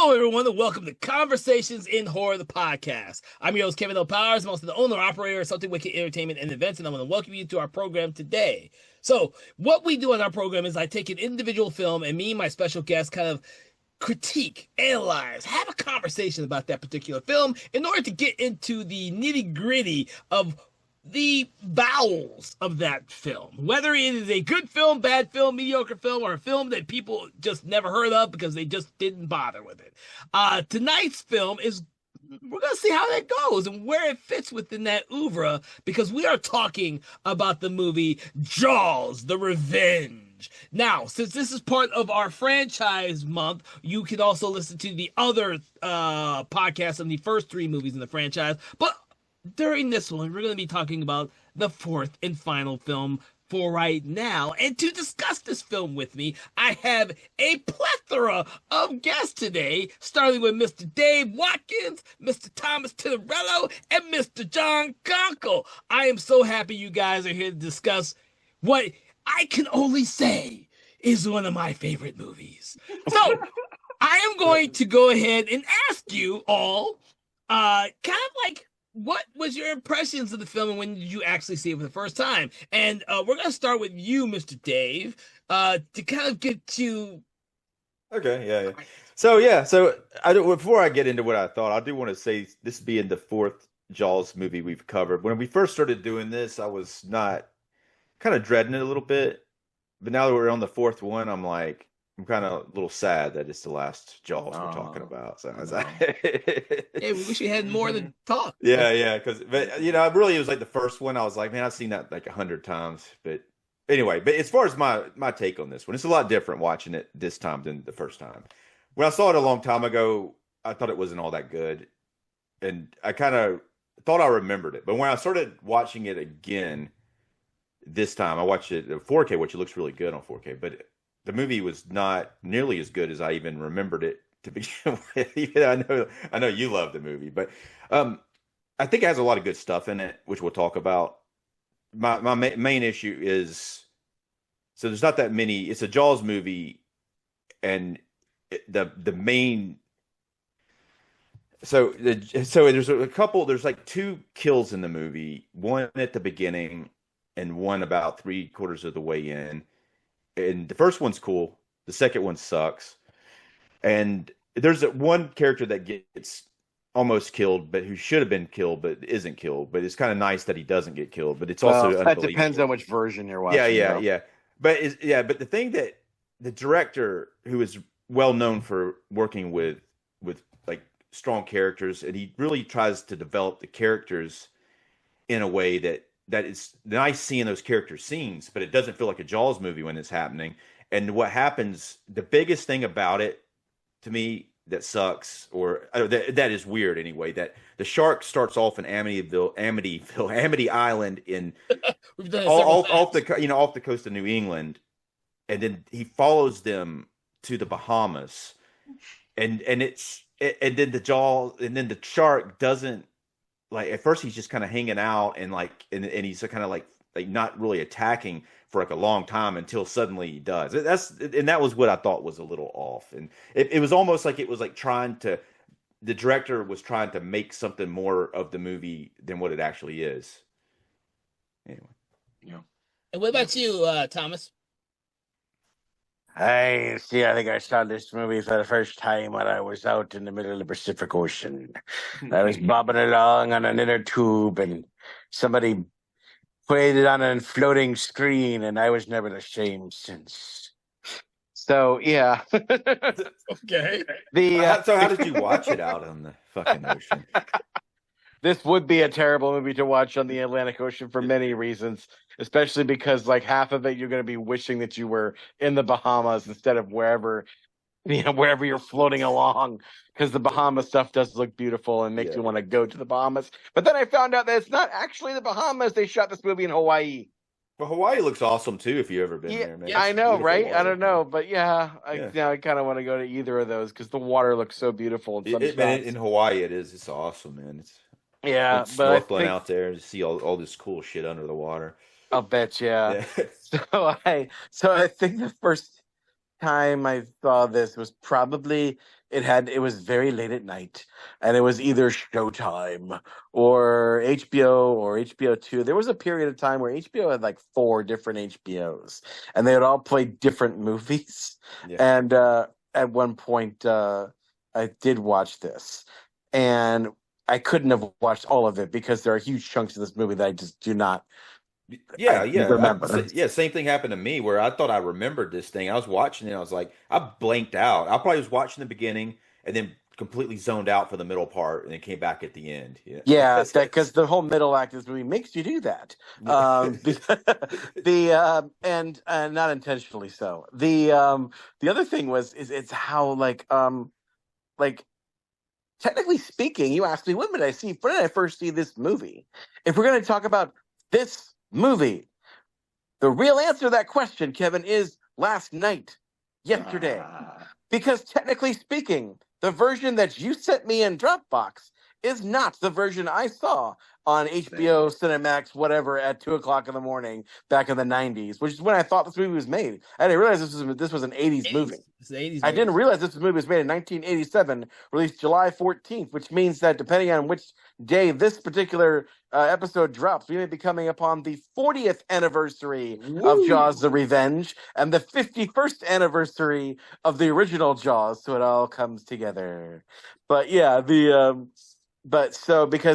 Hello, everyone, and welcome to Conversations in Horror, the podcast. I'm your host, Kevin L. Powers. I'm also the owner and operator of Something Wicked Entertainment and Events, and I want to welcome you to our program today. So, what we do on our program is I take an individual film, and me and my special guest kind of critique, analyze, have a conversation about that particular film in order to get into the nitty-gritty of the bowels of that film, whether it is a good film, bad film, mediocre film, or a film that people just never heard of because they just didn't bother with it. Tonight's film is, we're going to see how that goes and where it fits within that oeuvre, because we are talking about the movie Jaws: The Revenge. Now, since this is part of our franchise month, you can also listen to the other podcasts on the first three movies in the franchise, but during this one, we're going to be talking about the fourth and final film for right now. And to discuss this film with me, I have a plethora of guests today, starting with Mr. Dave Watkins, Mr. Thomas Tinarello, and Mr. John Conkle. I am so happy you guys are here to discuss what I can only say is one of my favorite movies. So, I am going to go ahead and ask you all, kind of like, what was your impressions of the film and when did you actually see it for the first time? And we're going to start with you, Mr. Dave, to kind of get you... Okay, yeah. Before I get into what I thought, I do want to say this being the fourth Jaws movie we've covered. When we first started doing this, I was not kind of dreading it a little bit. But now that we're on the fourth one, I'm kind of a little sad that it's the last Jaws we're talking about. So I was like, yeah, we wish we had more to talk. Yeah, but it was like the first one. I was like, man, I've seen that like 100 times. But anyway, as far as my take on this one, it's a lot different watching it this time than the first time. When I saw it a long time ago, I thought it wasn't all that good, and I kind of thought I remembered it. But when I started watching it again this time, I watched it in 4K, which it looks really good on 4K, but the movie was not nearly as good as I even remembered it to begin with. Even I know you love the movie, but I think it has a lot of good stuff in it, which we'll talk about. My main issue is, so there's not that many. It's a Jaws movie, and the main. So there's a couple. There's like two kills in the movie. One at the beginning, and one about 3/4 of the way in. And the first one's cool. The second one sucks. And there's one character that gets almost killed, but who should have been killed, but isn't killed. But it's kind of nice that he doesn't get killed. But it's also that depends on which version you're watching. Yeah. But the thing that the director, who is well known for working with like strong characters, and he really tries to develop the characters in a way that it's nice seeing those character scenes, but it doesn't feel like a Jaws movie when it's happening. And what happens, the biggest thing about it to me that sucks, or that is weird anyway, that the shark starts off in Amity Island in off the coast of New England, and then he follows them to the Bahamas, and then the shark doesn't. Like at first he's just kind of hanging out and he's kind of like not really attacking for like a long time until suddenly he does. That was what I thought was a little off. And it was almost like it was like the director was trying to make something more of the movie than what it actually is. Anyway. Yeah. And what about you, Thomas? I think I saw this movie for the first time when I was out in the middle of the Pacific Ocean. I was bobbing along on an inner tube, and somebody played it on a floating screen, and I was never the same since. So, yeah. Okay. So how did you watch it out on the fucking ocean? This would be a terrible movie to watch on the Atlantic Ocean for many reasons, especially because like half of it you're going to be wishing that you were in the Bahamas instead of wherever you're floating along, because the Bahamas stuff does look beautiful and makes you want to go to the Bahamas. But then I found out that it's not actually the Bahamas. They shot this movie in Hawaii. Well, Hawaii looks awesome too if you've ever been there, man. Yeah, I know, right? Water. I don't know, but I kind of want to go to either of those because the water looks so beautiful. In Hawaii, it's awesome, man. But snorkeling out there to see all this cool shit under the water. I'll bet, yeah. So I think the first time I saw this was probably it was very late at night, and it was either Showtime or HBO or HBO2. There was a period of time where HBO had like 4 different HBOs, and they would all play different movies. Yeah. And at one point, I did watch this, and I couldn't have watched all of it because there are huge chunks of this movie that I just do not. Yeah, I yeah, remember. yeah. Same thing happened to me where I thought I remembered this thing. I was watching it, I was like, I blanked out. I probably was watching the beginning and then completely zoned out for the middle part, and then came back at the end. Yeah, Yeah, that because the whole middle act of this movie makes you do that. And not intentionally so. The other thing is it's how like technically speaking, you asked me when did I first see this movie? If we're going to talk about this movie, the real answer to that question, Kevin, is last night, yesterday. Because technically speaking, the version that you sent me in Dropbox is not the version I saw on HBO, Cinemax, whatever, at 2:00 in the morning back in the 90s, which is when I thought this movie was made. I didn't realize this was an 80s movie. It's the 80s I movie. didn't realize this movie was made in 1987, released July 14th, which means that depending on which day this particular episode drops, we may be coming upon the 40th anniversary of Jaws: The Revenge and the 51st anniversary of the original Jaws, so it all comes together. But yeah, because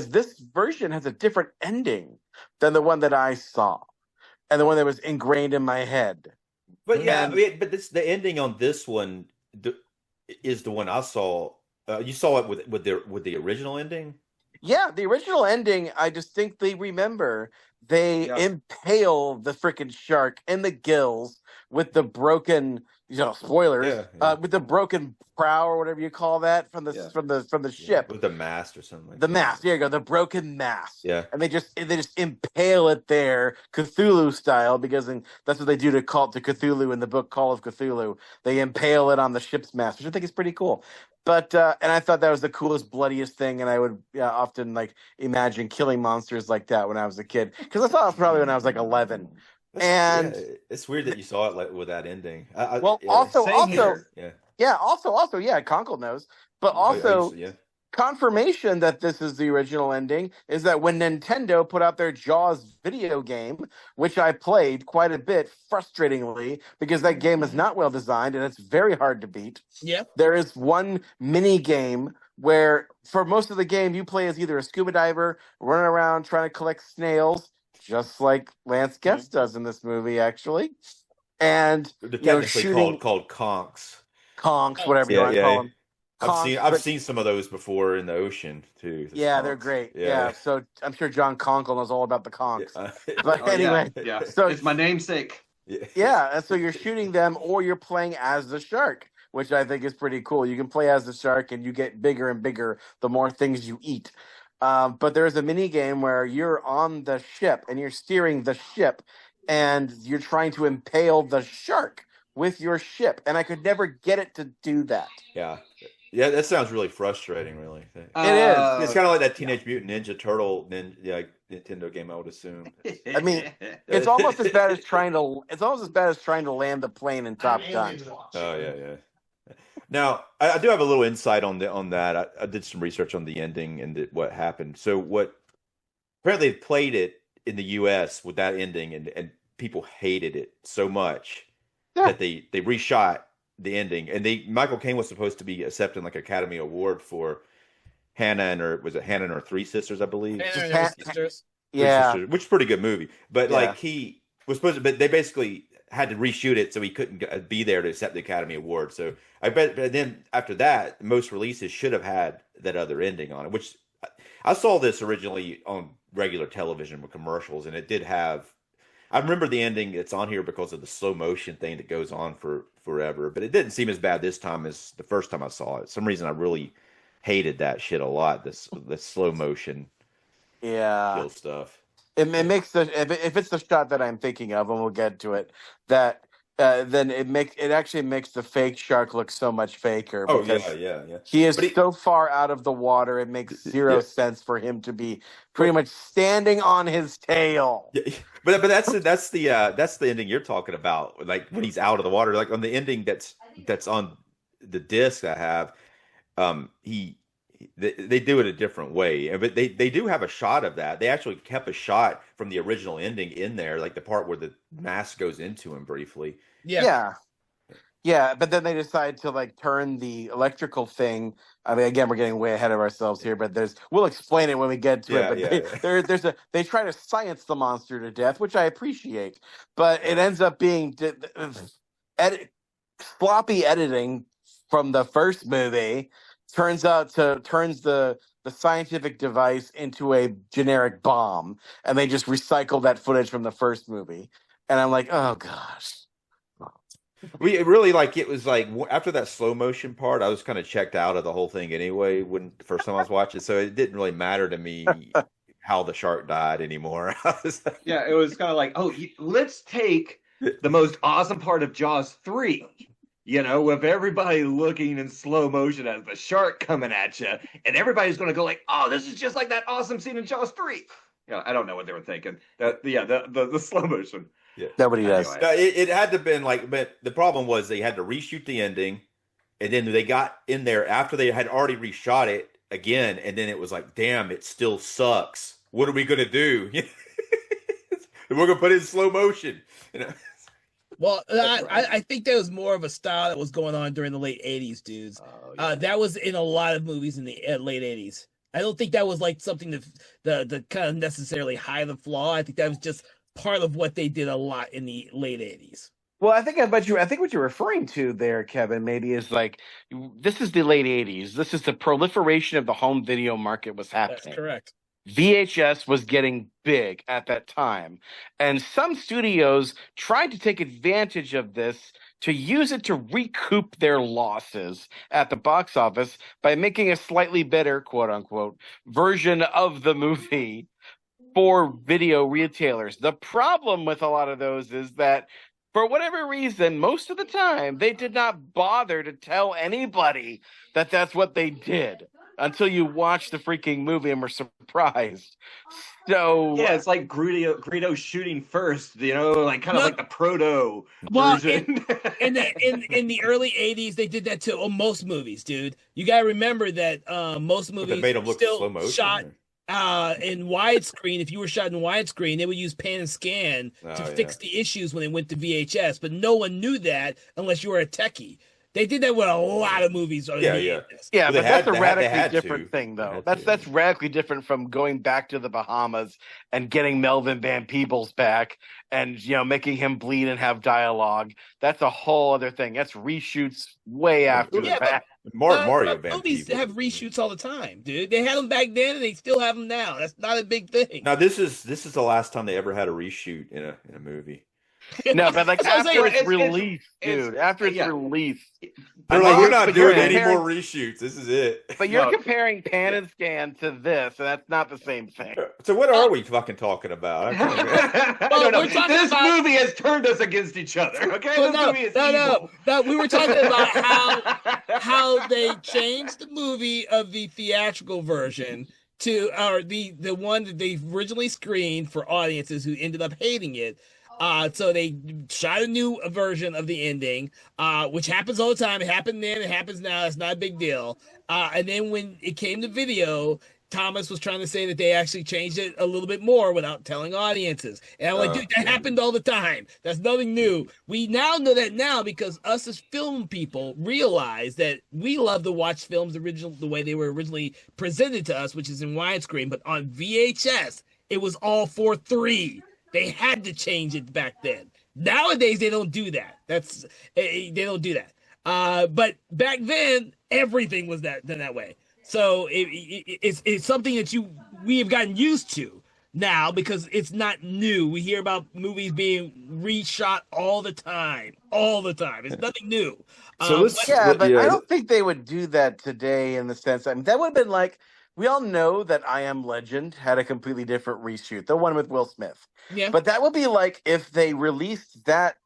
this version has a different ending than the one that I saw and the one that was ingrained in my head. But yeah, but the ending on this one is the one I saw. You saw it with the original ending. Yeah, the original ending, I distinctly remember. They impale the freaking shark in the gills with the broken, spoilers, with the broken prow or whatever you call that from the ship, with the mast or something. The mast, there you go, the broken mast. Yeah, and they just impale it there, Cthulhu style, because that's what they do to Cthulhu in the book Call of Cthulhu. They impale it on the ship's mast, which I think is pretty cool. But and I thought that was the coolest, bloodiest thing, and I would often imagine killing monsters like that when I was a kid, because I thought it was probably when I was 11. It's weird that you saw it with that ending. Also, yeah, Conkle knows, but also confirmation that this is the original ending is that when Nintendo put out their Jaws video game, which I played quite a bit, frustratingly, because that game is not well designed and it's very hard to beat. Yeah. There is one mini game where for most of the game you play as either a scuba diver running around trying to collect snails, just like Lance Guest does in this movie, actually. And technically called conchs, whatever you want to call them. I've seen some of those before in the ocean too. Yeah, they're great. Yeah, so I'm sure John Conkle knows all about the conchs. But anyway, so it's my namesake. Yeah, and so you're shooting them, or you're playing as the shark, which I think is pretty cool. You can play as the shark, and you get bigger and bigger the more things you eat. But there's a mini game where you're on the ship and you're steering the ship, and you're trying to impale the shark with your ship, and I could never get it to do that. Yeah, that sounds really frustrating. Really, it is. It's kind of like that Teenage Mutant Ninja Turtle Nintendo game, I would assume. I mean, it's almost as bad as trying to land the plane in Top Gun. Oh yeah. Now, I do have a little insight on that. I did some research on the ending and what happened. So apparently they played it in the U.S. with that ending, and people hated it so much that they reshot the ending. And Michael Caine was supposed to be accepting Academy Award for Hannah and her Three Sisters, I believe. Hannah and her Sisters. Yeah. Sisters, which is a pretty good movie. But he was supposed to, but they basically had to reshoot it so he couldn't be there to accept the Academy Award. So I bet, but then after that, most releases should have had that other ending on it, which I saw this originally on regular television with commercials, and it did have, I remember the ending that's on here because of the slow motion thing that goes on for forever, but it didn't seem as bad this time as the first time I saw it. For some reason I really hated that shit a lot, this slow motion kill stuff. It makes if it's the shot that I'm thinking of, and we'll get to it, that then it actually makes the fake shark look so much faker. Oh yeah. He is so far out of the water, it makes zero sense for him to be pretty much standing on his tail. Yeah, but that's the ending you're talking about, like when he's out of the water, like on the ending that's on the disc I have. they do it a different way, but they do have a shot of that. They actually kept a shot from the original ending in there, like the part where the mask goes into him briefly. Yeah. Yeah. Yeah, but then they decide to like turn the electrical thing. I mean, again, we're getting way ahead of ourselves here, but we'll explain it when we get to it. But they try to science the monster to death, which I appreciate, but it ends up being sloppy editing from the first movie. Turns the scientific device into a generic bomb, and they just recycle that footage from the first movie. And I'm like, oh gosh. We really like it was like after that slow motion part, I was kind of checked out of the whole thing anyway when the first time I was watching, so it didn't really matter to me how the shark died anymore. Yeah, it was kind of like, oh, let's take the most awesome part of Jaws 3, with everybody looking in slow motion as the shark coming at you, and everybody's going to go like, oh, this is just like that awesome scene in Jaws 3. I don't know what they were thinking. The slow motion. Yeah. Nobody does. No, it had to have been like, but the problem was they had to reshoot the ending, and then they got in there after they had already reshot it again, and then it was like, damn, it still sucks. What are we gonna do? We're gonna put it in slow motion. Well, I think there was more of a style that was going on during the late 80s, dudes. Oh, yeah. That was in a lot of movies in the late 80s. I don't think that was like something that kind of necessarily hide the flaw. I think that was just part of what they did a lot in the late 80s. Well, I think what you're referring to there, Kevin, maybe is like, this is the late 80s. This is the proliferation of the home video market was happening. That's correct. VHS was getting big at that time. And some studios tried to take advantage of this to use it to recoup their losses at the box office by making a slightly better, quote unquote, version of the movie for video retailers. The problem with a lot of those is that for whatever reason, most of the time, they did not bother to tell anybody that that's what they did until you watch the freaking movie and were surprised. So yeah, it's like Greedo shooting first, like kind of like the proto version. in the early 80s, they did that to most movies, dude. You gotta remember that most movies made them look still slow motion, shot in widescreen. If you were shot in widescreen, they would use pan and scan to fix the issues when they went to VHS, but no one knew that unless you were a techie. They did that with a lot of movies. Yeah, well, but that's a radically different thing, though. That's radically different from going back to the Bahamas and getting Melvin Van Peebles back and making him bleed and have dialogue. That's a whole other thing. That's reshoots way after the fact. Mario Van movies Peebles have reshoots all the time, dude. They had them back then, and they still have them now. That's not a big thing. Now this is the last time they ever had a reshoot in a movie. No, but like after it's released, dude. After it's released, they're like, we're not doing any more reshoots. This is it. But you're comparing pan and scan to this, and that's not the same thing. So what are we fucking talking about? This movie has turned us against each other. Okay, no. We were talking about how they changed the movie of the theatrical version to the one that they originally screened for audiences who ended up hating it. So they shot a new version of the ending, which happens all the time. It happened then, it happens now. It's not a big deal. And then when it came to video, Thomas was trying to say that they actually changed it a little bit more without telling audiences. And I'm like, dude, that happened all the time. That's nothing new. We now know that now because us as film people realize that we love to watch films the way they were originally presented to us, which is in widescreen. But on VHS, it was all 4:3. They had to change it back then. Nowadays, they don't do that. They don't do that. But back then, everything was done that way. So it's something that we have gotten used to now because it's not new. We hear about movies being reshot all the time. It's nothing new. But I don't think they would do that today in the sense. I mean, that would have been like, we all know that I Am Legend had a completely different reshoot, the one with Will Smith. Yeah. But that would be like if they released that,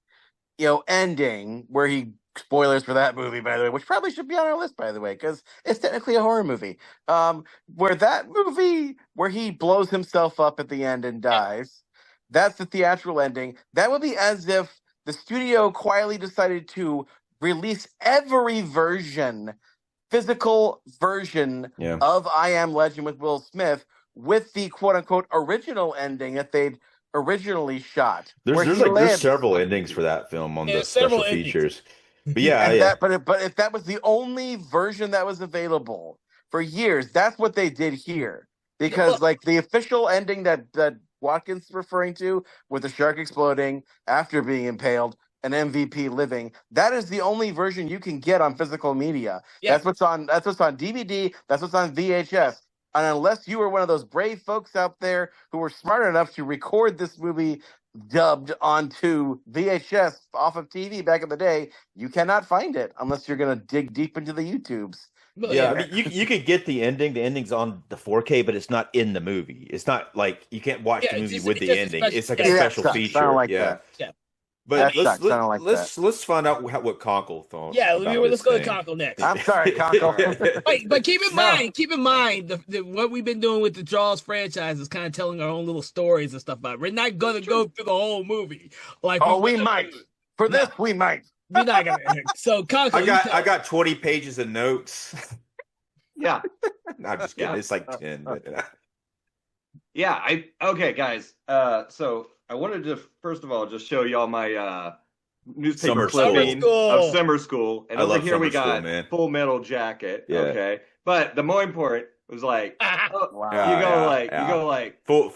ending where he, spoilers for that movie, by the way, which probably should be on our list, by the way, because it's technically a horror movie. Where that movie where he blows himself up at the end and dies, that's the theatrical ending. That would be as if the studio quietly decided to release every version physical version Yeah. of I Am Legend with Will Smith with the quote unquote original ending that they'd originally shot. where There's he there's lives. several endings for that film on Yeah, the there's several special endings. features. But yeah, And yeah. but if that was the only version that was available for years, that's what they did here. Because well- like the official ending that Watkins is referring to, with the shark exploding after being impaled and MVP living, that is the only version you can get on physical media. Yeah. That's what's on DVD, that's what's on VHS. And unless you were one of those brave folks out there who were smart enough to record this movie dubbed onto VHS off of TV back in the day, you cannot find it unless you're going to dig deep into the YouTubes. Well, Yeah, I mean, you could get the ending. The ending's on the 4K, but it's not in the movie. It's not like you can't watch Yeah, the it's movie just- with it's the just a ending. special- It's like yeah, a that special sucks. I feature. don't like yeah. that. Yeah. But That sucks. I don't like let's find out what Conkle thought. Yeah, about let's this go to thing. Conkle next. I'm sorry, Conkle. But keep in mind, what we've been doing with the Jaws franchise is kind of telling our own little stories and stuff about it. We're not going to go through the whole movie. Like, we might. For this, we might. We're not going to. So, Conkle, I got 20 pages of notes. Yeah. No, I'm just kidding. Yeah. It's like 10. But, Yeah, okay, guys. So I wanted to first of all just show y'all my newspaper Summer School. clipping Summer School. of Summer School, and I over love here we Summer School, got man. Full Metal Jacket. Yeah. Okay, but the more important was like Wow. Yeah. you go like full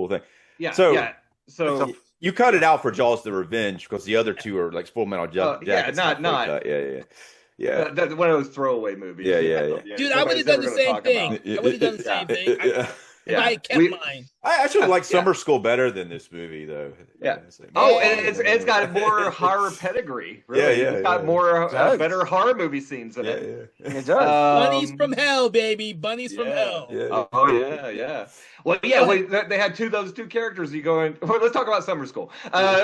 thing. yeah So- yeah so You cut it out for Jaws the Revenge because the other two are like Full Metal Jacket. yeah, not- Yeah. that's one of those throwaway movies. Yeah, that yeah, I yeah. thought, Dude, I would have nobody's done ever the gonna same talk thing. about. I would have done the same thing. Yeah. If I had kept We- mine. I actually like Yeah. Summer School better than this movie, though. Yeah. It's like- Oh, and it's got more horror pedigree. Really. Yeah, It's got yeah. more It does. better horror movie scenes in Yeah, it. yeah. It does. Bunnies Um, from hell, baby. Bunnies from yeah. hell. Yeah. Oh yeah, yeah. Well, yeah. They had those two characters. You go in. Well, let's talk about Summer School.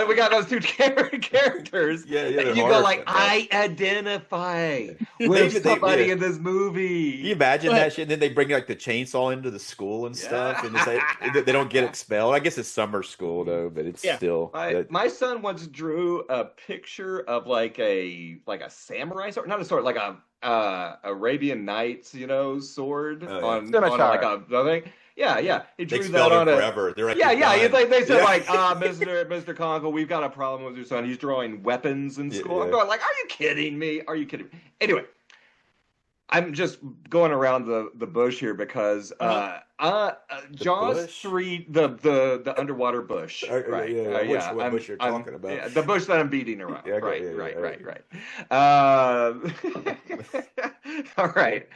We got those two characters. Yeah, And they're you go horror like, fans. I identify They- with somebody yeah. in this movie. Can you imagine But- that shit? And then they bring like the chainsaw into the school and stuff, and it's like, they don't get expelled. I guess it's summer school though, but it's Yeah. still. My son once drew a picture of like a samurai sword, not a sword, like a Arabian Nights, sword Oh, yeah. on Scimitar. like a thing. Yeah. He They drew expelled that him on it. forever. They're like, Yeah, "You're yeah. done." They said Yeah. like, Mr. Conkle, we've got a problem with your son. He's drawing weapons in school. Yeah. I'm going like, are you kidding me? Are you kidding me? Anyway, I'm just going around the bush here because Jaws bush? 3, the underwater bush, Okay, right? yeah. What bush you're talking about? Yeah, the bush that I'm beating around. Yeah, right, okay, yeah, right. All right.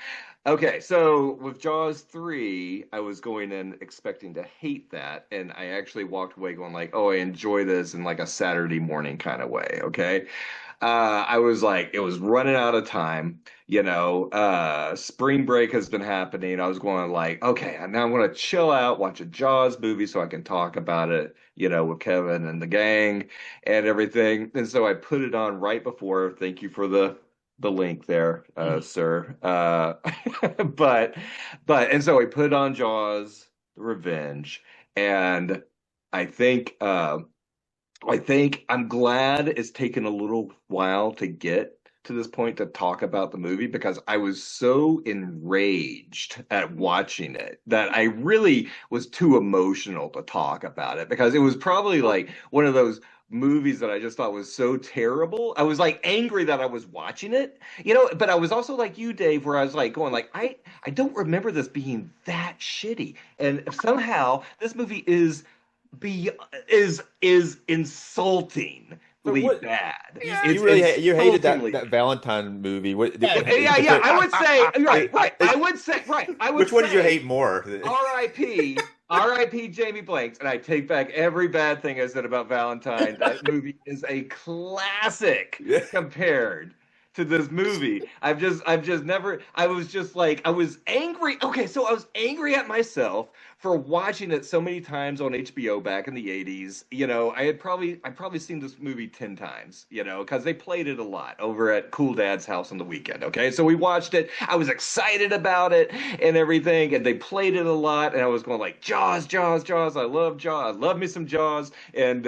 Okay, so with Jaws 3, I was going in expecting to hate that, and I actually walked away going like, oh, I enjoy this in like a Saturday morning kind of way, okay? I was like, it was running out of time, spring break has been happening. I was going like, okay, now I'm going to chill out, watch a Jaws movie so I can talk about it, with Kevin and the gang and everything. And so I put it on right before, thank you for the link there, sir. And so we put on Jaws: The Revenge, and I think I'm glad it's taken a little while to get to this point to talk about the movie because I was so enraged at watching it that I really was too emotional to talk about it because it was probably like one of those movies that I just thought was so terrible. I was like angry that I was watching it, but I was also like you, Dave, where I was like going like, I don't remember this being that shitty. And somehow this movie is insultingly bad. You It's really you hated insultingly that Valentine movie. yeah, I would say right. I would say right. I would Which one did you say, hate more? R.I.P. Jamie Blanks, and I take back every bad thing I said about Valentine. That movie is a classic Yeah. compared to this movie. I've just never. I was angry. Okay, so I was angry at myself for watching it so many times on HBO back in the 80s. I'd probably seen this movie 10 times, because they played it a lot over at Cool Dad's house on the weekend. Okay, so we watched it. I was excited about it and everything, and they played it a lot, and I was going like, Jaws, Jaws, Jaws. I love Jaws. I love me some Jaws. And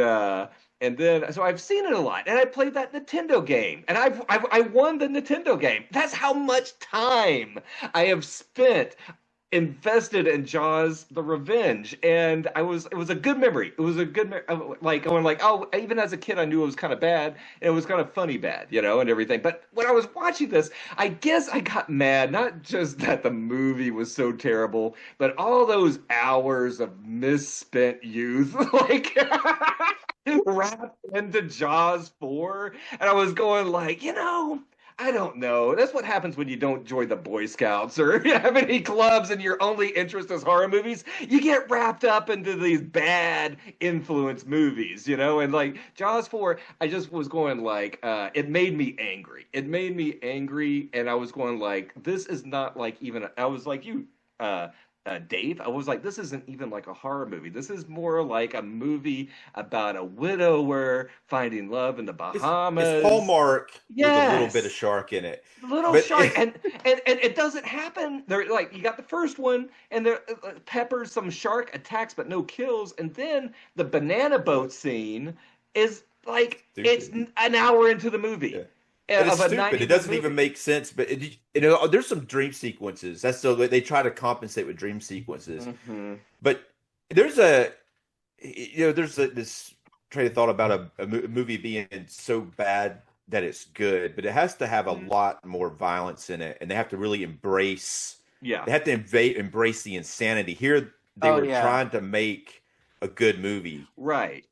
And then, so I've seen it a lot, and I played that Nintendo game, and I won the Nintendo game. That's how much time I have spent invested in Jaws: The Revenge, and it was a good memory. It was a good like going like, oh, even as a kid, I knew it was kind of bad, and it was kind of funny bad, and everything. But when I was watching this, I guess I got mad, not just that the movie was so terrible, but all those hours of misspent youth, like. Wrapped into Jaws 4, and I was going like, I don't know. That's what happens when you don't join the Boy Scouts or have any clubs and your only interest is horror movies. You get wrapped up into these bad influence movies, and like Jaws 4, I just was going like, it made me angry. It made me angry, and I was going like, this is not like even, I was like you, Dave, I was like, this isn't even like a horror movie. This is more like a movie about a widower finding love in the Bahamas. It's Hallmark with a little bit of Yes. shark in it. Little But shark, and it doesn't happen. They're like, you got the first one, and there peppers some shark attacks, but no kills, and then the banana boat scene is like it's Stupid. an hour into the movie. Yeah. But it's Of a stupid. 90 It doesn't movie. even make sense. But there's some dream sequences. That's so they try to compensate with dream sequences. Mhm. But there's this train of thought about a movie being so bad that it's good, but it has to have a lot more violence in it, and they have to really embrace. Yeah. They have to embrace the insanity. Here, they Oh, were yeah. trying to make a good movie, Right.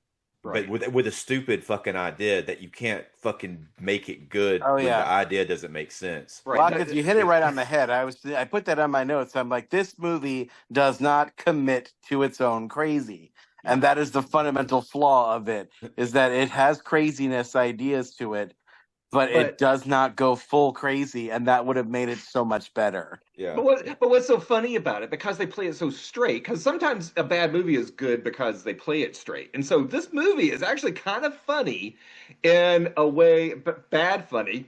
but with a stupid fucking idea that you can't fucking make it good Oh, when yeah. the idea doesn't make sense. Right. Watkins, you hit it right on the head. I put that on my notes. I'm like, this movie does not commit to its own crazy. And that is the fundamental flaw of it, is that it has craziness ideas to it, but it does not go full crazy, and that would have made it so much better. Yeah. But what's so funny about it, because they play it so straight, because sometimes a bad movie is good because they play it straight. And so this movie is actually kind of funny in a way, but bad funny,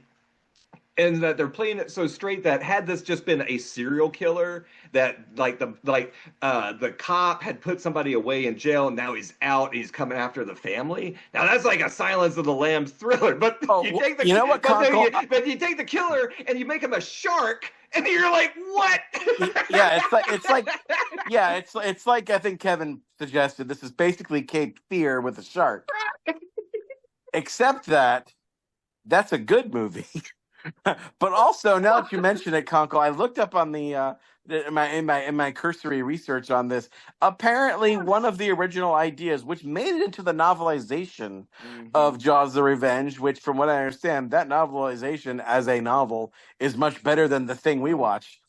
in that they're playing it so straight that had this just been a serial killer that the cop had put somebody away in jail and now he's out, he's coming after the family. Now that's like a Silence of the Lambs thriller. But you take the you know what, but you take the killer and you make him a shark, and you're like, what? Yeah, it's like I think Kevin suggested. This is basically Cape Fear with a shark, except that's a good movie. But also, now that you mention it, Conkle, I looked up on the in my cursory research on this. Apparently, one of the original ideas, which made it into the novelization of Jaws: The Revenge, which, from what I understand, that novelization as a novel is much better than the thing we watched.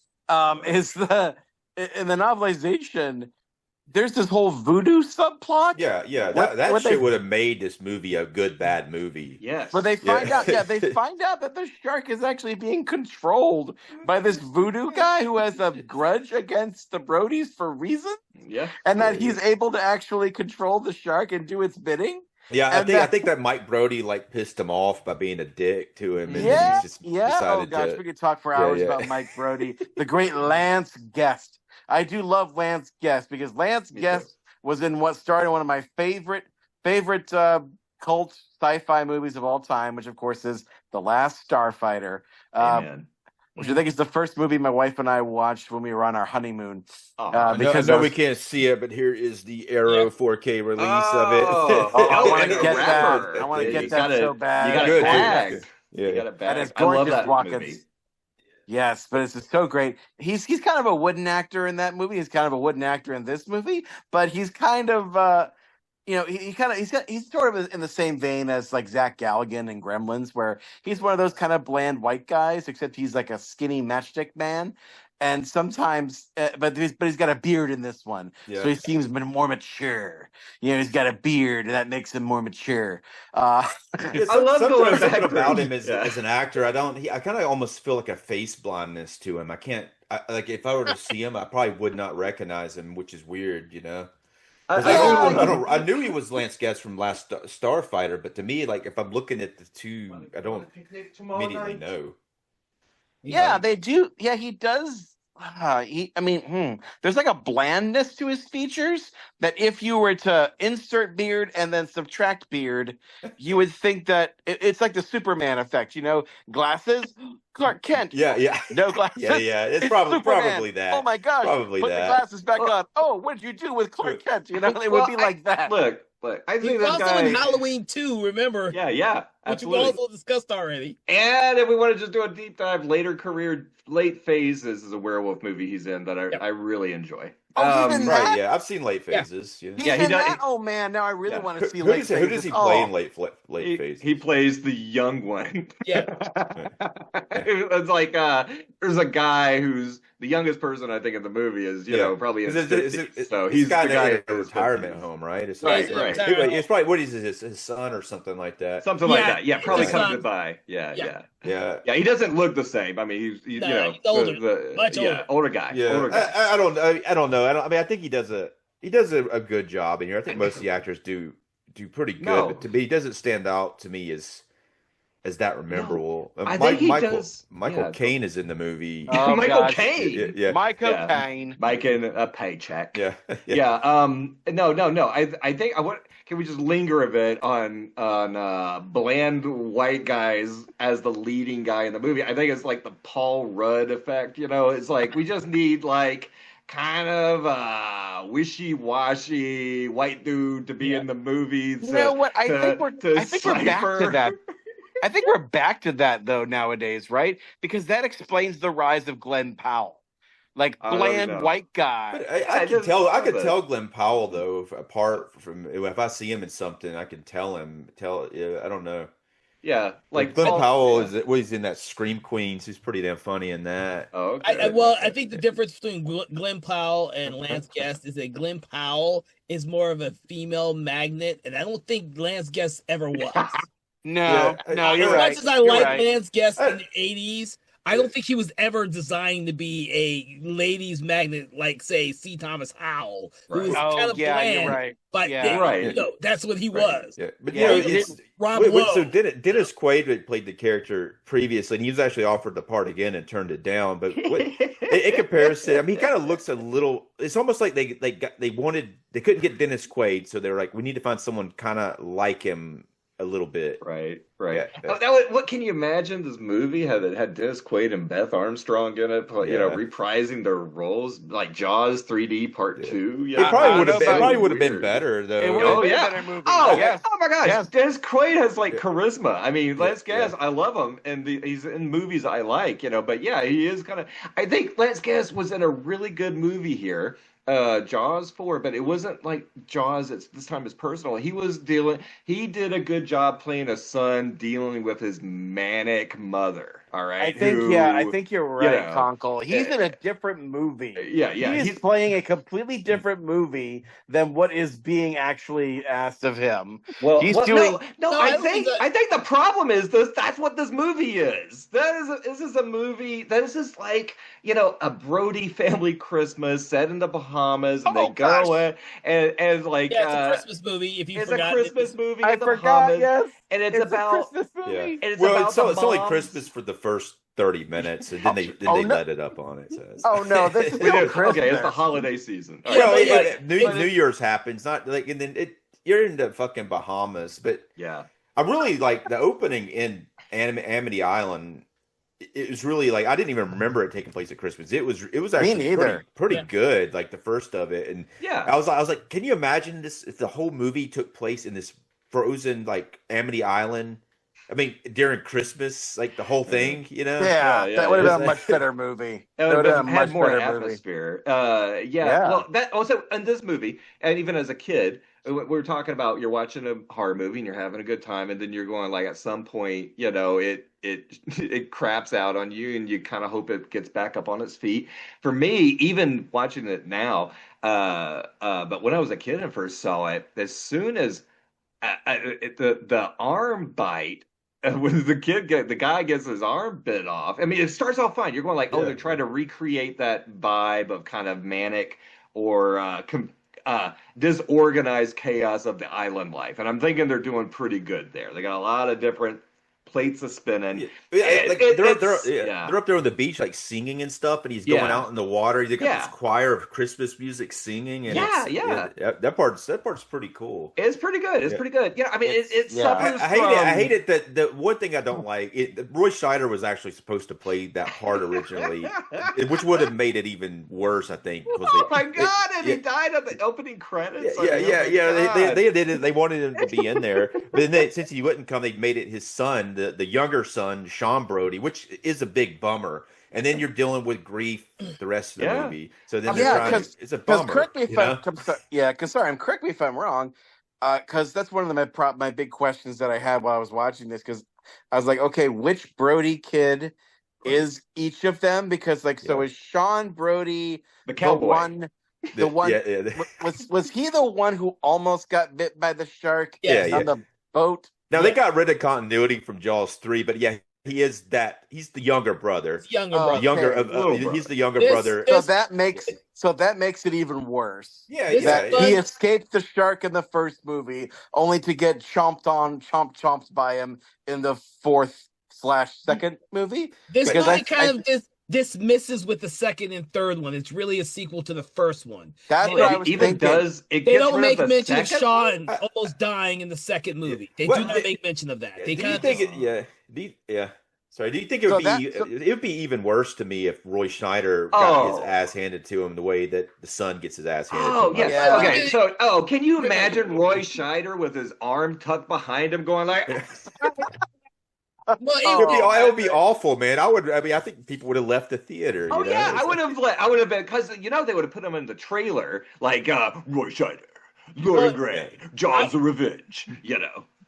Is in the novelization, there's this whole voodoo subplot. Yeah. That shit would have made this movie a good bad movie. Yes. But they find out that the shark is actually being controlled by this voodoo guy who has a grudge against the Brodies for reasons. Yeah. And that he's able to actually control the shark and do its bidding. Yeah, I think that Mike Brody pissed him off by being a dick to him, and Yeah. he's just Oh decided gosh, to. we could talk for hours yeah. about Mike Brody, the great Lance Guest. I do love Lance Guest because Lance Guest was in what started one of my favorite cult sci-fi movies of all time, which of course is The Last Starfighter. Amen. Which I think is the first movie my wife and I watched when we were on our honeymoon. Because we can't see it, but here is the Arrow 4K release of it. I want and to a get that. rapper. I want to You get that gotta- so bad. You got Good, it bagged. dude. You got it That is bagged. I love gorgeous, that Watkins. movie. Yes, but it's just so great. He's kind of a wooden actor in that movie. He's kind of a wooden actor in this movie, but he's kind of he's sort of in the same vein as like Zach Galligan in Gremlins, where he's one of those kind of bland white guys, except he's like a skinny matchstick man. And sometimes, but he's got a beard in this one, Yeah. so he seems more mature. He's got a beard, and that makes him more mature. I love going something back about through- him as Yeah. an actor. I kind of almost feel like a face blindness to him. Like if I were to see him, I probably would not recognize him, which is weird, 'Cause I knew he was Lance Guest from Last Starfighter, but to me, like if I'm looking at the two, I don't immediately know. Yeah, they do. Yeah, he does there's like a blandness to his features that if you were to insert beard and then subtract beard, you would think that it's like the Superman effect, glasses, Clark Kent, Yeah. no glasses, Yeah. It's Superman. probably that. Oh my gosh, Probably put the that. glasses back on. Oh, what did you do with Clark Kent? It would be like that. Look, I He think was this also in guy. Halloween 2, remember? Yeah, Which we absolutely. also discussed already. And if we want to just do a deep dive, late phases is a werewolf movie he's in that Yep. I really enjoy. Oh, he's in that? Right, yeah. I've seen late phases. Yeah. He's Yeah, he in does- that? Oh man, now I really Yeah. want to see Who late does he phases. play Oh. in late phases? He plays the young one. Yeah. It's like there's a guy who's the youngest person I think in the movie is probably in his 50s. So he's the got guy in a in his retirement 50s. home, right? It's Right, like, right. It's probably what is his son or something like that. Something like Yeah, that. Yeah, probably his comes son. goodbye. Yeah. Yeah. Yeah, he doesn't look the same. I mean, he's No, he's older. Much older. older guy. Yeah, Older guy. I don't know. I mean, I think he does a good job in here. I think most of the actors do pretty good, No. but to me, he doesn't stand out to me as that memorable. I think he does. Michael Yeah. Caine is in the movie. Oh, Michael gosh. Caine. Yeah, Michael Yeah. Caine. Mike and a paycheck. yeah. Yeah. No. I think I want. Can we just linger a bit on bland white guys as the leading guy in the movie? I think it's like the Paul Rudd effect. It's like we just need like kind of wishy-washy white dude to be in the movies. You know what? I think we're back to cipher. that. I think we're back to that though nowadays, right? Because that explains the rise of Glenn Powell. Like I don't bland know. white guy. But I can just tell. I love could it. tell Glenn Powell though, apart from if I see him in something, I can tell him. Yeah, I don't know. Yeah, like Glenn Paul- Powell yeah. he's in that Scream Queens. He's pretty damn funny in that. Oh, okay. I think the difference between Glenn Powell and Lance Guest is that Glenn Powell is more of a female magnet, and I don't think Lance Guest ever was. No, Yeah, no, you're As right. much as I You're like right. Lance Guest in the 80s, I don't think he was ever designed to be a ladies magnet like, say, C. Thomas Howell, who was Oh, kind of yeah, bland, you're right. but Yeah. then, Right. that's what he Right. was. Yeah, but Yeah, it's Rob so Lowe. Dennis Quaid had played the character previously, and he was actually offered the part again and turned it down. But in comparison, I mean, he kind of looks a little. It's almost like they couldn't get Dennis Quaid, so they were like, we need to find someone kind of like him a little bit. Right. Yeah. What can you imagine this movie had Dennis Quaid and Beth Armstrong in it, Yeah. reprising their roles like Jaws 3D Part 2? It I probably don't would have know been. about It probably would have been weird. better though. It would Oh, have been yeah. a better movie. Oh, yes. oh my gosh! Yes. Dennis Quaid has like Yeah. charisma. I mean, Lance Yeah. Guest, I love him, and he's in movies I like, But yeah, he is kind of. I think Lance Guest was in a really good movie here, Jaws 4, but it wasn't like Jaws. This time it's personal. He did a good job playing a son dealing with his manic mother. All right, I think you're right, Conkle. He's Yeah. in a different movie. Yeah, He's playing a completely different movie than what is being actually asked of him. Well, He's doing- No, No, I I don't think think that- I think the problem is that's what this movie is. This is a movie that is just like a Brody family Christmas set in the Bahamas, and Oh, they go in and like Yeah, it's a Christmas movie. If you it's forgot, a Christmas movie I in the forgot, Bahamas, yes. and it's It's about a Christmas movie. Yeah. and it's Well, about the it's only moms. Christmas for the first 30 minutes, and then they Oh, no. let it up on it. So it's- Oh, no, this is We do- not Christmas. Okay, it's the holiday season. All Yeah, Well, but yeah, New Year's happens, not like, and then you're in the fucking Bahamas, but yeah. I really like the opening in Amity Island. It was really like I didn't even remember it taking place at Christmas. It was actually neither. pretty Yeah. good, like the first of it. And Yeah. I was like, can you imagine this if the whole movie took place in this frozen like Amity Island? I mean, during Christmas, like the whole thing, Yeah, Yeah, that would have yeah. been a much better movie. It That would would have have had more better movie. atmosphere. Yeah. Well, that also in this movie, and even as a kid, we're talking about you're watching a horror movie and you're having a good time, and then you're going like at some point, it it craps out on you, and you kind of hope it gets back up on its feet. For me, even watching it now, but when I was a kid and first saw it, as soon as the arm bite. When the guy gets his arm bit off. I mean, it starts off fine. You're going like, oh, Yeah. they're trying to recreate that vibe of kind of manic or disorganized chaos of the island life, and I'm thinking they're doing pretty good there. They got a lot of different plates are spinning. They're up there on the beach, like singing and stuff, and he's going out in the water. They got this choir of Christmas music singing, and that part's pretty cool. It's pretty good. It's pretty good. Yeah, I mean, it suffers. I hate it that the one thing I don't like. Roy Scheider was actually supposed to play that part originally, which would have made it even worse, I think. Oh my god! And he died at the opening credits. They did it. They wanted him to be in there, but then since he wouldn't come, they made it his son, the younger son, Sean Brody, which is a big bummer. And then you're dealing with grief the rest of the movie. So then it's a bummer. Correct me if I'm wrong. Because that's one of my big questions that I had while I was watching this. Because I was like, okay, which Brody kid is each of them? Because so is Sean Brody the cowboy? Was he the one who almost got bit by the shark on the boat? Now they got rid of continuity from Jaws 3, but he's the younger brother. He's the younger brother. So that makes it even worse. He escaped the shark in the first movie, only to get chomped by him in the 4th/2nd movie. This movie kind of dismisses with the second and third one. It's really a sequel to the first one. That's what I was thinking. They don't make mention of Sean almost dying in the second movie. They do not make mention of that. Sorry, do you think it would be even worse to me if Roy Scheider got his ass handed to him the way that the son gets his ass handed to him? Okay. So, can you imagine Roy Scheider with his arm tucked behind him, going like? It would be awful, man. I think people would have left the theater. I would have been, because they would have put him in the trailer like Roy Scheider, Lord Gray, Jaws of Revenge.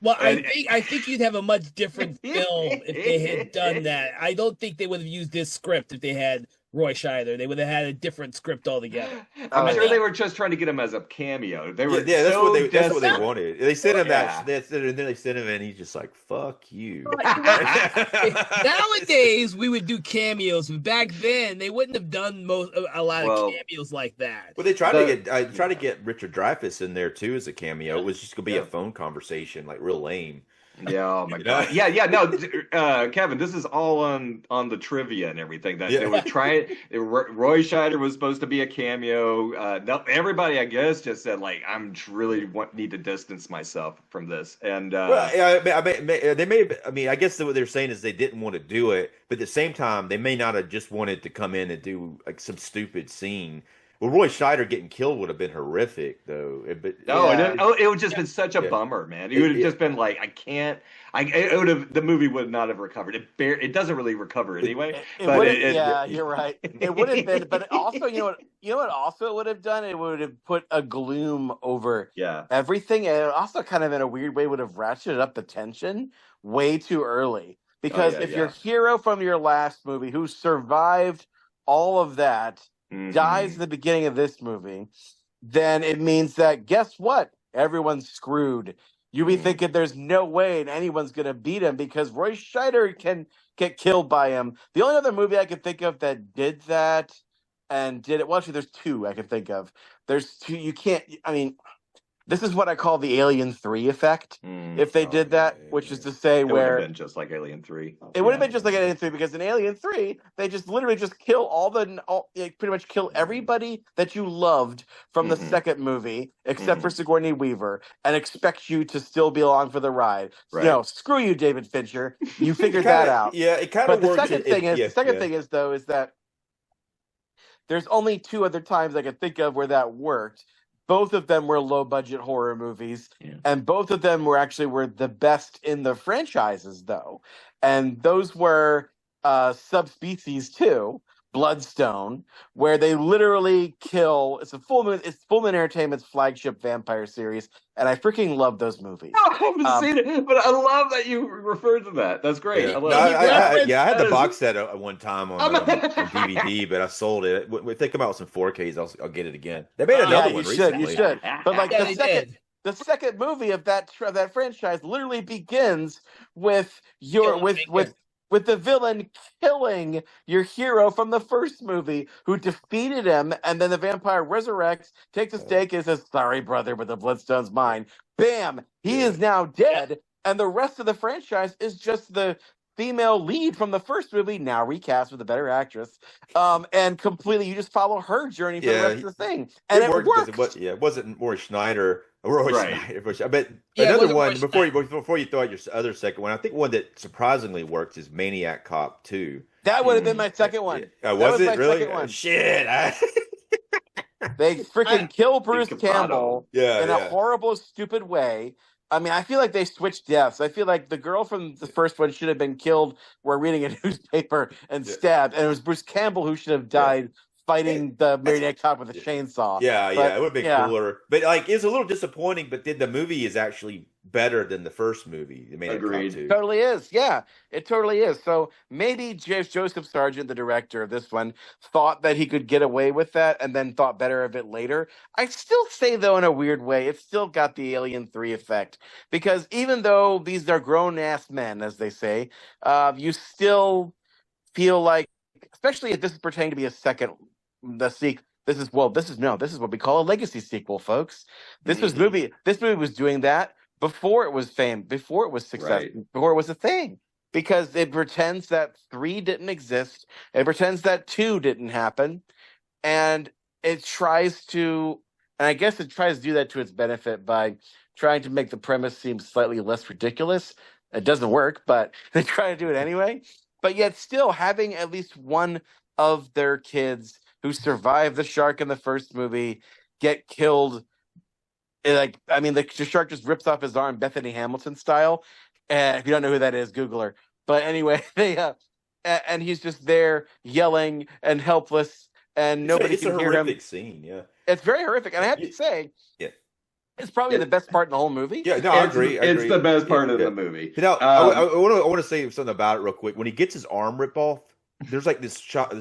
Well, I think you'd have a much different film if they had done that. I don't think they would have used this script if they had Roy Scheider. They would have had a different script altogether. I'm sure they were just trying to get him as a cameo. They were that's what they wanted. They sent him and then they sent him and he's just like, "Fuck you." Nowadays we would do cameos, but back then they wouldn't have done a lot of cameos like that. Well, they tried to get Richard Dreyfuss in there too as a cameo. It was just gonna be a phone conversation, like real lame. Yeah, oh my god. No, Kevin, this is all on the trivia and everything that they were trying. Roy Scheider was supposed to be a cameo. Everybody, I guess, just said like, I'm really need to distance myself from this. And I guess what they're saying is they didn't want to do it, but at the same time, they may not have just wanted to come in and do like some stupid scene. Well, Roy Scheider getting killed would have been horrific, though. It would have just been such a bummer, man. It would have just been like, the movie would not have recovered. It doesn't really recover anyway. You're right. It would have been, but also, you know what? Also, it would have done. It would have put a gloom over everything, and it also kind of in a weird way would have ratcheted up the tension way too early. Because if your hero from your last movie who survived all of that dies in the beginning of this movie, then it means that, guess what? Everyone's screwed. You be thinking there's no way anyone's going to beat him because Roy Scheider can get killed by him. The only other movie I could think of that did that and did it, well, actually, there's two I could think of. There's two, this is what I call the Alien 3 effect. If they did that, which is to say, it would have been just like Alien 3. It would have been just like Alien 3 because in Alien 3, they just literally just kill pretty much kill everybody that you loved from the second movie, except for Sigourney Weaver, and expect you to still be along for the ride. Right. No, screw you, David Fincher. You figured that out. Yeah, it kind of works. The second thing is that there's only two other times I could think of where that worked. Both of them were low-budget horror movies, and both of them were the best in the franchises, though. And those were Subspecies 2, Bloodstone, where they literally kill. It's Full Moon Entertainment's flagship vampire series, and I freaking love those movies. I haven't seen it, but I love that you referred to that. That's great. I had the box set at one time on DVD, but I sold it. If they come out with some 4Ks, I'll get it again. They made another one recently. You should. But like the second movie of that franchise literally begins with with the villain killing your hero from the first movie who defeated him, and then the vampire resurrects, takes a stake, and says, "Sorry, brother, but the Bloodstone's mine." Bam! He is now dead, and the rest of the franchise is just the female lead from the first movie, now recast with a better actress, and completely you just follow her journey for the rest of the thing, and it worked. Because it wasn't Roy Schneider. Roy Right. Schneider. But Yeah, it another wasn't Roy one Schneider. before you throw out your other second one, I think one that surprisingly works is Maniac Cop 2. That would have been my second one. Yeah. That Was my it really? second one. Shit. They freaking kill Bruce Incomparado. Campbell Yeah, in a horrible, stupid way. I mean, I feel like they switched deaths. I feel like the girl from the first one should have been killed while reading a newspaper and stabbed, and it was Bruce Campbell who should have died fighting the Maniac Cop with a chainsaw. Yeah, But, it would have been cooler. But like, it's a little disappointing. But then the movie is actually better than the first movie. The Maniac Cop Agreed. 2. Totally is. Yeah, it totally is. So maybe Joseph Sargent, the director of this one, thought that he could get away with that and then thought better of it later. I still say, though, in a weird way, it's still got the Alien 3 effect. Because even though these are grown-ass men, as they say, you still feel like, especially if this is pertaining to be a second, the sequel. This is what we call a legacy sequel, folks. This movie was doing that before it was fame, before it was success, before it was a thing, because it pretends that 3 didn't exist. It pretends that 2 didn't happen, and it tries to, and I guess it tries to do that to its benefit by trying to make the premise seem slightly less ridiculous. It doesn't work, but they try to do it anyway. But yet still having at least one of their kids who survived the shark in the first movie get killed. Like, I mean, the shark just rips off his arm, Bethany Hamilton style. And if you don't know who that is, Google her. But anyway, and he's just there yelling and helpless, and nobody can hear him. It's a horrific scene, yeah. It's very horrific, and I have to say, it's probably the best part in the whole movie. Yeah, no, I agree. It's the best part of the movie. You know, I want to say something about it real quick. When he gets his arm ripped off, there's like this shot.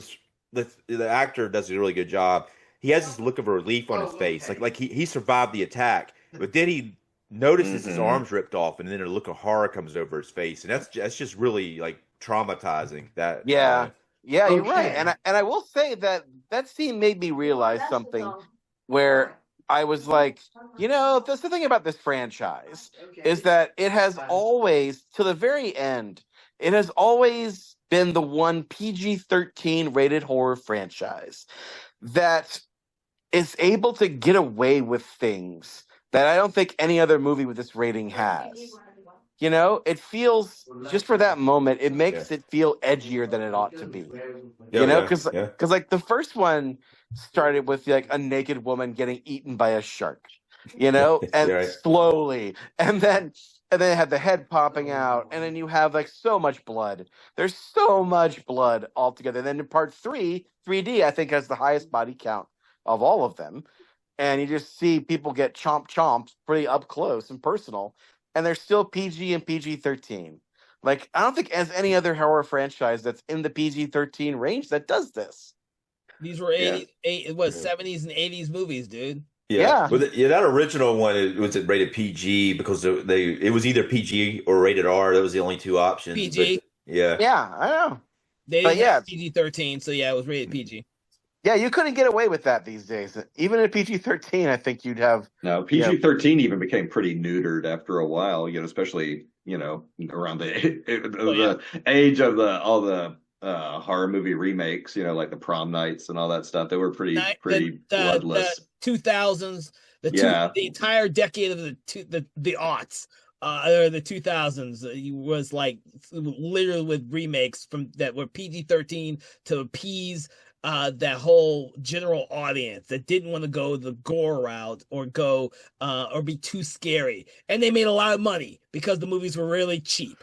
The actor does a really good job. He has this look of relief on his face, like he survived the attack, but then he notices his arms ripped off, and then a look of horror comes over his face, and that's just really like traumatizing. You're right, and I will say that scene made me realize something where I was like, that's the thing about this franchise is that it has always, to the very end, it has always been the one PG-13 rated horror franchise that is able to get away with things that I don't think any other movie with this rating has. It feels, just for that moment, it makes it feel edgier than it ought to be. Because like the first one started with like a naked woman getting eaten by a shark, and slowly, and then it had the head popping out, and then you have like so much blood. There's so much blood altogether. Then in part 3D, I think has the highest body count of all of them, and you just see people get chomped pretty up close and personal. And they're still PG and PG-13. Like, I don't think there's any other horror franchise that's in the PG-13 range that does this. These were 70s and 80s movies, dude. Yeah. But that original one was rated PG because it was either PG or rated R. That was the only two options. PG. But, yeah, I know. They didn't have PG-13, so it was rated PG. Yeah, you couldn't get away with that these days. Even at PG-13, I think you'd have... No, PG-13 even became pretty neutered after a while, especially, around the age of all the horror movie remakes, like the Prom Nights and all that stuff. They were pretty bloodless. The 2000s, the entire decade of the aughts. Or the 2000s was like literally with remakes that were PG-13 to appease that whole general audience that didn't want to go the gore route or go or be too scary, and they made a lot of money because the movies were really cheap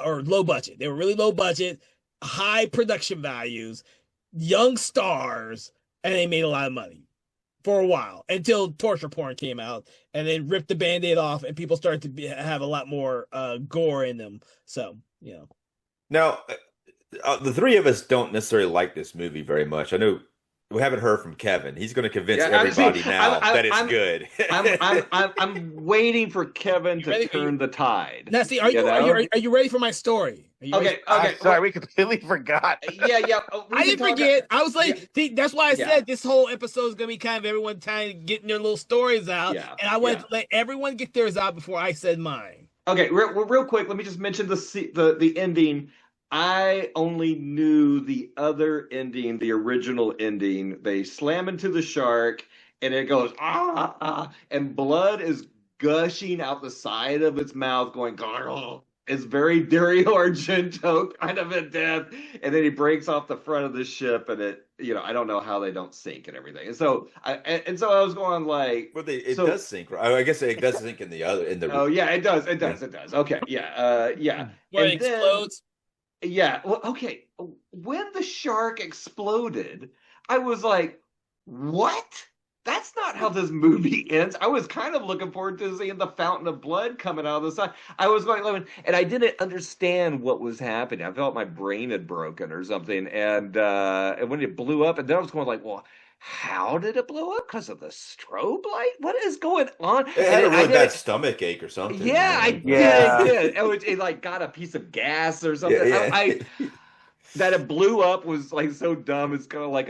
or low budget. They were really low budget, high production values, young stars, and they made a lot of money for a while until torture porn came out and then ripped the Band-Aid off and people started to have a lot more gore in them. So now. The three of us don't necessarily like this movie very much. I know we haven't heard from Kevin. He's going to convince everybody that it's good. I'm waiting for Kevin to turn the tide. Now, see, are you ready for my story? Okay. Sorry, we completely forgot. Yeah. I didn't forget. I was like, that's why I said this whole episode is going to be kind of everyone getting their little stories out. Yeah. And I wanted to let everyone get theirs out before I said mine. Okay, real quick, let me just mention the ending. I only knew the other ending, the original ending. They slam into the shark, and it goes and blood is gushing out the side of its mouth, going gargle. It's very Dario Argento kind of a death, and then he breaks off the front of the ship, and I don't know how they don't sink and everything. And so I was going like, Well, it so, does sink. Right? I guess it does sink in the other in the. oh yeah, it does, it does, it does. Okay, yeah, yeah, Where it and then. explodes. Yeah, well, okay. When the shark exploded, I was like, what? That's not how this movie ends. I was kind of looking forward to seeing the fountain of blood coming out of the side. I was going, and I didn't understand what was happening. I felt my brain had broken or something. And when it blew up, and then I was going like, well, how did it blow up? Because of the strobe light? What is going on? It had And a I really bad didn't. stomach ache or something. Yeah, I Yeah. did. It like got a piece of gas or something. Yeah. That it blew up was like so dumb. It's kind of like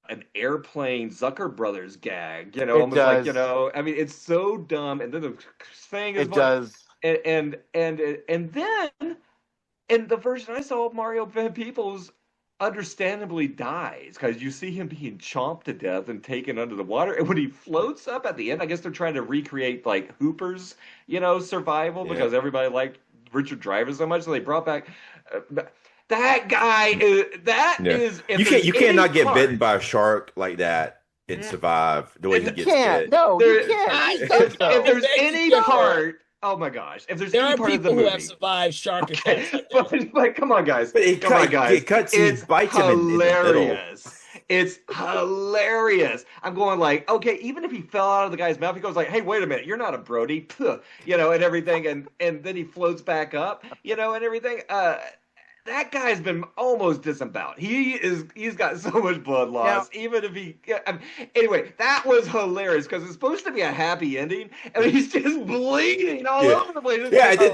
an airplane Zucker Brothers gag, It almost like does. I mean, it's so dumb. And then the thing is, It does. and then in the version I saw, Mario Van Peebles understandably dies because you see him being chomped to death and taken under the water. And when he floats up at the end, I guess they're trying to recreate like Hooper's, survival Yeah. because everybody liked Richard Driver so much, so they brought back. That guy is that Yeah. is if You there's cannot any get part- bitten by a shark like that and Yeah. survive the way he You gets Can't. bit. No, There- you can't. I You don't can't, if though. there's That's any different. part, oh my gosh, if there's There any are part of the people who movie, have survived shark attacks. okay, but come on, guys, But he come on, guys, cuts, he it's bites him in the middle. hilarious. It's hilarious. I'm going like, okay, even if he fell out of the guy's mouth, he goes like, "Hey, wait a minute, you're not a Brody," and everything, and then he floats back up, and everything. That guy's been almost disemboweled. He's got so much blood loss. Even if anyway, that was hilarious because it's supposed to be a happy ending, and he's just bleeding all Yeah. over the place. It's Yeah, like,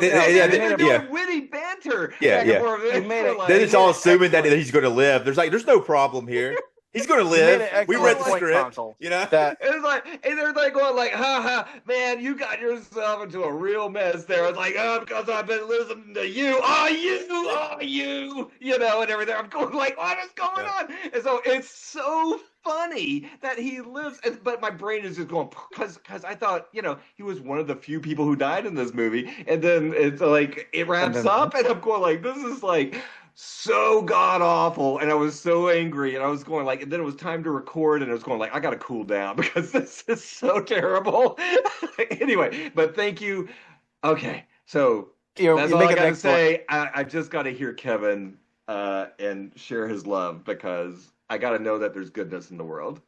they're doing witty banter. Yeah, back and yeah. forth. He made it- Then it's all assuming that excellent. he's going to live. There's no problem here. He's going to You made live. an We read the excellent point, script. Counsel. That It's like, and they're like going like, ha ha, man, you got yourself into a real mess there. It's like, because I've been listening to you. And everything. I'm going like, what is going on? And so it's so funny that he lives, but my brain is just going, because I thought, he was one of the few people who died in this movie. And then it's like, it wraps up, and I'm going like, this is like, so god awful, and I was so angry, and I was going like, and then it was time to record, and I was going like, I gotta cool down because this is so terrible. Anyway, but thank you. Okay, so that's all I gotta say. I just gotta hear Kevin and share his love because I gotta know that there's goodness in the world.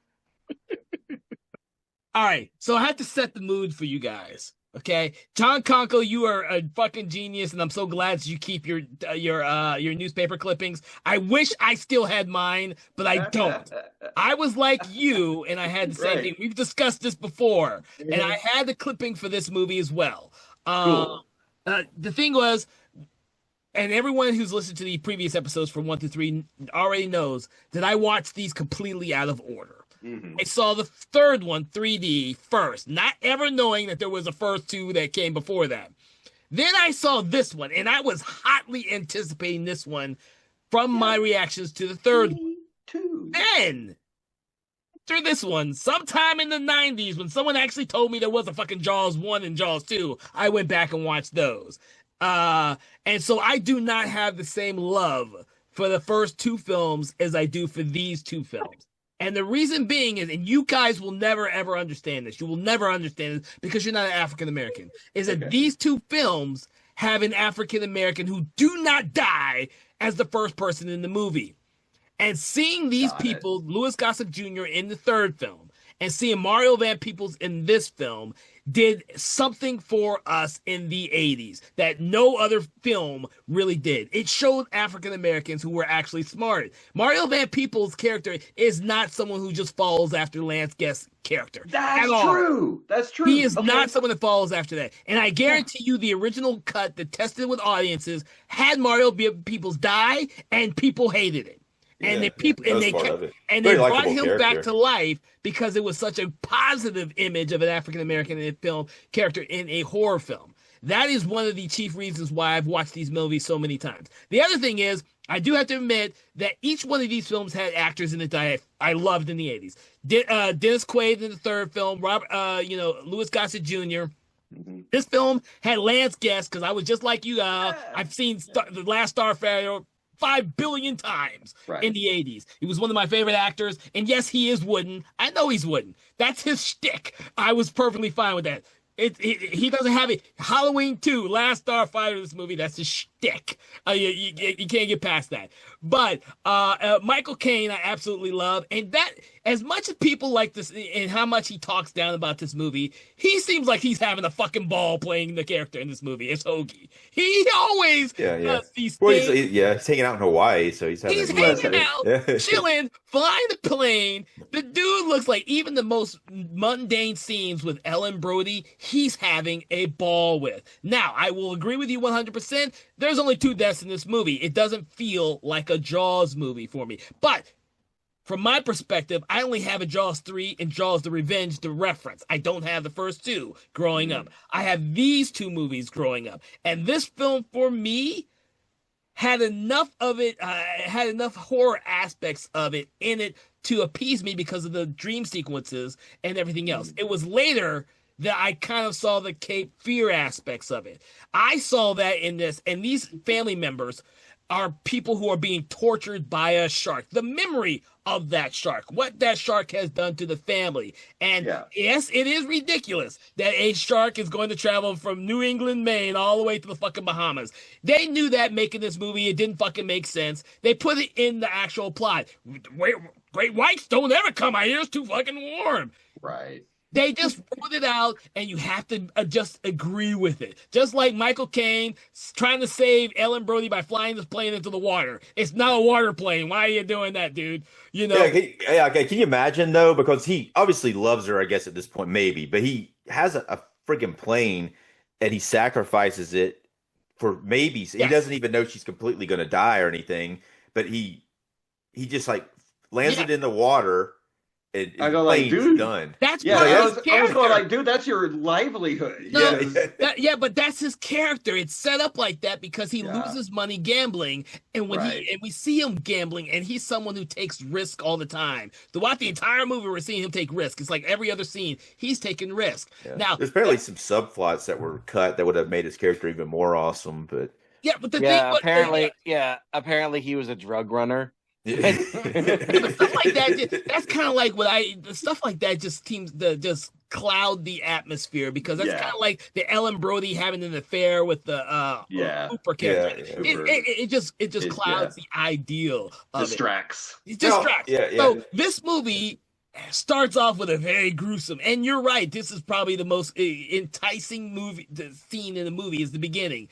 All right, so I have to set the mood for you guys. Okay, John Conco, you are a fucking genius, and I'm so glad that you keep your newspaper clippings. I wish I still had mine, but I don't. I was like you, and I had the same thing. We've discussed this before, and I had the clipping for this movie as well. Cool. The thing was, and everyone who's listened to the previous episodes from 1 to 3 already knows that I watched these completely out of order. Mm-hmm. I saw the third one, 3D, first, not ever knowing that there was a first two that came before that. Then I saw this one, and I was hotly anticipating this one from my reactions to the third one. Too. Then, through this one, sometime in the 90s, when someone actually told me there was a fucking Jaws 1 and Jaws 2, I went back and watched those. And so I do not have the same love for the first two films as I do for these two films. And the reason being is, and you guys will never, ever understand this. You will never understand this because you're not an African-American. Is that these two films have an African-American who do not die as the first person in the movie. And seeing these people, Louis Gossett Jr. in the third film, and seeing Mario Van Peebles in this film did something for us in the 80s that no other film really did. It showed African Americans who were actually smart. Mario Van Peebles' character is not someone who just follows after Lance Guest's character. That's true. That's true. He is not someone that follows after that. And I guarantee you the original cut that tested with audiences had Mario Van Peebles die, and people hated it. And they brought him back to life because it was such a positive image of an African American film character in a horror film. That is one of the chief reasons why I've watched these movies so many times. The other thing is, I do have to admit that each one of these films had actors in it that I loved in the 80s. Dennis Quaid in the third film, Louis Gossett Jr. This film had Lance Guest, because I was just like you. I've seen The Last Starfighter 5 billion times in the 80s. He was one of my favorite actors. And yes, he is wooden. I know he's wooden. That's his shtick. I was perfectly fine with that. He doesn't have it. Halloween 2, Last Starfighter, this movie, that's his shtick. You can't get past that. But Michael Caine, I absolutely love. And that, as much as people like this and how much he talks down about this movie, he seems like he's having a fucking ball playing the character in this movie. It's Hoagie. He always does these things. He's hanging out in Hawaii, so he's hanging out, chilling, flying the plane. The dude looks like, even the most mundane scenes with Ellen Brody, he's having a ball with. Now, I will agree with you 100%. There's only 2 deaths in this movie. It doesn't feel like a Jaws movie for me. But from my perspective, I only have a Jaws 3 and Jaws the Revenge to reference. I don't have the first 2 growing up. I have these 2 movies growing up. And this film, for me, had enough of it, had enough horror aspects of it in it to appease me because of the dream sequences and everything else. It was later that I kind of saw the Cape Fear aspects of it. I saw that in this, and these family members are people who are being tortured by a shark. The memory of that shark, what that shark has done to the family. And yes, it is ridiculous that a shark is going to travel from New England, Maine, all the way to the fucking Bahamas. They knew that making this movie. It didn't fucking make sense. They put it in the actual plot. Great whites don't ever come out here. It's too fucking warm. Right. They just put it out, and you have to just agree with it. Just like Michael Caine trying to save Ellen Brody by flying this plane into the water. It's not a water plane. Why are you doing that, dude? You know? Okay. Can you imagine, though? Because he obviously loves her, I guess, at this point, maybe. But he has a friggin' plane, and he sacrifices it for maybe. Yes. He doesn't even know she's completely going to die or anything. But he just, like, lands it in the water. I go like, dude, done. That's I was going like, dude, that's your livelihood. No, but that's his character. It's set up like that because he loses money gambling, and when we see him gambling, and he's someone who takes risk all the time. Throughout the entire movie, we're seeing him take risk. It's like every other scene, he's taking risk. Yeah. Now, there's apparently some subplots that were cut that would have made his character even more awesome. But apparently he was a drug runner. But stuff like that, that's kind of like stuff like that just seems to just cloud the atmosphere, because that's kind of like the Ellen Brody having an affair with the Hooper character. It just clouds the ideal of distracts. It distracts. So this movie starts off with a very gruesome, and you're right, this is probably the most enticing scene in the movie is the beginning,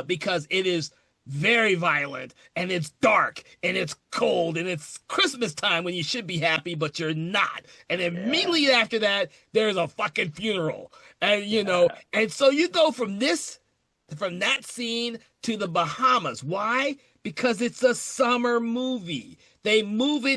because it is very violent, and it's dark, and it's cold, and it's Christmas time when you should be happy, but you're not. And immediately after that, there's a fucking funeral. And, and so you go from that scene to the Bahamas. Why? Because it's a summer movie. They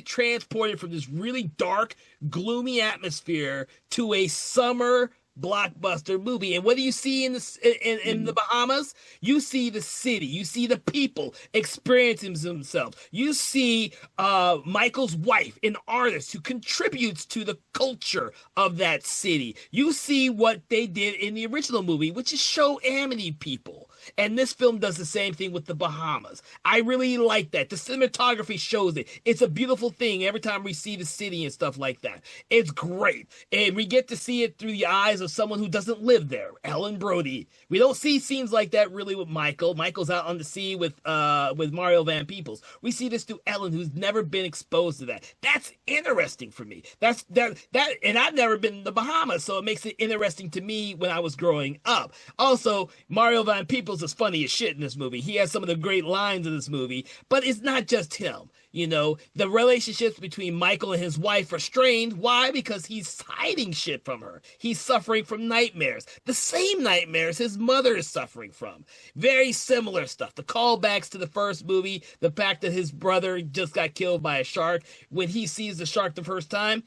transport it from this really dark, gloomy atmosphere to a summer blockbuster movie. And what do you see in the Bahamas? You see the city, you see the people experiencing themselves, you see Michael's wife, an artist who contributes to the culture of that city. You see what they did in the original movie, which is show amity people. And this film does the same thing with the Bahamas. I really like that. The cinematography shows it. It's a beautiful thing every time we see the city and stuff like that. It's great. And we get to see it through the eyes of someone who doesn't live there, Ellen Brody. We don't see scenes like that really with Michael. Michael's out on the sea with Mario Van Peebles. We see this through Ellen, who's never been exposed to that. That's interesting for me. And I've never been in the Bahamas, so it makes it interesting to me when I was growing up. Also, Mario Van Peebles is funny as shit in this movie. He has some of the great lines in this movie, but it's not just him. The relationships between Michael and his wife are strained. Why? Because he's hiding shit from her. He's suffering from nightmares. The same nightmares his mother is suffering from. Very similar stuff. The callbacks to the first movie, the fact that his brother just got killed by a shark. When he sees the shark the first time,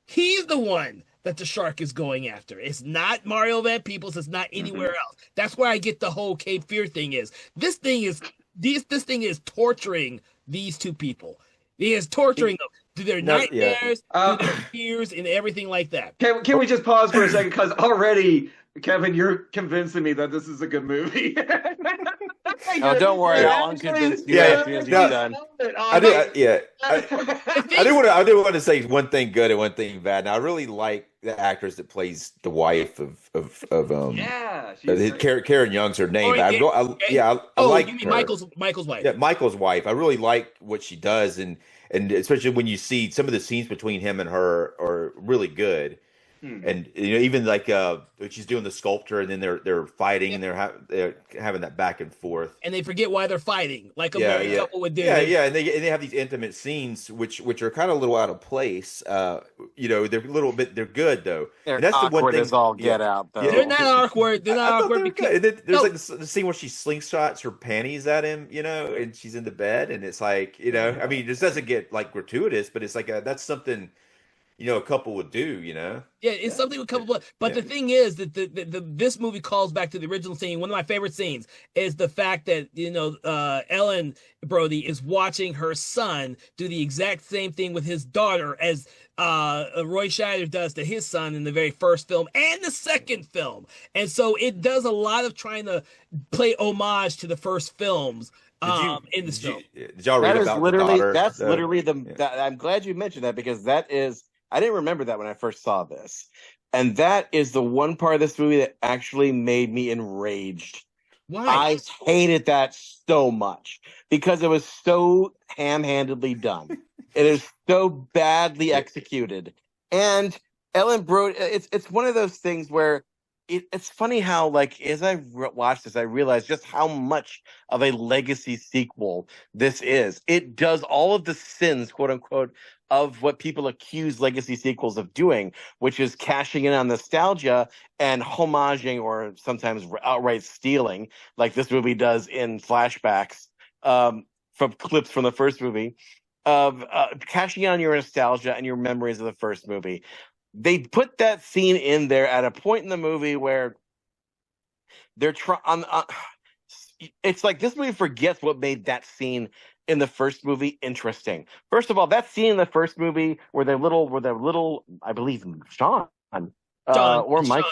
he's the one that the shark is going after. It's not Mario Van Peebles. It's not anywhere else. That's where I get the whole Cape Fear thing is. This thing is torturing these two people. It is torturing them through their nightmares, through their fears, and everything like that. Can we just pause for a second? Because already, Kevin, you're convincing me that this is a good movie. Oh, don't worry, I'll unconvince you as soon as you're done. I did want to say one thing good and one thing bad. And I really like the actress that plays the wife of Karen Young's her name. I like you mean her. Michael's wife. Yeah, Michael's wife. I really like what she does, and especially when you see some of the scenes between him and her are really good. And even like she's doing the sculptor, and then they're fighting, and they're having that back and forth, and they forget why they're fighting, like a married couple would do. And they have these intimate scenes, which are kind of a little out of place. They're good though. They're and that's awkward the one thing. As all get out though. They're not awkward. They're not awkward because there's like the scene where she slingshots her panties at him, and she's in the bed, and it's like, I mean, this doesn't get like gratuitous, but it's like that's something. A couple would do, Yeah, it's something with couple. But the thing is that this movie calls back to the original scene. One of my favorite scenes is the fact that Ellen Brody is watching her son do the exact same thing with his daughter as Roy Scheider does to his son in the very first film and the second film, and so it does a lot of trying to play homage to the first films. In this film, did y'all read about the daughter? That's literally I'm glad you mentioned that because that is. I didn't remember that when I first saw this. And that is the one part of this movie that actually made me enraged. Why? I hated that so much because it was so ham-handedly done. It is so badly executed. And Ellen Brody, it's one of those things where it's funny how, like, as I watched this, I realized just how much of a legacy sequel this is. It does all of the sins, quote unquote, of what people accuse legacy sequels of doing, which is cashing in on nostalgia and homaging or sometimes outright stealing, like this movie does in flashbacks from clips from the first movie, of cashing in on your nostalgia and your memories of the first movie. They put that scene in there at a point in the movie where they're trying. It's like this movie forgets what made that scene in the first movie interesting. First of all, that scene in the first movie where they're little, I believe Sean or Mike,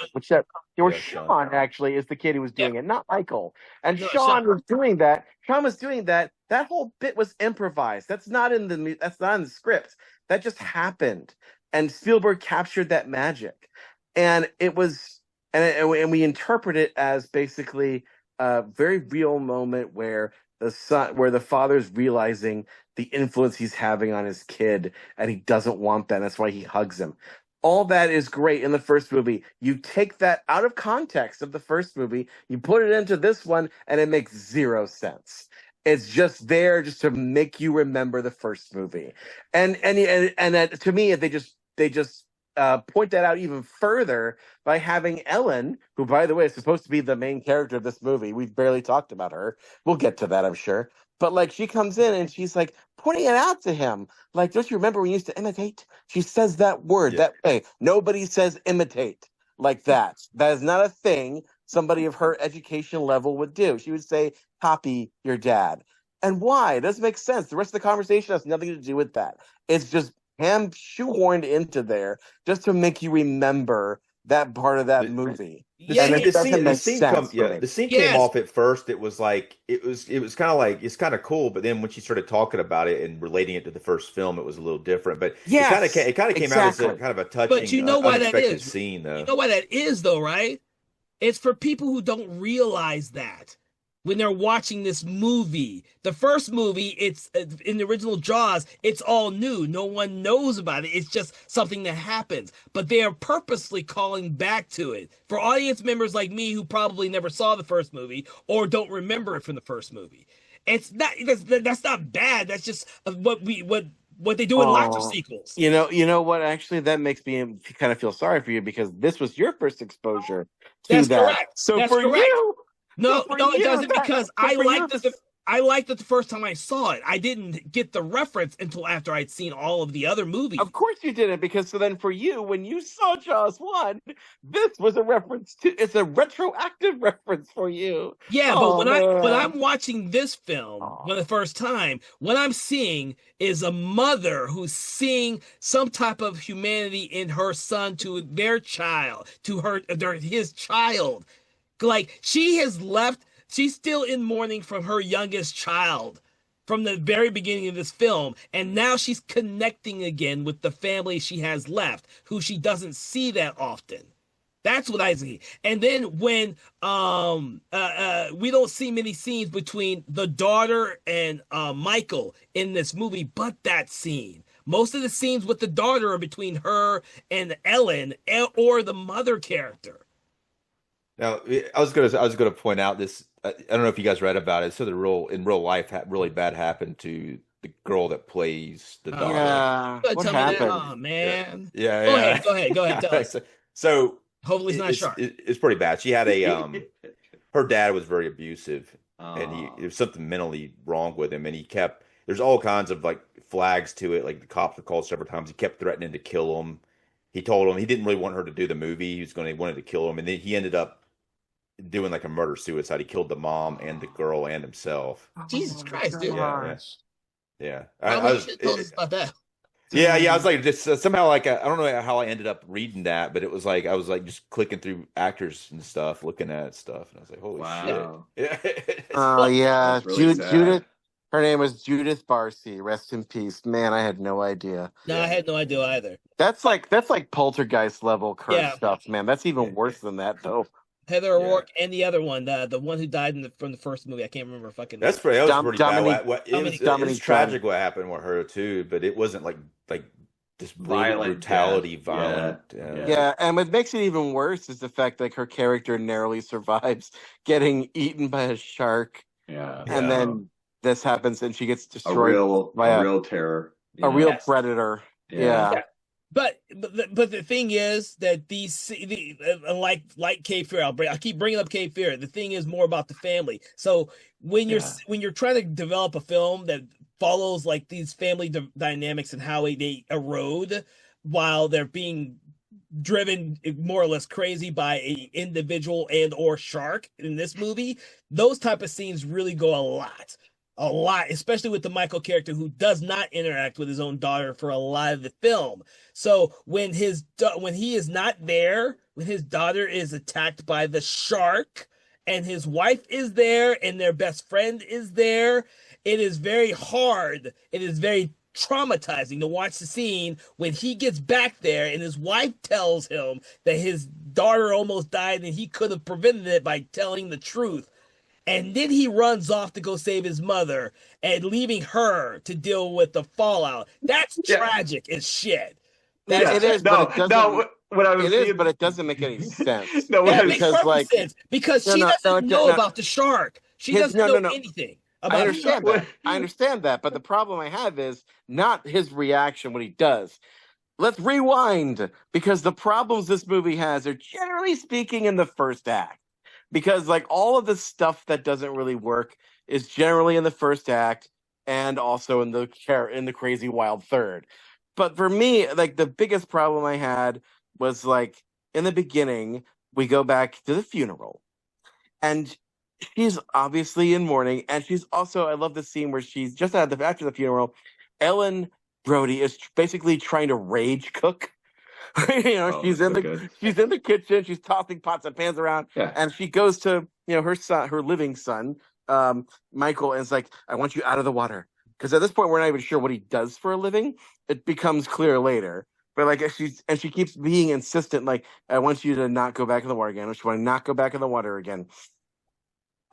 Sean actually is the kid who was doing it, not Michael. And Sean was doing that. Sean was doing that. That whole bit was improvised. That's not in the script. That just happened. And Spielberg captured that magic. And it was, and we interpret it as basically a very real moment where the father's realizing the influence he's having on his kid, and he doesn't want that. That's why he hugs him. All that is great in the first movie. You take that out of context of the first movie, you put it into this one, and it makes zero sense. It's just there just to make you remember the first movie. And that, to me, they just point that out even further by having Ellen, who, by the way, is supposed to be the main character of this movie. We've barely talked about her. We'll get to that, I'm sure. But, like, she comes in and she's, like, pointing it out to him. Like, don't you remember we used to imitate? She says that word that way. Nobody says imitate like that. That is not a thing somebody of her education level would do. She would say, copy your dad. And why? It doesn't make sense. The rest of the conversation has nothing to do with that. It's just ham shoehorned into there just to make you remember that part of that movie. The scene came off at first. It was like it was kind of like it's kind of cool, but then when she started talking about it and relating it to the first film, it was a little different. But it kind of came out as a kind of a touching, but you know why that is scene, though. You know why that is, though, right? It's for people who don't realize that. When they're watching this movie, the first movie, it's in the original Jaws, it's all new. No one knows about it. It's just something that happens. But they are purposely calling back to it. For audience members like me who probably never saw the first movie or don't remember it from the first movie. It's not that's not bad. That's just what they do in lots of sequels. You know what? Actually, that makes me kind of feel sorry for you because this was your first exposure to That's that. Correct. So That's for correct. you. No, it doesn't, because I like this. I liked it the first time I saw it. I didn't get the reference until after I'd seen all of the other movies. Of course you didn't, because so then for you, when you saw Jaws 1, this was a reference to, it's a retroactive reference for you. Yeah, Oh, but when man. I'm watching this film for the first time, what I'm seeing is a mother who's seeing some type of humanity in her son to their child, to his child. Like she has left, she's still in mourning from her youngest child from the very beginning of this film, and now she's connecting again with the family she has left, who she doesn't see that often. That's what I see. And then when we don't see many scenes between the daughter and Michael in this movie, but that scene. Most of the scenes with the daughter are between her and Ellen or the mother character. Now, I was gonna point out this. I don't know if you guys read about it. So in real life, really bad happened to the girl that plays the daughter. Yeah, Tell what me that. happened? Oh man. Yeah. Go ahead. Tell us. So Hopefully it's not sharp. it's pretty bad. She had her dad was very abusive, and Oh. there was something mentally wrong with him, and there's all kinds of like flags to it. Like the cops have called several times. He kept threatening to kill him. He told him he didn't really want her to do the movie. He wanted to kill him, and then he ended up doing like a murder suicide. He killed the mom and the girl and himself. Jesus Christ, dude. Yeah. Probably should have told us about that. Yeah. I was like, just somehow, like, I don't know how I ended up reading that, but it was like I was like just clicking through actors and stuff, looking at stuff, and I was like, holy Wow. shit. Yeah. Oh yeah, That's really sad. Judith. Her name was Judith Barcy. Rest in peace. Man, I had no idea. No, I had no idea either. That's like poltergeist level curse Yeah. stuff, man. That's even worse than that, though. Heather O'Rourke and the other one, the one who died from the first movie. I can't remember fucking. That was pretty Dominique- bad. It Dominique was tragic what happened with her too, but it wasn't like this Violent brutality, death. violent. Yeah. Yeah, and what makes it even worse is the fact like her character narrowly survives getting eaten by a shark, Yeah. and then this happens, and she gets a destroyed by real terror. a real Yes. predator. Yeah. Yeah. But the thing is that like Cape Fear, I'll keep bringing up Cape Fear. The thing is more about the family. So when you're trying to develop a film that follows like these family dynamics and how they erode while they're being driven more or less crazy by a individual and or shark in this movie, those type of scenes really go a lot, especially with the Michael character who does not interact with his own daughter for a lot of the film. So when he is not there, when his daughter is attacked by the shark and his wife is there and their best friend is there, it is very hard. It is very traumatizing to watch the scene when he gets back there and his wife tells him that his daughter almost died and he could have prevented it by telling the truth. And then he runs off to go save his mother and leaving her to deal with the fallout. That's tragic as shit. It is. No, but it doesn't, no. What I was it is, seeing- but it doesn't make any sense. No, That what makes because, perfect like- sense because she doesn't know about the shark. She doesn't know anything about I the understand shark. that. I understand that, but the problem I have is not his reaction when he does. Let's rewind, because the problems this movie has are generally speaking in the first act. Because like all of the stuff that doesn't really work is generally in the first act and also in the crazy wild third. But for me, like the biggest problem I had was like in the beginning, we go back to the funeral, and she's obviously in mourning, and she's also, I love the scene where she's just after the funeral, Ellen Brody is basically trying to rage cook. She's in the kitchen, she's tossing pots and pans around, and she goes to her son, her living son, Michael, and is like, I want you out of the water. Because at this point we're not even sure what he does for a living. It becomes clear later. But like she keeps being insistent, like, I want you to not go back in the water again. She want to not go back in the water again.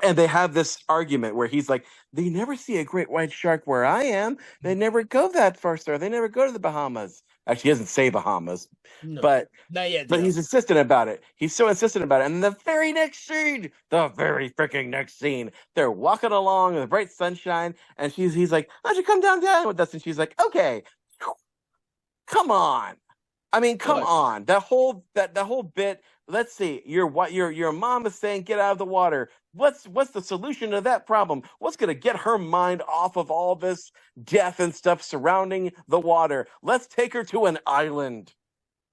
And they have this argument where he's like, they never see a great white shark where I am. They never go that far, sir. They never go to the Bahamas. Actually, he doesn't say Bahamas, but not yet. But he's insistent about it. He's so insistent about it. And the very freaking next scene, they're walking along in the bright sunshine, and he's like, why don't you come down with us? And she's like, okay, come on. I mean, come on. That whole bit let's see, your mom is saying get out of the water. What's the solution to that problem? What's going to get her mind off of all this death and stuff surrounding the water? Let's take her to an island.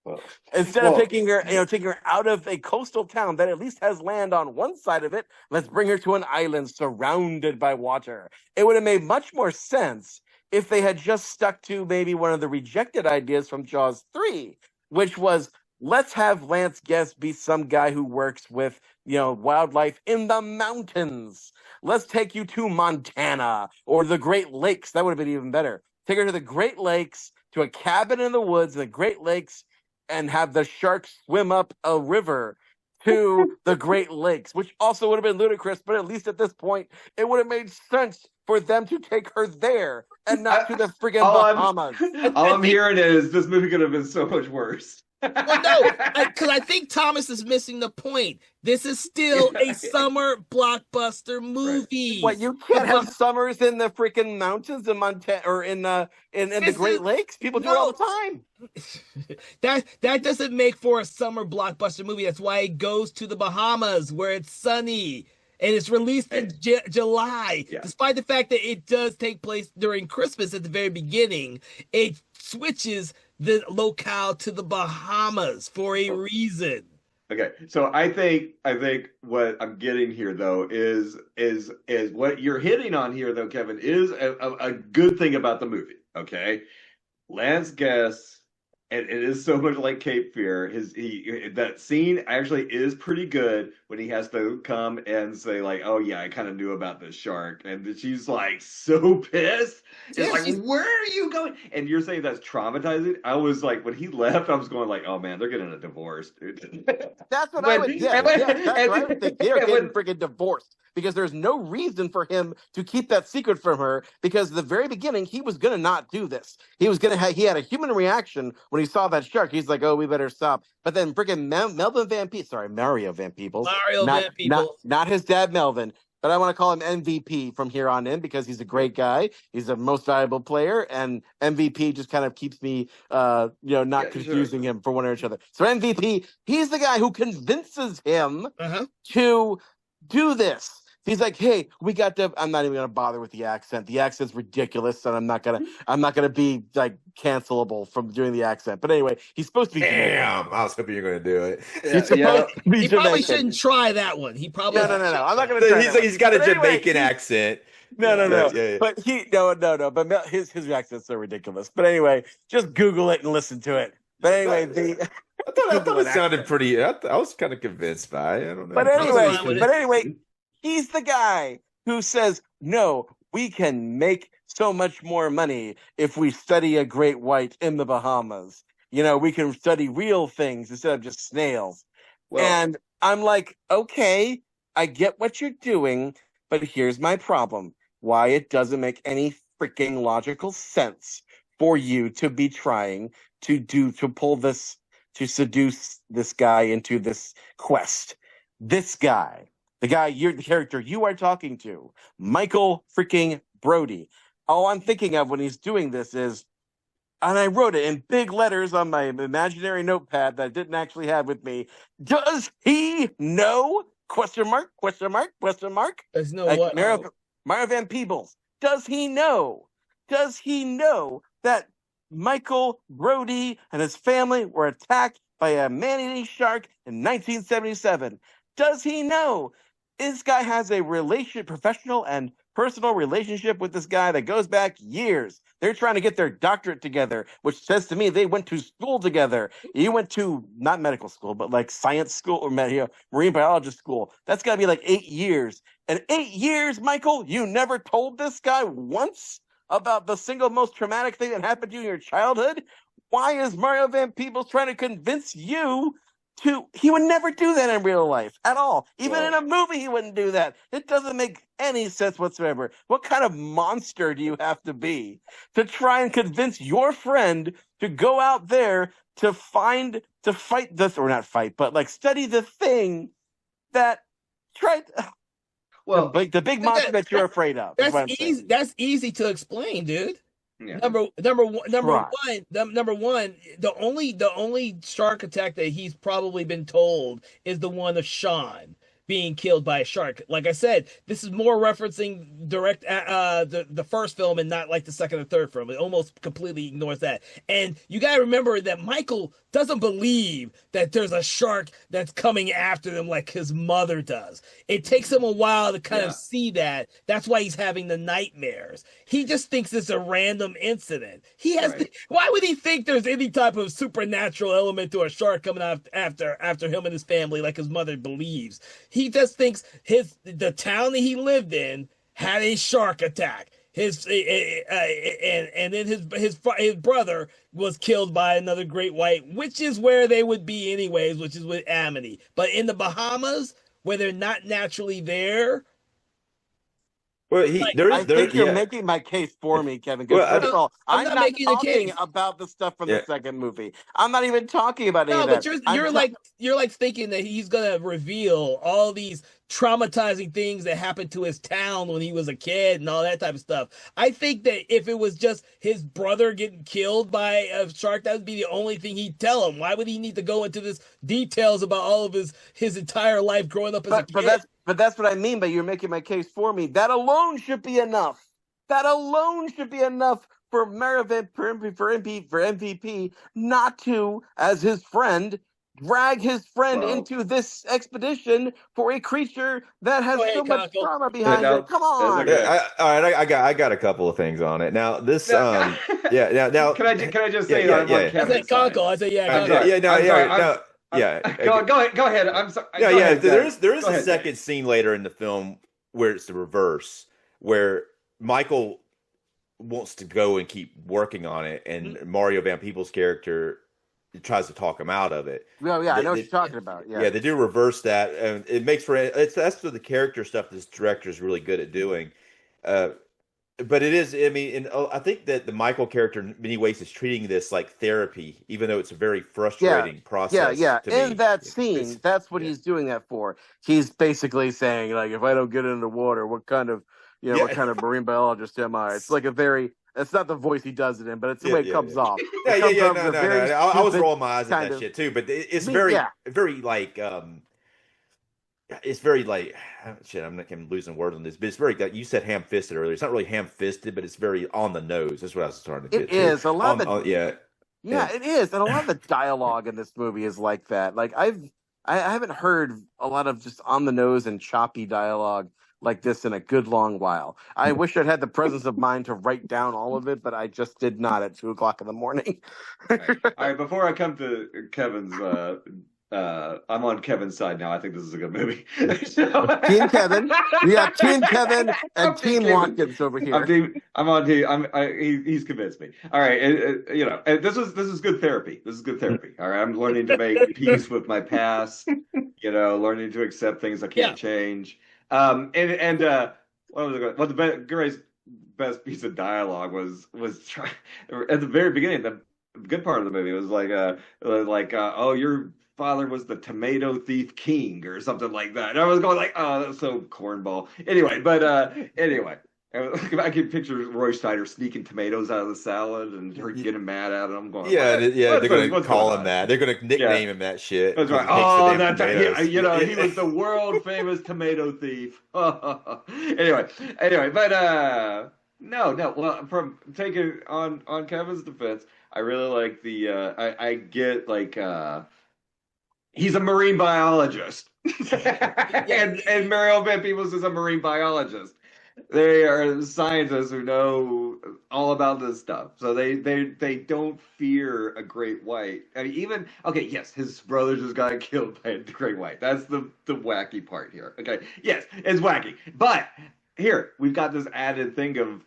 Well, Instead of taking her out of a coastal town that at least has land on one side of it, let's bring her to an island surrounded by water. It would have made much more sense if they had just stuck to maybe one of the rejected ideas from Jaws 3, which was, let's have Lance Guest be some guy who works with, wildlife in the mountains. Let's take you to Montana or the Great Lakes. That would have been even better. Take her to the Great Lakes, to a cabin in the woods in the Great Lakes, and have the sharks swim up a river to the Great Lakes, which also would have been ludicrous, but at least at this point, it would have made sense for them to take her there and not to the friggin' Bahamas. All I'm hearing is this movie could have been so much worse. Well, no, because I think Thomas is missing the point. This is still a summer blockbuster movie. What, you can't have summers in the freaking mountains in Montana or in the Great Lakes? People do it all the time. That doesn't make for a summer blockbuster movie. That's why it goes to the Bahamas where it's sunny. And it's released in July. Yeah. Despite the fact that it does take place during Christmas at the very beginning, it switches the locale to the Bahamas for a reason. Okay, so I think what I'm getting here though is what you're hitting on here though, Kevin, is a good thing about the movie. Okay, Lance Guest. And it is so much like Cape Fear. That scene actually is pretty good when he has to come and say like, "Oh yeah, I kind of knew about this shark," and she's like so pissed. It's like, "Where are you going?" And you're saying that's traumatizing. I was like, when he left, I was going like, "Oh man, they're getting a divorce, dude." That's what I would. Yeah, that's what I would think. They're getting freaking divorced. Because there's no reason for him to keep that secret from her. Because at the very beginning, he was gonna not do this. He had a human reaction when he saw that shark. He's like, "Oh, we better stop." But then freaking Mario Van Peebles, not his dad Melvin, but I want to call him MVP from here on in because he's a great guy. He's the most valuable player, and MVP just kind of keeps me, not confusing him for one or each other. So MVP, he's the guy who convinces him to do this. He's like, "Hey, we got to." I'm not even gonna bother with the accent. The accent's ridiculous, and I'm not gonna be like cancelable from doing the accent. But anyway, he's supposed to be. Damn, I was hoping you're gonna do it. He's supposed to be he probably shouldn't try that one. He probably no. I'm not gonna. Try he's got a Jamaican accent. No. Yeah. But no. But his accent's so ridiculous. But anyway, just Google it and listen to it. But anyway, I thought it sounded pretty. I was kind of convinced by it. I don't know. But anyway. He's the guy who says, "No, we can make so much more money if we study a great white in the Bahamas. We can study real things instead of just snails." And I'm like, okay, I get what you're doing, but here's my problem. Why it doesn't make any freaking logical sense for you to be trying to pull this, to seduce this guy into this quest. This guy. The character you are talking to, Michael freaking Brody. All I'm thinking of when he's doing this is, and I wrote it in big letters on my imaginary notepad that I didn't actually have with me. Does he know? Question mark. Does he know what? Mario Van Peebles. Does he know? Does he know that Michael Brody and his family were attacked by a man-eating shark in 1977? Does he know? This guy has a professional and personal relationship with this guy that goes back years. They're trying to get their doctorate together, which says to me they went to school together. He went to not medical school, but like science school or marine biologist school. That's got to be like 8 years. And 8 years, Michael, you never told this guy once about the single most traumatic thing that happened to you in your childhood? Why is Mario Van Peebles trying to convince you he would never do that in real life at all. Even in a movie, he wouldn't do that. It doesn't make any sense whatsoever. What kind of monster do you have to be to try and convince your friend to go out there to fight this, or not fight, but like study the thing that tried. The big monster that you're afraid of. That's easy to explain, dude. Yeah. Number one, the only shark attack that he's probably been told is the one of Sean being killed by a shark. Like I said, this is more referencing direct the first film and not like the second or third film. It almost completely ignores that. And you got to remember that Michael doesn't believe that there's a shark that's coming after them like his mother does. It takes him a while to kind of see that. That's why he's having the nightmares. He just thinks it's a random incident. Why would he think there's any type of supernatural element to a shark coming after him and his family like his mother believes? He just thinks the town that he lived in had a shark attack. And then his brother was killed by another great white, which is where they would be anyways, which is with Amity. But in the Bahamas, where they're not naturally there. Well, I think you're making my case for me, Kevin. Well, first of all, I'm not talking about the stuff from the second movie. I'm not even talking about any of that. No, but you're like thinking that he's gonna reveal all these traumatizing things that happened to his town when he was a kid and all that type of stuff. I think that if it was just his brother getting killed by a shark, that would be the only thing he'd tell him. Why would he need to go into this details about all of his entire life growing up as a kid? But that's what I mean by you're making my case for me. That alone should be enough. That alone should be enough for Mario for MVP not to, as his friend, drag his friend into this expedition for a creature that has so much trauma behind it. Come on. All right, I got a couple of things on it. Now this now can I just say I said Conkle. I said Go ahead. I'm sorry. There is a second scene later in the film where it's the reverse, where Michael wants to go and keep working on it, and Mario Van Peebles' character tries to talk him out of it. Well, I know what you're talking about. Yeah, they do reverse that, and it makes that's the character stuff this director is really good at doing. But it is, I mean, and I think that the Michael character in many ways is treating this like therapy, even though it's a very frustrating process. In that scene, that's what he's doing that for. He's basically saying, like, if I don't get into the water, what kind of marine biologist am I? It's like it's not the voice he does it in, but it's the way it comes off. No. I was rolling my eyes at that shit too, but it's very like, it's very like shit. I'm losing words on this, but it's very. You said ham-fisted earlier. It's not really ham-fisted, but it's very on the nose. That's what I was starting to get. It is a lot of the it is, and a lot of the dialogue in this movie is like that. Like I haven't heard a lot of just on the nose and choppy dialogue like this in a good long while. I wish I'd had the presence of mind to write down all of it, but I just did not at 2:00 in the morning. All right. Before I come to Kevin's. I'm on Kevin's side now. I think this is a good movie. Team Kevin. We got Team Kevin and Team Watkins over here. I'm on team. He's convinced me. All right. And this is good therapy. This is good therapy. All right. I'm learning to make peace with my past. Learning to accept things I can't change. What was the best piece of dialogue was at the very beginning. The good part of the movie was oh, you're father was the tomato thief king or something like that. And I was going like, oh, that's so cornball. Anyway, I can picture Roy Schneider sneaking tomatoes out of the salad and her getting mad at him. I'm going, they're going to call him that. They're going to nickname him that shit. That's right. Oh, that's he was the world famous tomato thief. anyway, but no. Well, from taking on Kevin's defense, I really like the. I get like. He's a marine biologist, and Mario Van Peebles is a marine biologist. They are scientists who know all about this stuff, so they don't fear a great white. I mean, yes, his brother just got killed by a great white. That's the wacky part here. Okay, yes, it's wacky, but here we've got this added thing of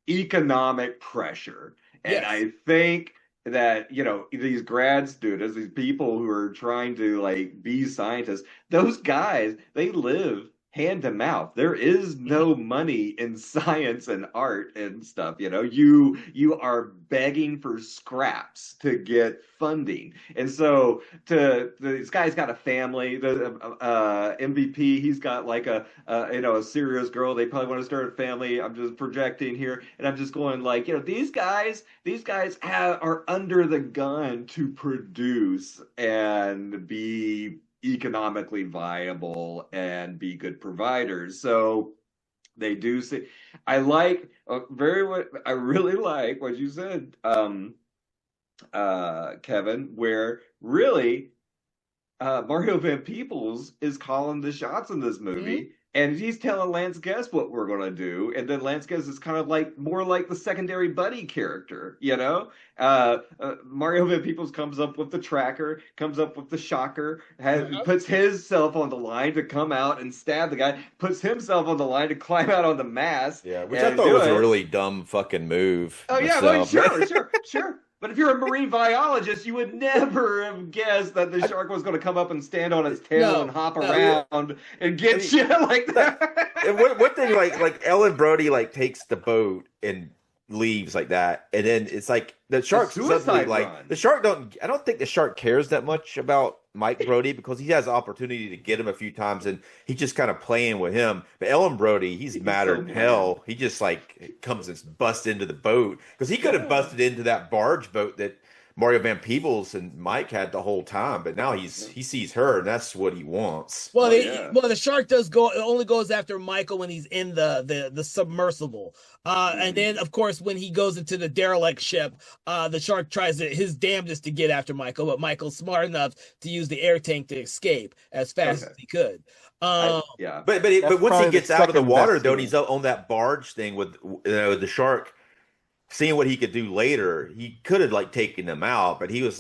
economic pressure, and I think that these grad students, these people who are trying to like be scientists, those guys, they live hand to mouth. There is no money in science and art and stuff. You are begging for scraps to get funding. And so this guy's got a family. The MVP, he's got like a serious girl. They probably want to start a family. I'm just projecting here, and I'm just going like, these guys are under the gun to produce and be economically viable and be good providers. So they do say, I really like what you said, Kevin, where really Mario Van Peebles is calling the shots in this movie. And he's telling Lance Guest what we're going to do. And then Lance Guest is kind of like more like the secondary buddy character, Mario Van Peebles comes up with the tracker, comes up with the shocker, puts his self on the line to come out and stab the guy, puts himself on the line to climb out on the mast. Yeah, which I thought was a really dumb fucking move. Oh, yeah, well, sure. But if you're a marine biologist, you would never have guessed that the shark was going to come up and stand on its tail and hop around and get shit like that. And what thing, like Ellen Brody takes the boat and leaves like that, and then it's like the shark suddenly the shark I don't think the shark cares that much about Mike Brody because he has the opportunity to get him a few times and he's just kind of playing with him. But Ellen Brody, he's madder than hell. He just comes and busts into the boat because he could have busted into that barge boat that Mario Van Peebles and Mike had the whole time, but now he sees her and that's what he wants. Well, the shark only goes after Michael when he's in the submersible. And then of course when he goes into the derelict ship, the shark tries his damnedest to get after Michael, but Michael's smart enough to use the air tank to escape as fast as he could. But once he gets out of the water though, and he's up on that barge thing with the shark, seeing what he could do later, he could have taken them out, but he was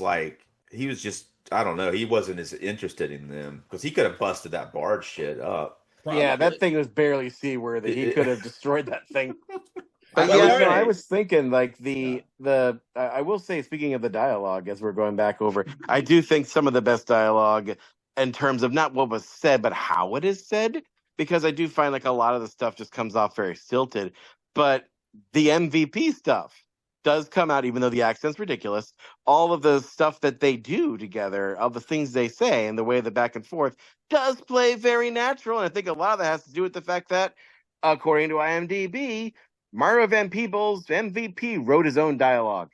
just, I don't know, he wasn't as interested in them because he could have busted that barge shit up. Probably. Yeah, that thing was barely seaworthy. He could have destroyed that thing. But I was thinking I will say, speaking of the dialogue, as we're going back over, I do think some of the best dialogue in terms of not what was said, but how it is said, because I do find a lot of the stuff just comes off very stilted. But the MVP stuff does come out, even though the accent's ridiculous. All of the stuff that they do together, all the things they say, and the way the back and forth does play very natural. And I think a lot of that has to do with the fact that, according to IMDb, Mario Van Peebles, MVP, wrote his own dialogue.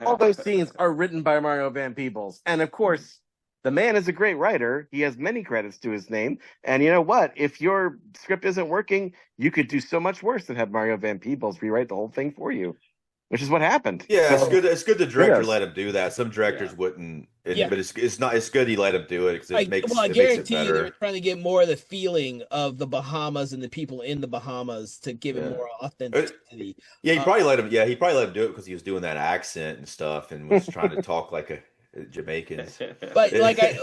All those scenes are written by Mario Van Peebles. And of course, the man is a great writer. He has many credits to his name. And you know what? If your script isn't working, you could do so much worse than have Mario Van Peebles rewrite the whole thing for you, which is what happened. Yeah, so, it's good the director let him do that. Some directors wouldn't, but it's good he let him do it because it makes it better. They were trying to get more of the feeling of the Bahamas and the people in the Bahamas to give it more authenticity. He probably let him. Yeah, he probably let him do it because he was doing that accent and stuff and was trying to talk like a Jamaicans. But like I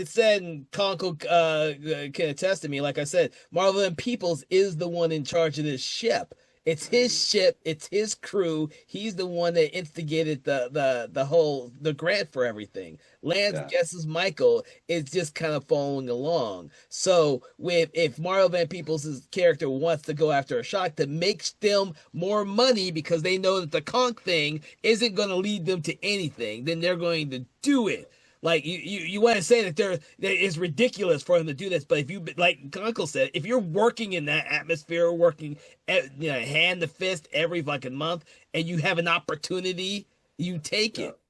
said, and Conkle can attest to me, like I said, Mario Van Peebles is the one in charge of this ship. It's his ship, it's his crew. He's the one that instigated the grant for everything. Lance Guess's Michael is just kind of following along. So if Mario Van Peebles' character wants to go after a shark that makes them more money because they know that the conch thing isn't going to lead them to anything, then they're going to do it. Like you want to say that it's ridiculous for them to do this, but if you, like Uncle said, if you're working in that atmosphere, working hand to fist every fucking month, and you have an opportunity, you take it.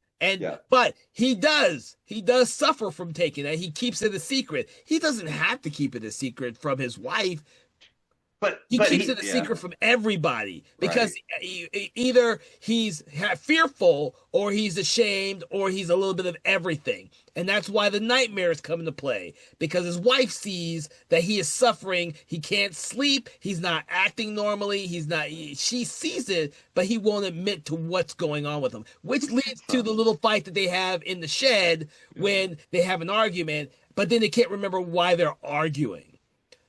But he does suffer from taking it. He keeps it a secret. He doesn't have to keep it a secret from his wife. But he keeps it a secret from everybody because either he's fearful or he's ashamed or he's a little bit of everything. And that's why the nightmares come into play, because his wife sees that he is suffering. He can't sleep. He's not acting normally. She sees it, but he won't admit to what's going on with him, which leads to the little fight that they have in the shed when they have an argument, but then they can't remember why they're arguing.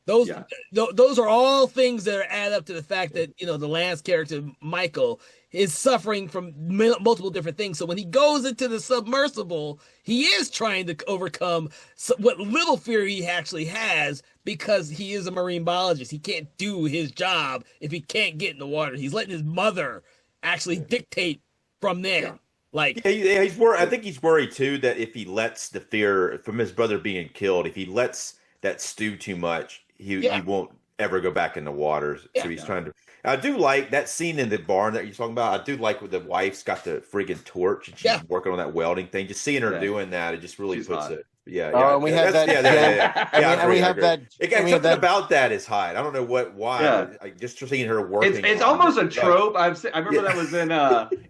Those Yeah. those are all things that add up to the fact that the Lance character Michael is suffering from multiple different things. So when he goes into the submersible, he is trying to overcome what little fear he actually has because he is a marine biologist. He can't do his job if he can't get in the water. He's letting his mother actually dictate from there. Yeah. Like, Yeah, he's worried. I think he's worried too that if he lets the fear from his brother being killed, if he lets that stew too much, he won't ever go back in the water. So he's trying to. I do like that scene in the barn that you're talking about. I do like when the wife's got the friggin' torch and she's working on that welding thing. Just seeing her doing that, it just really She's puts hot. it. Yeah, Oh, and we have that. Yeah, we have that. Something about that is hot. I don't know why. Yeah. Just seeing her working. It's almost a trope. I remember that was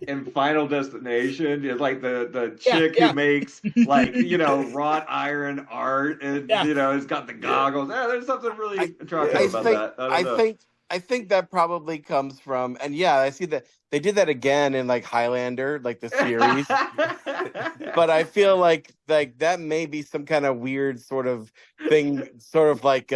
in Final Destination. It's like the chick who makes wrought iron art and has got the goggles. There's something really attractive about that. I think that probably comes from, and I see that they did that again in like Highlander, like the series. But I feel like that may be some kind of weird sort of thing, sort of like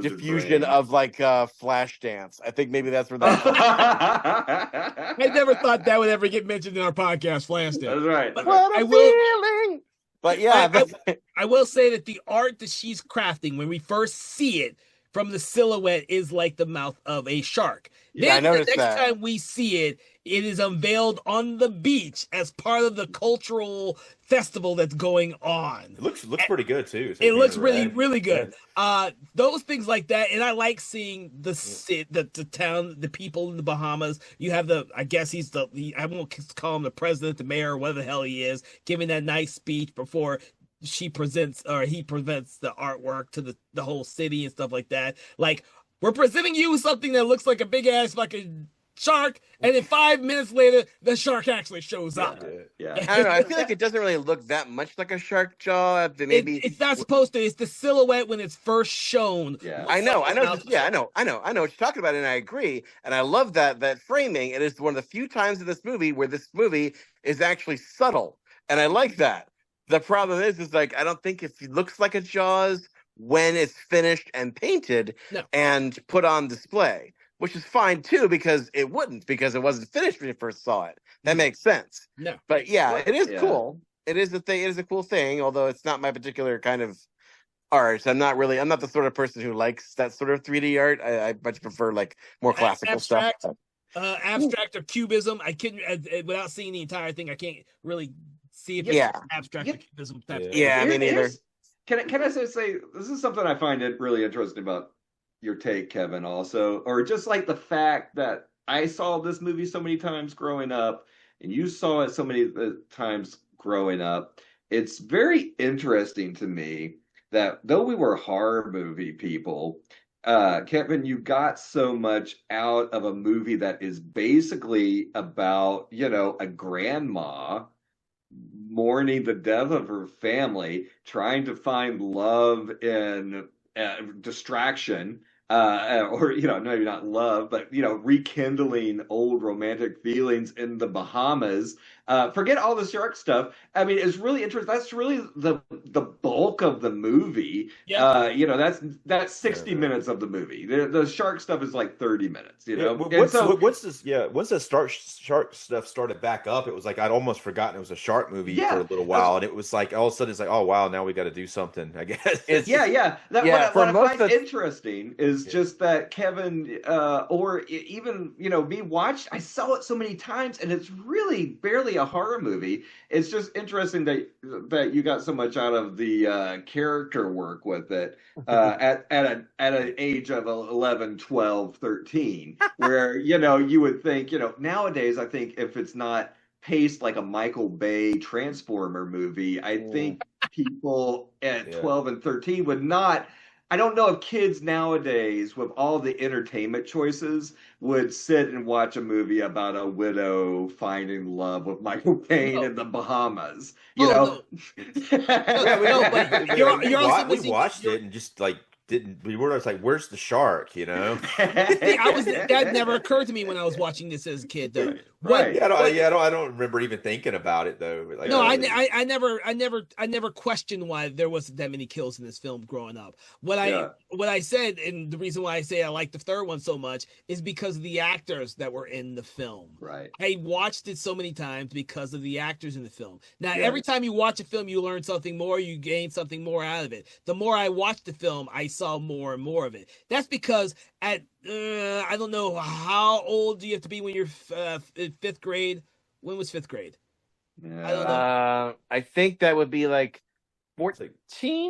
diffusion of like Flashdance. I think maybe that's where that. I never thought that would ever get mentioned in our podcast, Flashdance. That's right. But what a feeling. But I will say that the art that she's crafting when we first see it from the silhouette is like the mouth of a shark. Yeah, then I noticed the next that. time we see it, it is unveiled on the beach as part of the cultural festival that's going on. It looks pretty good too. It looks really, really good. Those things like that, and I like seeing the town, the people in the Bahamas. You have I guess I won't call him the president, the mayor, or whatever the hell he is, giving that nice speech before he presents the artwork to the whole city and stuff like that. Like, we're presenting you something that looks like a big ass fucking shark, and then 5 minutes later, the shark actually shows up. Yeah. I don't know. I feel like it doesn't really look that much like a shark jaw. Maybe it's not supposed to. It's the silhouette when it's first shown. Yeah. I know. Yeah, I know what you're talking about, and I agree. And I love that framing. It is one of the few times in this movie where this movie is actually subtle, and I like that. The problem is like I don't think it looks like a Jaws when it's finished and painted and put on display, which is fine too because it wasn't finished when you first saw it. That makes sense. No, but it is cool. It is a thing. It is a cool thing, although it's not my particular kind of art. I'm not the sort of person who likes that sort of 3D art. I much prefer like more classical stuff. Abstract or cubism. I couldn't without seeing the entire thing. I can't really see if it's abstract or cubism type. I mean, either. Can I say this is something I find it really interesting about your take, Kevin, also, or just like the fact that I saw this movie so many times growing up, and you saw it so many times growing up. It's very interesting to me that though we were horror movie people, Kevin, you got so much out of a movie that is basically about, a grandma mourning the death of her family, trying to find love in distraction, or maybe not love, but rekindling old romantic feelings in the Bahamas. Forget all the shark stuff. I mean, it's really interesting. That's really the bulk of the movie. Yeah. That's 60 minutes of the movie. The shark stuff is like 30 minutes. Once the shark stuff started back up, it was like I'd almost forgotten it was a shark movie for a little while, and it was like all of a sudden it's like, oh wow, now we got to do something. I guess. What I find interesting is just that Kevin, or even me watched. I saw it so many times, and it's really barely a horror movie. It's just interesting that you got so much out of the character work with it at an age of 11, 12, 13, where you would think nowadays I think if it's not paced like a Michael Bay Transformer movie, I think people at 12 and 13 would not. I don't know if kids nowadays, with all the entertainment choices, would sit and watch a movie about a widow finding love with Michael Caine in the Bahamas. We watched it and just like we were just like, where's the shark? That never occurred to me when I was watching this as a kid. Though. Right. Yeah, I don't remember even thinking about it though. Like, No, I never questioned why there wasn't that many kills in this film growing up. What I said, and the reason why I say I like the third one so much is because of the actors that were in the film. Right. I watched it so many times because of the actors in the film. Now, Yeah. every time you watch a film, you learn something more, you gain something more out of it. The more I watched the film, I saw more and more of it. That's because at I don't know how old do you have to be when you're in fifth grade. When was fifth grade? Yeah. I don't know. I think that would be like 14,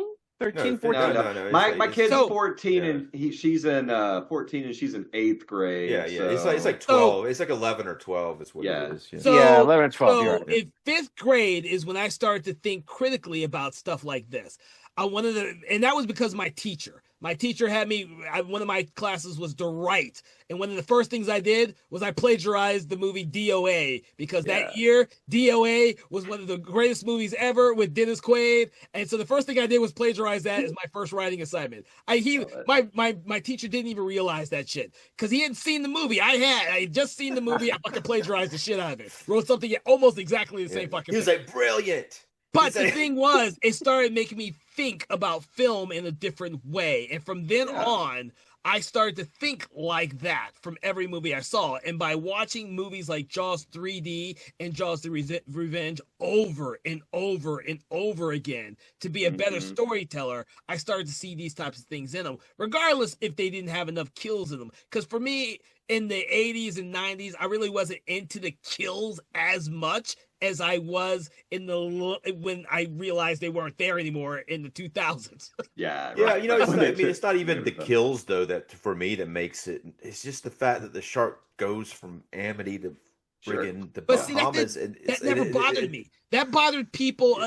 No, 13, no, 14. no. It's My like, kid's So- 14 yeah. and she's in 14 and she's in 8th grade. yeah. So. It's like 12. It's like 11 or 12 is what Yeah. it is. Yeah. So, Yeah, 11 or 12. So You're right. if fifth grade is when I started to think critically about stuff like this. And that was because of my teacher. My teacher had me, one of my classes was to write. And one of the first things I did was I plagiarized the movie DOA because that year, DOA was one of the greatest movies ever with Dennis Quaid. And so the first thing I did was plagiarize that as my first writing assignment. My teacher didn't even realize that shit because he hadn't seen the movie. I had just seen the movie. I fucking plagiarized the shit out of it. Wrote something almost exactly the same fucking He was thing. like, brilliant. But the thing was, it started making me think about film in a different way. And from then on, I started to think like that from every movie I saw. And by watching movies like Jaws 3D and Jaws the Revenge over and over and over again to be a better storyteller, I started to see these types of things in them, regardless if they didn't have enough kills in them. Because for me, in the 80s and 90s, I really wasn't into the kills as much as I was when I realized they weren't there anymore in the 2000s. Yeah. Yeah, right. it's not even the kills though that for me that makes it. It's just the fact that the shark goes from Amity to friggin' the But see, Bahamas. that never bothered me. That bothered people.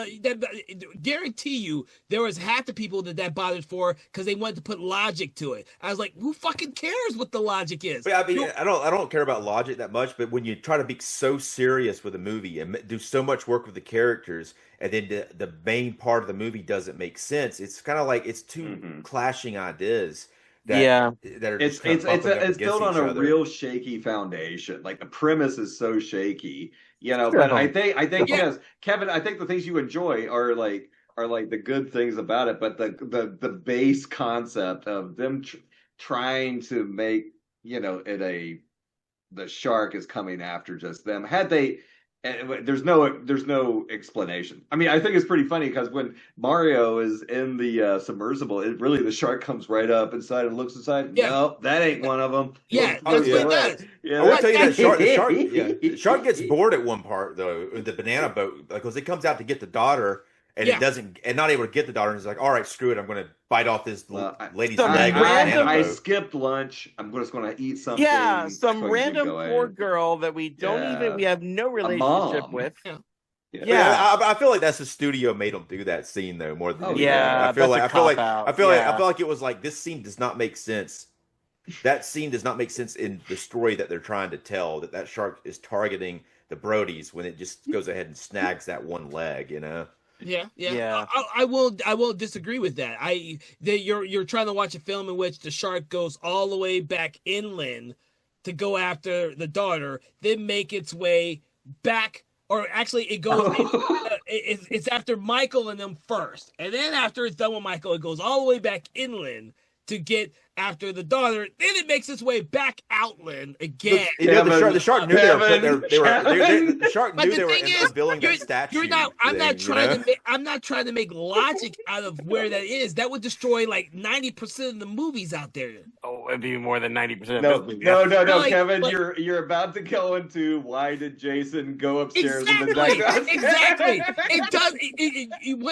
Guarantee you, there was half the people that bothered for because they wanted to put logic to it. I was like, who fucking cares what the logic is? But I mean, I don't care about logic that much. But when you try to be so serious with a movie and do so much work with the characters, and then the main part of the movie doesn't make sense, it's kind of like it's two clashing ideas. That are it's built on a real shaky foundation. Like the premise is so shaky, But I think yes, Kevin. I think the things you enjoy are like the good things about it. But the base concept of them trying to make the shark is coming after just them. Had they. And there's no explanation. I mean, I think it's pretty funny because when Mario is in the submersible, the shark comes right up inside and looks inside. Yeah. No, that ain't one of them. Yeah, that's what it does. I will tell you that the shark gets bored at one part though. The banana boat, because it comes out to get the daughter, and it doesn't, and not able to get the daughter. And it's like, all right, screw it, I'm going to bite off this lady's leg. I skipped lunch. I'm just going to eat something. Yeah, some random poor girl that we we have no relationship with. Yeah, I feel like that's the studio made them do that scene though more than anything. I feel like it was like this scene does not make sense. That scene does not make sense in the story that they're trying to tell. That shark is targeting the Brodies when it just goes ahead and snags that one leg. Yeah. I will disagree with that. You're trying to watch a film in which the shark goes all the way back inland to go after the daughter, then make its way back, or actually it goes. It's after Michael and them first, and then after it's done with Michael, it goes all the way back inland to get after the daughter. Then it makes its way back outland again. The shark knew they were building that statue. I'm not trying to make logic out of where that is. That would destroy like 90% of the movies out there. Oh, it'd be more than 90%. No, Kevin, you're about to go into why did Jason go upstairs in the dugout? Exactly. It does.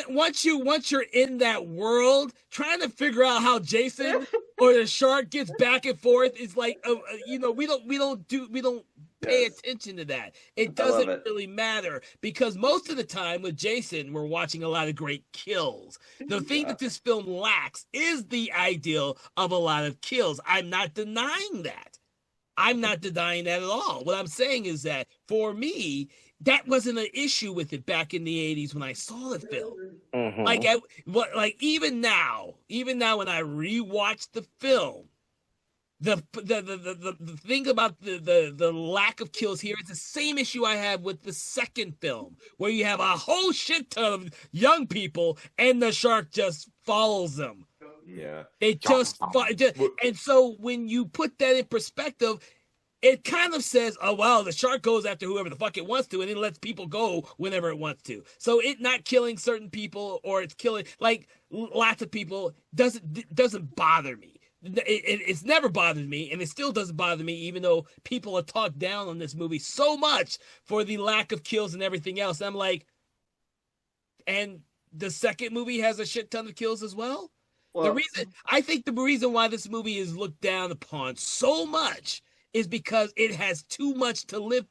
Once you're in that world, trying to figure out how Jason or the shark gets back and forth is like, we don't pay attention to that. It doesn't really matter because most of the time with Jason, we're watching a lot of great kills. The thing that this film lacks is the ideal of a lot of kills. I'm not denying that. I'm not denying that at all. What I'm saying is that for me, that wasn't an issue with it back in the 80s when I saw the film. Mm-hmm. Like even now when I rewatch the film, the thing about the lack of kills here is the same issue I have with the second film, where you have a whole shit ton of young people and the shark just follows them. Yeah. And so when you put that in perspective, it kind of says, oh, wow, the shark goes after whoever the fuck it wants to, and it lets people go whenever it wants to. So it not killing certain people, or it's killing like lots of people, doesn't bother me. It's never bothered me, and it still doesn't bother me, even though people are talked down on this movie so much for the lack of kills and everything else. I'm like, and the second movie has a shit ton of kills as well. Well, I think the reason why this movie is looked down upon so much is because it has too much to live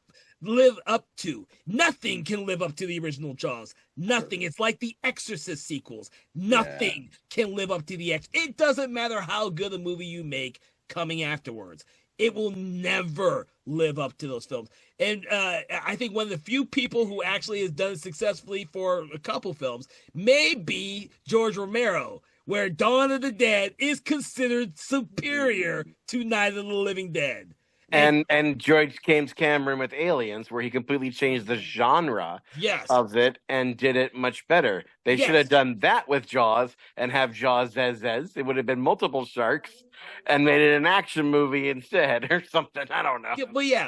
up to. Nothing can live up to the original Jaws. Nothing. It's like the Exorcist sequels. Nothing can live up to the It doesn't matter how good a movie you make coming afterwards. It will never live up to those films. And I think one of the few people who actually has done it successfully for a couple films may be George Romero, where Dawn of the Dead is considered superior to Night of the Living Dead. And George James Cameron with Aliens, where he completely changed the genre of it and did it much better. They should have done that with Jaws and have Jaws Zez. It would have been multiple sharks and made it an action movie instead or something. I don't know.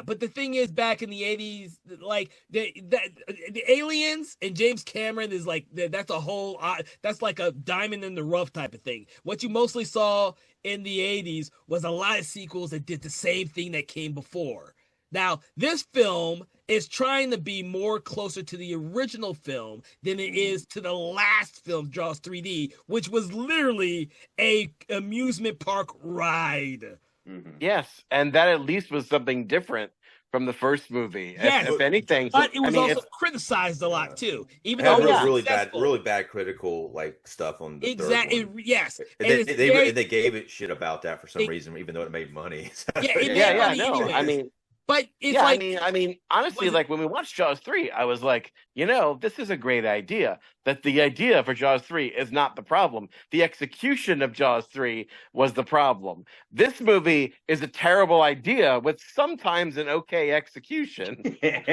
But the thing is, back in the 80s, like the Aliens and James Cameron is like, that's a whole, that's like a diamond in the rough type of thing. What you mostly saw in the 80s was a lot of sequels that did the same thing that came before. Now, this film is trying to be more closer to the original film than it is to the last film, Jaws 3D, which was literally a amusement park ride. Mm-hmm. Yes, and that at least was something different from the first movie. Yes, if anything. But it was also criticized a lot too. Even though it was really bad critical like stuff on the exactly. Yes, and they gave it shit about that for some reason, even though it made money. I mean. But it's I mean, honestly, like when we watched Jaws 3, I was like, this is a great idea. That the idea for Jaws 3 is not the problem. The execution of Jaws 3 was the problem. This movie is a terrible idea with sometimes an okay execution. I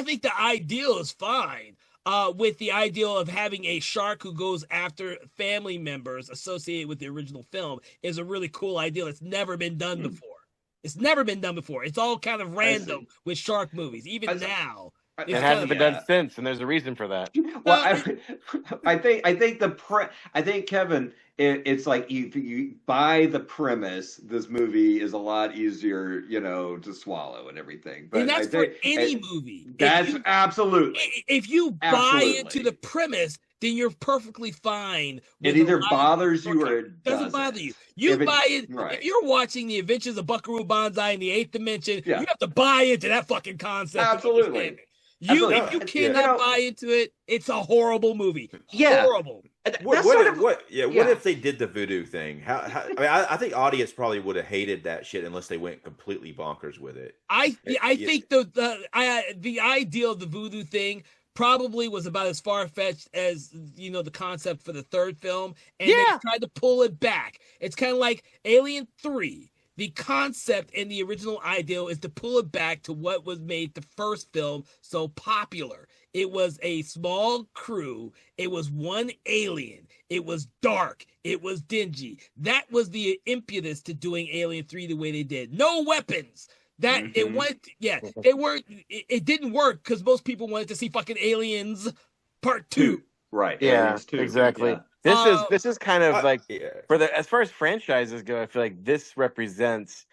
think the ideal is fine. With the ideal of having a shark who goes after family members associated with the original film is a really cool idea that's never been done before. It's never been done before. It's all kind of random with shark movies, even now. It hasn't been done since, and there's a reason for that. Well, I think Kevin, it's like you buy the premise. This movie is a lot easier, to swallow and everything. But and that's for any movie. Absolutely. If you buy into the premise, then you're perfectly fine. It either bothers you or it doesn't bother you. You buy it. Right. If you're watching The Adventures of Buckaroo Banzai in the Eighth Dimension, you have to buy into that fucking concept. Absolutely. If you cannot buy into it, it's a horrible movie. Horrible. What if they did the voodoo thing? I think audience probably would have hated that shit unless they went completely bonkers with it. I think the idea of the voodoo thing probably was about as far-fetched as the concept for the third film, and they tried to pull it back. It's kind of like Alien 3. The concept and the original ideal is to pull it back to what was made the first film so popular. It was a small crew. It was one alien. It was dark. It was dingy. That was the impetus to doing Alien 3 the way they did. No weapons. It didn't work because most people wanted to see fucking Aliens Part 2. Right. Yeah, Aliens 2. Exactly. Yeah. This is kind of like as far as franchises go, I feel like this represents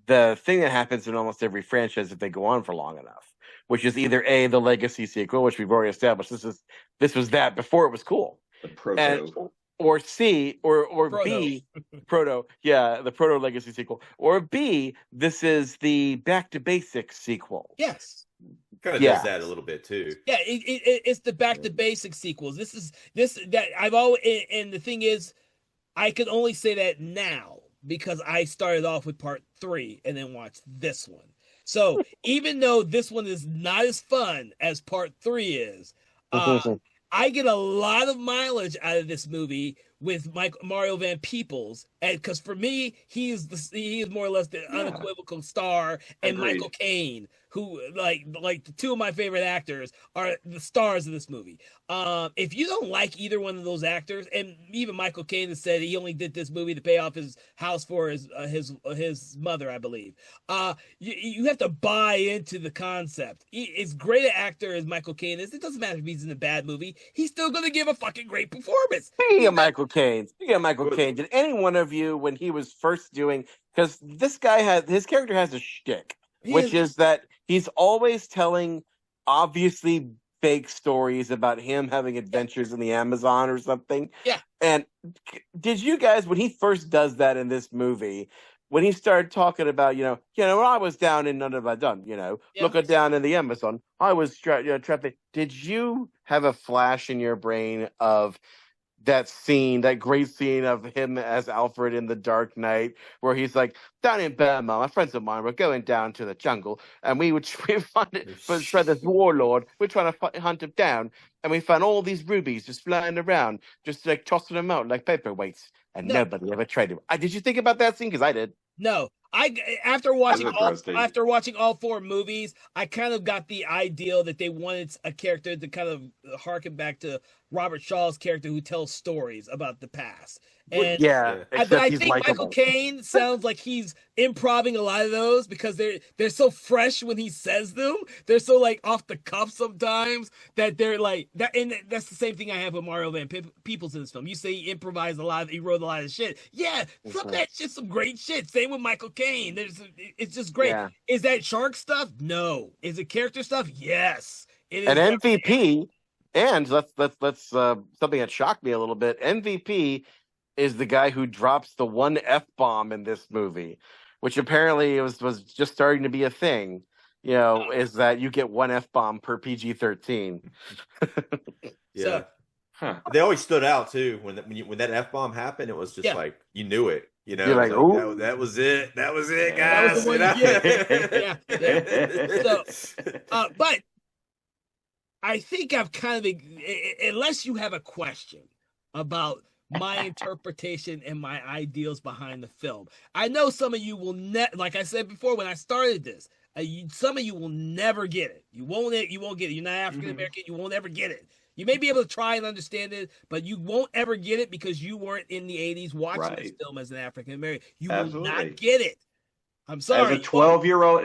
the thing that happens in almost every franchise if they go on for long enough, which is either A, the legacy sequel, which we've already established. This was that before it was cool. The proto. Or C, or proto. B, proto, the proto legacy sequel. Or B, this is the Back to Basics sequel. Yes. Kind of does that a little bit too. Yeah, it's the Back to Basics sequels. And the thing is, I can only say that now because I started off with Part 3 and then watched this one. So even though this one is not as fun as Part 3 is, I get a lot of mileage out of this movie with Mario Van Peebles, and because for me, he is more or less the unequivocal star, and Agreed. Michael Caine, who like the two of my favorite actors, are the stars of this movie. If you don't like either one of those actors, and even Michael Caine has said he only did this movie to pay off his house for his mother, I believe. You have to buy into the concept. As great an actor as Michael Caine is, it doesn't matter if he's in a bad movie, he's still going to give a fucking great performance. Speaking of Michael Caine, did any one of you, when he was first doing, because this guy his character has a shtick, which is that he's always telling obviously fake stories about him having adventures in the Amazon or something. Yeah. And did you guys, when he first does that in this movie, when he started talking about, when I was down in none of I done, looking down in the Amazon, I was trapped. Did you have a flash in your brain of that great scene of him as Alfred in The Dark Knight, where he's like, down in Burma, my friends of mine were going down to the jungle, and we found it for this warlord. We're trying to hunt him down, and we found all these rubies just flying around, just like tossing them out like paperweights, and nobody ever traded them. Did you think about that scene? Because I did. No, after watching all four movies, I kind of got the ideal that they wanted a character to kind of harken back to Robert Shaw's character who tells stories about the past. And but I think Michael Caine sounds like he's improvising a lot of those because they're so fresh when he says them. They're so like off the cuff sometimes that they're like that. And that's the same thing I have with Mario Van Peebles in this film. You say he improvised a lot, he wrote a lot of shit. Yeah, some of that's just some great shit. Same with Michael Caine. It's just great. Yeah. Is that shark stuff? No. Is it character stuff? Yes. It is. An MVP. And let's something that shocked me a little bit. MVP is the guy who drops the one F-bomb in this movie, which apparently was just starting to be a thing. Is that you get one F-bomb per PG-13. Yeah. They always stood out too when that F-bomb happened. It was just like you knew it. You're like, oh, that was it. That was it, guys. That was the one So, but I think I've kind of, unless you have a question about my interpretation and my ideals behind the film, I know some of you will like I said before when I started this, some of you will never get it. You won't get it. You're not African American. You won't ever get it. You may be able to try and understand it, but you won't ever get it because you weren't in the 80s watching this film as an African American. You will not get it. I'm sorry. As a 12-year-old,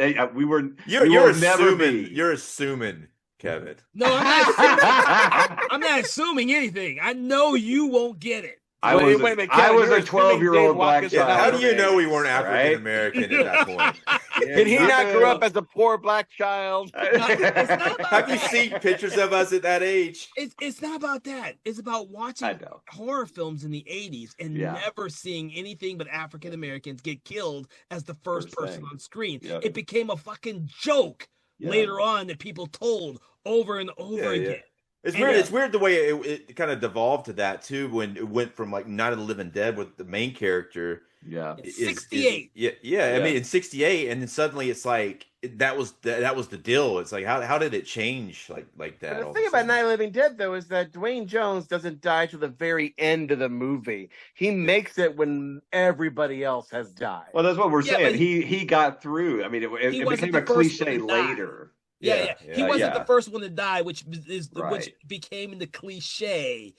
You're assuming, Kevin. No, I'm not assuming anything. I know you won't get it. I was a 12-year-old black child. How do you know we weren't African American at that point? Did he not grow up as a poor black child? Have you seen pictures of us at that age? It's not about that. It's about watching horror films in the 80s and never seeing anything but African Americans get killed as the first person on screen. Yeah. It became a fucking joke later on that people told over and over again. It's weird. It's weird the way it kind of devolved to that too. When it went from like Night of the Living Dead with the main character. Yeah, 68. I mean, in 68, and then suddenly it's like that was the deal. It's like how did it change like that? But the thing about Night of the Living Dead though is that Dwayne Jones doesn't die to the very end of the movie. He makes it when everybody else has died. Well, that's what we're saying. He got through. I mean, it became a cliche later. Yeah. He wasn't the first one to die, which became the cliche,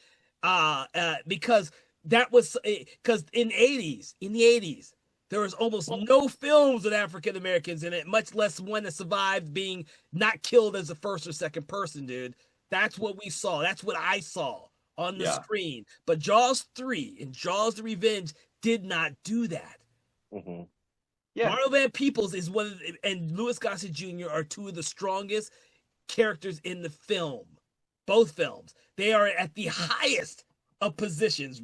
because that was because in the 80s, there was almost no films with African Americans in it, much less one that survived being not killed as a first or second person, dude. That's what we saw. That's what I saw on the screen. But Jaws 3 and Jaws the Revenge did not do that. Mm-hmm. Yeah. Mario Van Peebles is and Louis Gossett Jr. are two of the strongest characters in the film. Both films. They are at the highest of positions.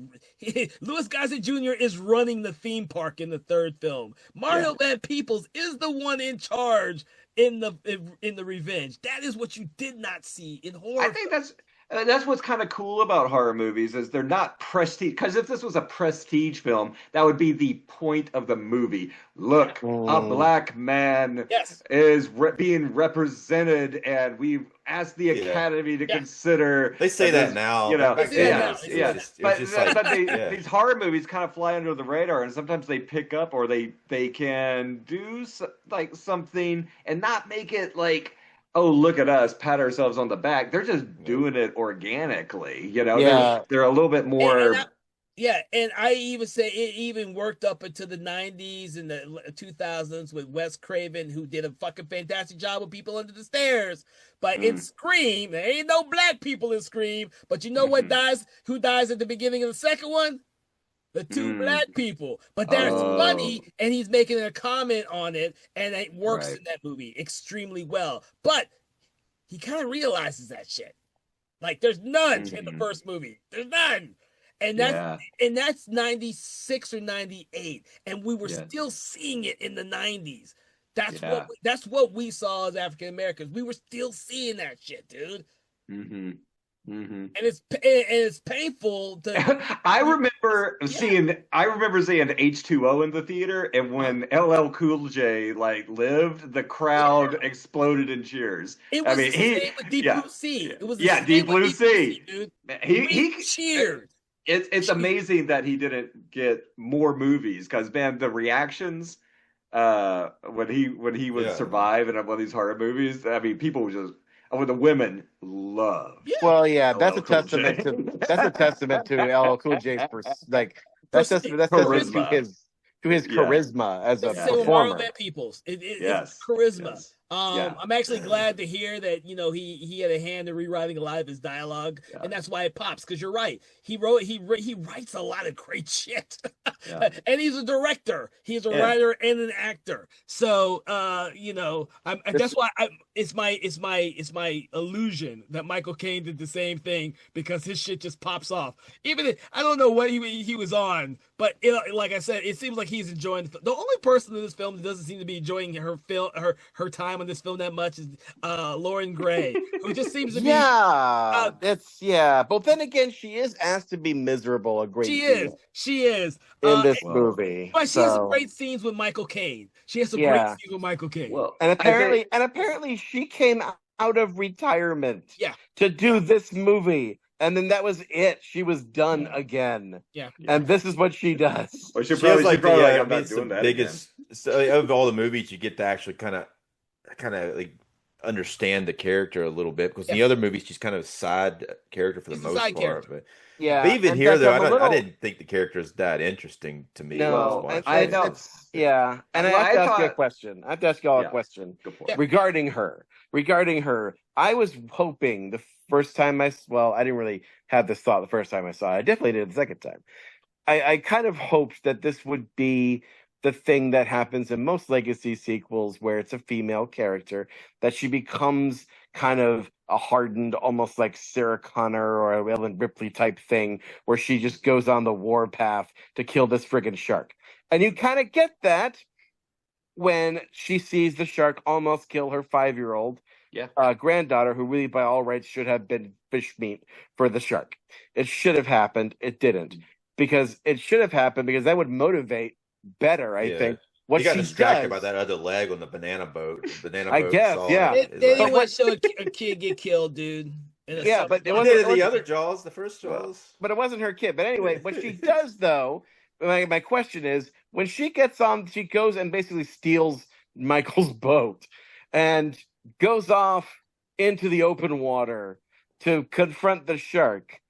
Louis Gossett Jr. is running the theme park in the third film. Mario Van Peebles is the one in charge in the Revenge. That is what you did not see in horror. I think that's what's kind of cool about horror movies is they're not prestige. Because if this was a prestige film, that would be the point of the movie. Look, a black man is being represented, and ask the Yeah. Academy to Yeah. consider. They say this, that now. you know, Back They say then, that it was- now. it yeah. was just- it was just like, yeah. These horror movies kind of fly under the radar, and sometimes they pick up or they can do like something and not make it like, oh, look at us, pat ourselves on the back. They're just doing it organically. You know, Yeah. they're a little bit more. And I even say it even worked up into the 90s and the 2000s with Wes Craven, who did a fucking fantastic job with People Under the Stairs. But in Scream, there ain't no black people in Scream. But you know what dies? Who dies at the beginning of the second one? The two black people. But that's funny, and he's making a comment on it, and it works in that movie extremely well. But he kind of realizes that shit. Like, there's none in the first movie. There's none. And that's 96 or 98, and we were still seeing it in the 90s. That's what we saw as African Americans. We were still seeing that shit, dude. And it's painful to. I remember seeing H2O in the theater, and when LL Cool J like lived, the crowd exploded in cheers. It was the same with Deep Blue Sea. It was the same Deep Blue Sea, dude. He cheered. It's amazing that he didn't get more movies, because man, the reactions when he would survive in one of these horror movies, I mean, people would just, the women love. Well, yeah, that's a testament to LL Cool J's that's charisma as a performer. Peoples. It's charisma. I'm actually glad to hear that, you know, he had a hand in rewriting a lot of his dialogue, and that's why it pops. Because you're right, he writes a lot of great shit, and he's a director. He's a writer and an actor. So, you know, that's why it's my illusion that Michael Caine did the same thing, because his shit just pops off. Even I don't know what he was on, but like I said, it seems like he's enjoying the only person in this film that doesn't seem to be enjoying her time on this film that much is Lauren Gray, who just seems to be but then again, she is asked to be miserable a great deal. She is in this movie, but she has some great scenes with Michael Caine. She has some great scenes with Michael Caine. Well, and apparently she came out of retirement to do this movie. And then that was it. She was done again. Yeah. And this is what she does. Well, she probably like, I'm not doing that biggest of all the movies you get to actually kind of like understand the character a little bit, because in the other movies she's kind of a side character for the most part. Character. But even here though, I didn't think the character is that interesting to me. No, I know. And I have to ask you a question. I have to ask y'all a question regarding her. I was hoping the first time I didn't really have this thought the first time I saw it. I definitely did the second time. I kind of hoped that this would be the thing that happens in most legacy sequels, where it's a female character, that she becomes kind of a hardened, almost like Sarah Connor or a Ellen Ripley type thing, where she just goes on the war path to kill this friggin' shark. And you kind of get that when she sees the shark almost kill her 5-year-old granddaughter, who really by all rights should have been fish meat for the shark. It should have happened. It didn't. Because that would motivate better, I think. What you got she distracted does, by that other leg on the banana boat. I guess, They didn't want to show a kid get killed, dude. But it wasn't the other Jaws, the first Jaws. But it wasn't her kid. But anyway, what she does, though, my question is, when she gets on, she goes and basically steals Michael's boat and goes off into the open water to confront the shark.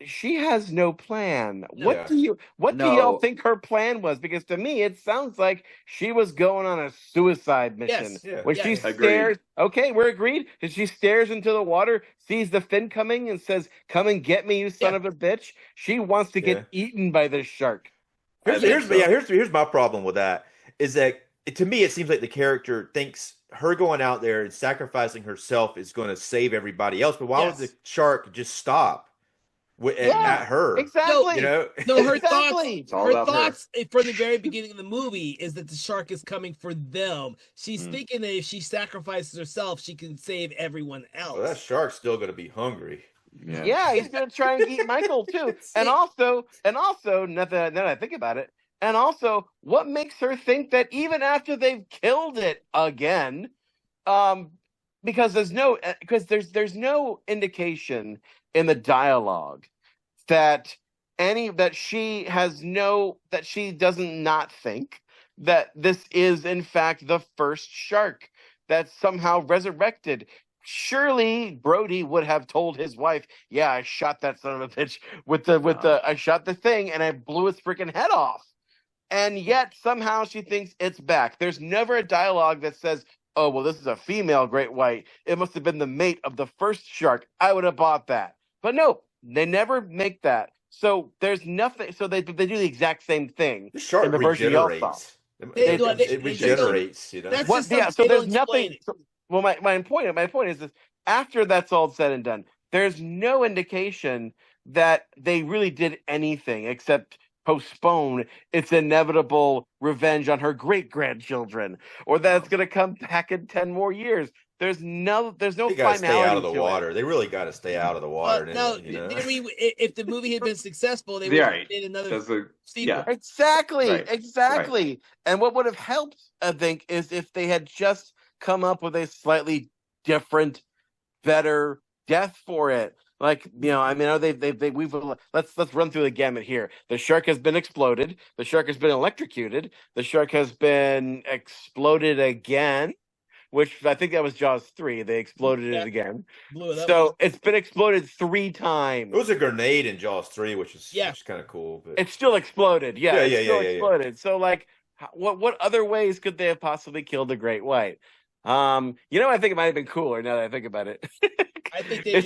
She has no plan. What do y'all think her plan was? Because to me, it sounds like she was going on a suicide mission. When she stares, okay, we're agreed. And she stares into the water, sees the fin coming, and says, "Come and get me, you son of a bitch." She wants to get eaten by this shark. Here's my problem with that. Is that to me, it seems like the character thinks her going out there and sacrificing herself is going to save everybody else. But why would the shark just stop? At her, exactly. You know, no, her thoughts from the very beginning of the movie is that the shark is coming for them. She's thinking that if she sacrifices herself, she can save everyone else. Well, that shark's still going to be hungry. Yeah, he's going to try and eat Michael too. And also, now that I think about it, and also, what makes her think that even after they've killed it again, because there's no indication in the dialogue that she doesn't not think that this is in fact the first shark that's somehow resurrected. Surely Brody would have told his wife, "Yeah, I shot that son of a bitch I shot the thing and I blew its freaking head off." And yet somehow she thinks it's back. There's never a dialogue that says, "Oh, well, this is a female great white. It must have been the mate of the first shark. I would have bought that." But no, they never make that. So there's nothing. So they do the exact same thing. The shark in the version y'all saw. regenerates. It regenerates, you know. That's What? just Yeah. something So they there's don't nothing. explain. Well, my point is this: after that's all said and done, there's no indication that they really did anything except postpone its inevitable revenge on her great grandchildren, or that it's going to come back in 10 more years. There's no They got to finality stay out of the to water. it. They really got to stay out of the water. No, you know? if the movie had been successful, they would Yeah, have made another That's a, sequel. yeah. Exactly, Right, exactly. And what would have helped, I think, is if they had just come up with a slightly different, better death for it. Like, I mean, let's run through the gamut here. The shark has been exploded. The shark has been electrocuted. The shark has been exploded again, which I think that was Jaws 3. They exploded it again. Blew it up. So it's been exploded 3 times. It was a grenade in Jaws 3, which is kind of cool. But It's still exploded. Yeah, it's still yeah. exploded. So, like, what other ways could they have possibly killed the great white? I think it might have been cooler now that I think about it. I think the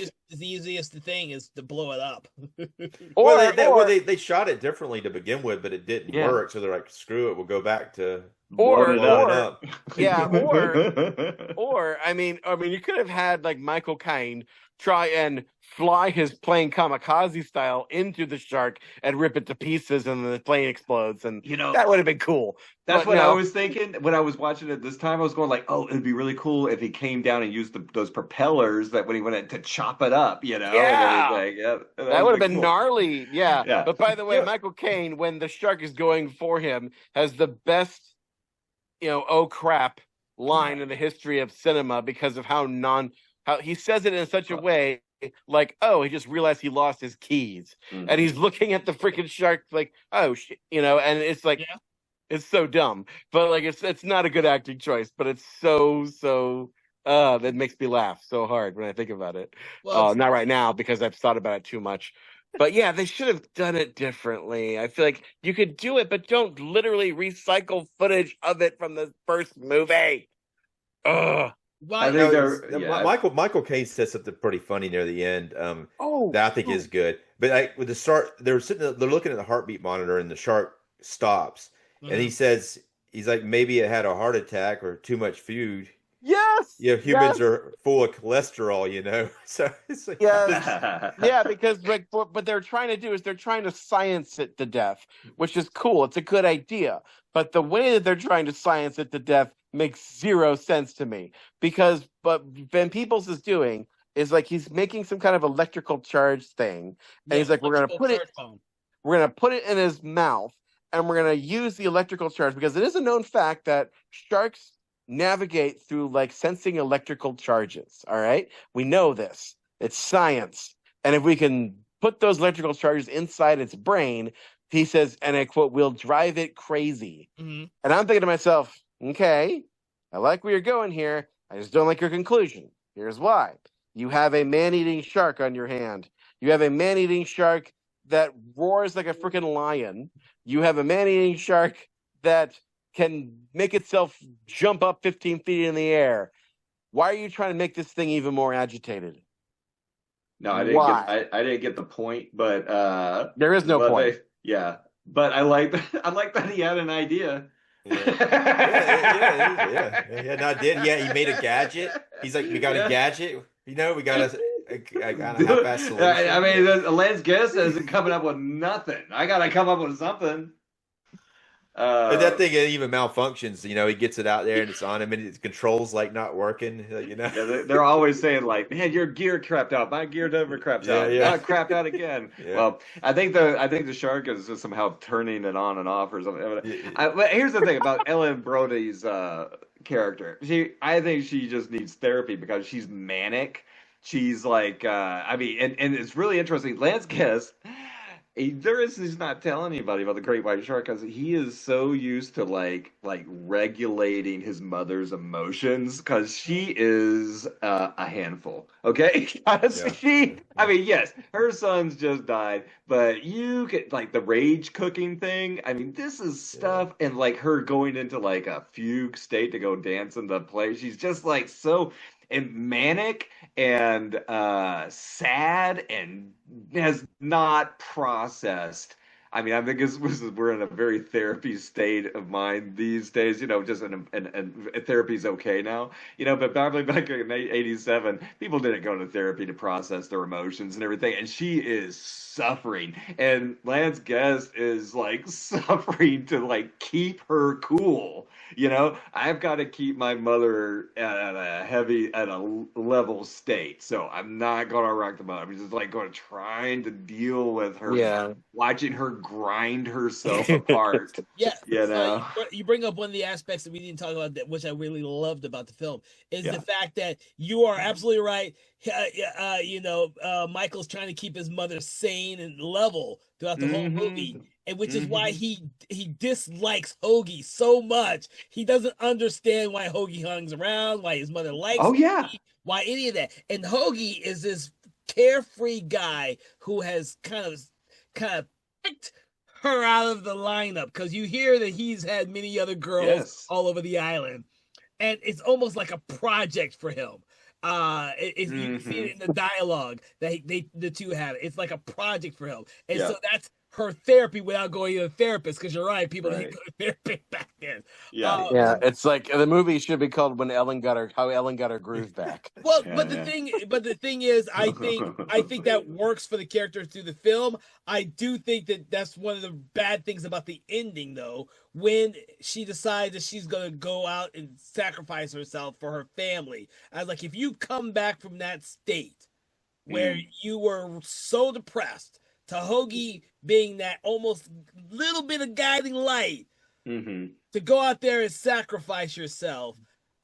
easiest thing is to blow it up. They shot it differently to begin with, but it didn't work. So they're like, "Screw it, we'll go back to blowing it up." Yeah, or I mean, you could have had like Michael Caine try and fly his plane kamikaze style into the shark and rip it to pieces, and the plane explodes, and that would have been cool. That's what I was thinking when I was watching it this time. I was going like, "Oh, it'd be really cool if he came down and used those propellers that when he went in to chop it up, Yeah, and everything." Yeah, that would have been cool. Gnarly. Yeah. But by the way, Michael Caine, when the shark is going for him, has the best, "oh crap" line in the history of cinema because of how he says it in such a way like, "Oh, he just realized he lost his keys," and he's looking at the freaking shark like, "Oh shit," and it's like, it's so dumb, but like it's not a good acting choice, but it's so that makes me laugh so hard when I think about it. Well, not right now because I've thought about it too much. But yeah, they should have done it differently. I feel like you could do it, but don't literally recycle footage of it from the first movie. Ugh. I think Michael Caine said something pretty funny near the end. That I think is good. But with the start, they're looking at the heartbeat monitor, and the shark stops, and he says, he's like, maybe it had a heart attack or too much food. Yes. Humans are full of cholesterol, So it's like, because what they're trying to do is they're trying to science it to death, which is cool. It's a good idea, but the way that they're trying to science it to death makes zero sense to me. Because what Van Peebles is doing is like he's making some kind of electrical charge thing, and he's like, we're gonna put it in his mouth, and we're gonna use the electrical charge because it is a known fact that sharks navigate through like sensing electrical charges. All right, we know this. It's science, and if we can put those electrical charges inside its brain, he says, and I quote, "we'll drive it crazy." And I'm thinking to myself, okay, I like where you're going here. I just don't like your conclusion. Here's why. You have a man-eating shark on your hand. You have a man-eating shark that roars like a freaking lion. You have a man-eating shark that can make itself jump up 15 feet in the air. Why are you trying to make this thing even more agitated? No, I didn't get the point, but there is no point. But I like that he had an idea. No, I did. Yeah, he made a gadget. He's like, we got a gadget. We got a half-assed solution. I mean, Lance Guess isn't coming up with nothing. I got to come up with something. But that thing even malfunctions. He gets it out there and it's on him, and his controls like not working. Yeah, they're always saying like, "Man, your gear crapped out. My gear never crapped out. Not crapped out again." Yeah. Well, I think the shark is just somehow turning it on and off or something. But here's the thing about Ellen Brody's character. I think she just needs therapy because she's manic. She's like, I mean, and it's really interesting. Lance Guest, he's not telling anybody about the great white shark because he is so used to like regulating his mother's emotions because she is a handful. Okay, I mean, yes, her son's just died, but you get like the rage cooking thing. I mean, this is stuff, and like her going into like a fugue state to go dance in the play. She's just like so and manic and sad and has not processed. I mean, I think we're in a very therapy state of mind these days. You know, just and therapy's okay now. You know, but probably back in '87, people didn't go to therapy to process their emotions and everything. And she is suffering, and Lance Guest is like suffering to like keep her cool. You know, I've got to keep my mother at a level state, so I'm not going to rock the boat. I'm just like going to trying to deal with her, watching her grind herself apart. Yeah, you know. You bring up one of the aspects that we didn't talk about, that which I really loved about the film, is the fact that you are absolutely right. You know, Michael's trying to keep his mother sane and level throughout the whole movie, and which is why he dislikes Hoagie so much. He doesn't understand why Hoagie hangs around, why his mother likes Hoagie, why any of that. And Hoagie is this carefree guy who has kind of picked her out of the lineup, because you hear that he's had many other girls all over the island, and it's almost like a project for him. You see it in the dialogue that the two have. It's like a project for him, and so that's her therapy without going to a therapist. Because you're right, people didn't go to therapy back then. It's like the movie should be called How Ellen Got Her Groove Back. Well, but the thing is, I think that works for the character through the film. I do think that that's one of the bad things about the ending, though, when she decides that she's gonna go out and sacrifice herself for her family. I was like, if you come back from that state where you were so depressed, to Hoagie being that almost little bit of guiding light, to go out there and sacrifice yourself.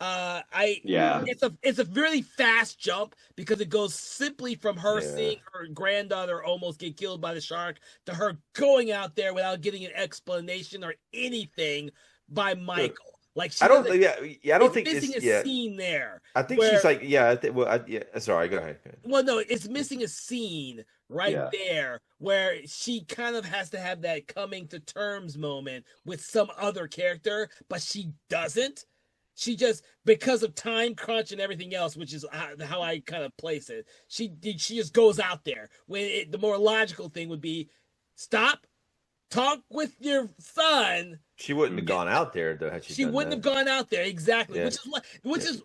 It's a really fast jump, because it goes simply from her seeing her granddaughter almost get killed by the shark to her going out there without getting an explanation or anything by Michael. Like, I don't think missing a scene there. I think she's like, sorry, go ahead. Well, no, it's missing a scene there where she kind of has to have that coming to terms moment with some other character, but she doesn't. She just, because of time crunch and everything else, which is how I kind of place it, she just goes out there. When the more logical thing would be, stop, talk with your son. She wouldn't have gone out there though. She wouldn't have gone out there, exactly. Yeah. Which is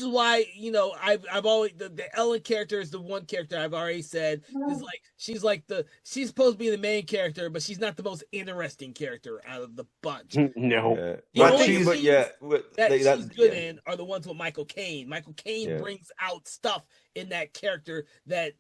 why, you know, I've always, the Ellen character is the one character I've already said is like, she's supposed to be the main character, but she's not the most interesting character out of the bunch. No, the only scenes that she's good in are the ones with Michael Caine. Michael Caine brings out stuff in that character that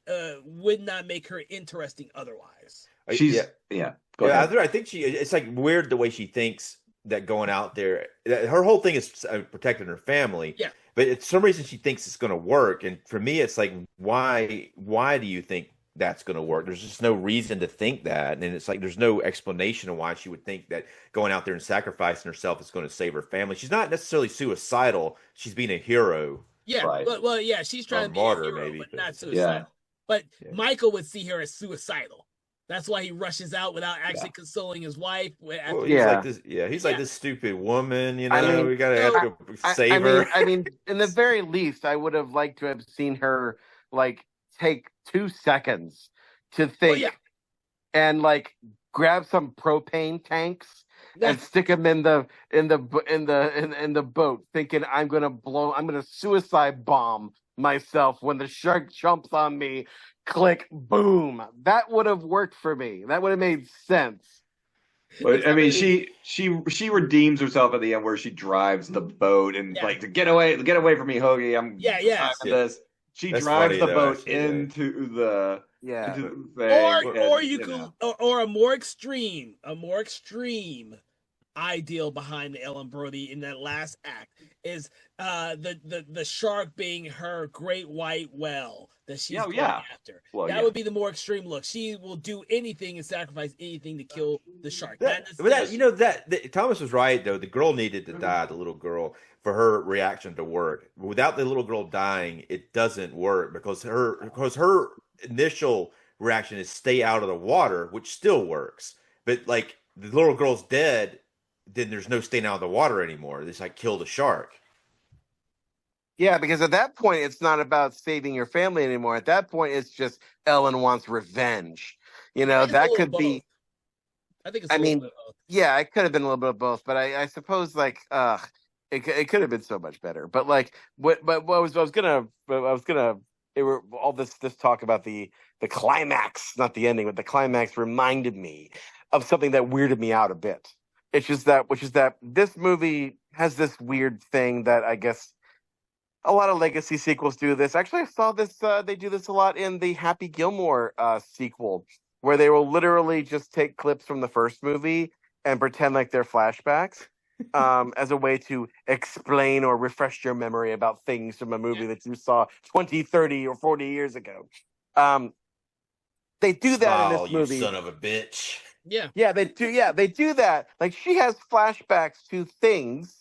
would not make her interesting otherwise. I think it's like weird the way she thinks that going out there, her whole thing is protecting her family. Yeah. But for some reason she thinks it's going to work. And for me, it's like, why do you think that's going to work? There's just no reason to think that. And it's like, there's no explanation of why she would think that going out there and sacrificing herself is going to save her family. She's not necessarily suicidal. She's being a hero. Yeah. Right. Well, yeah, she's trying to be a hero, maybe, but not suicidal. Yeah. But Michael would see her as suicidal. That's why he rushes out without actually consoling his wife. He's like this stupid woman, you know. We gotta have to save her. I mean, in the very least, I would have liked to have seen her like take 2 seconds to think and like grab some propane tanks and stick them in the boat, thinking I'm gonna suicide bomb myself when the shark jumps on me. Click, boom. That would have worked for me. That would have made sense. But I mean, she redeems herself at the end where she drives the boat and like to get away from me, Hoagie. I'm this. She drives the boat into the thing, or a more extreme ideal behind Ellen Brody in that last act is the shark being her great white whale that she's going after. Well, that would be the more extreme look. She will do anything and sacrifice anything to kill the shark. Thomas was right though. The girl needed to die, the little girl, for her reaction to work. Without the little girl dying, it doesn't work because her initial reaction is stay out of the water, which still works. But like the little girl's dead, then there's no staying out of the water anymore. It's like kill the shark. Yeah, because at that point, it's not about saving your family anymore. At that point, it's just Ellen wants revenge. You know, that could be. I think it's a little bit of both. Yeah, it could have been a little bit of both, but I suppose like it could have been so much better. But like what I was gonna all this talk about the climax, not the ending, but the climax reminded me of something that weirded me out a bit. Which is that this movie has this weird thing that I guess a lot of legacy sequels do this. Actually, I saw this. They do this a lot in the Happy Gilmore sequel, where they will literally just take clips from the first movie and pretend like they're flashbacks as a way to explain or refresh your memory about things from a movie that you saw 20, 30, or 40 years ago. They do that in this movie. You son of a bitch. Yeah, they do. Yeah, they do that. Like she has flashbacks to things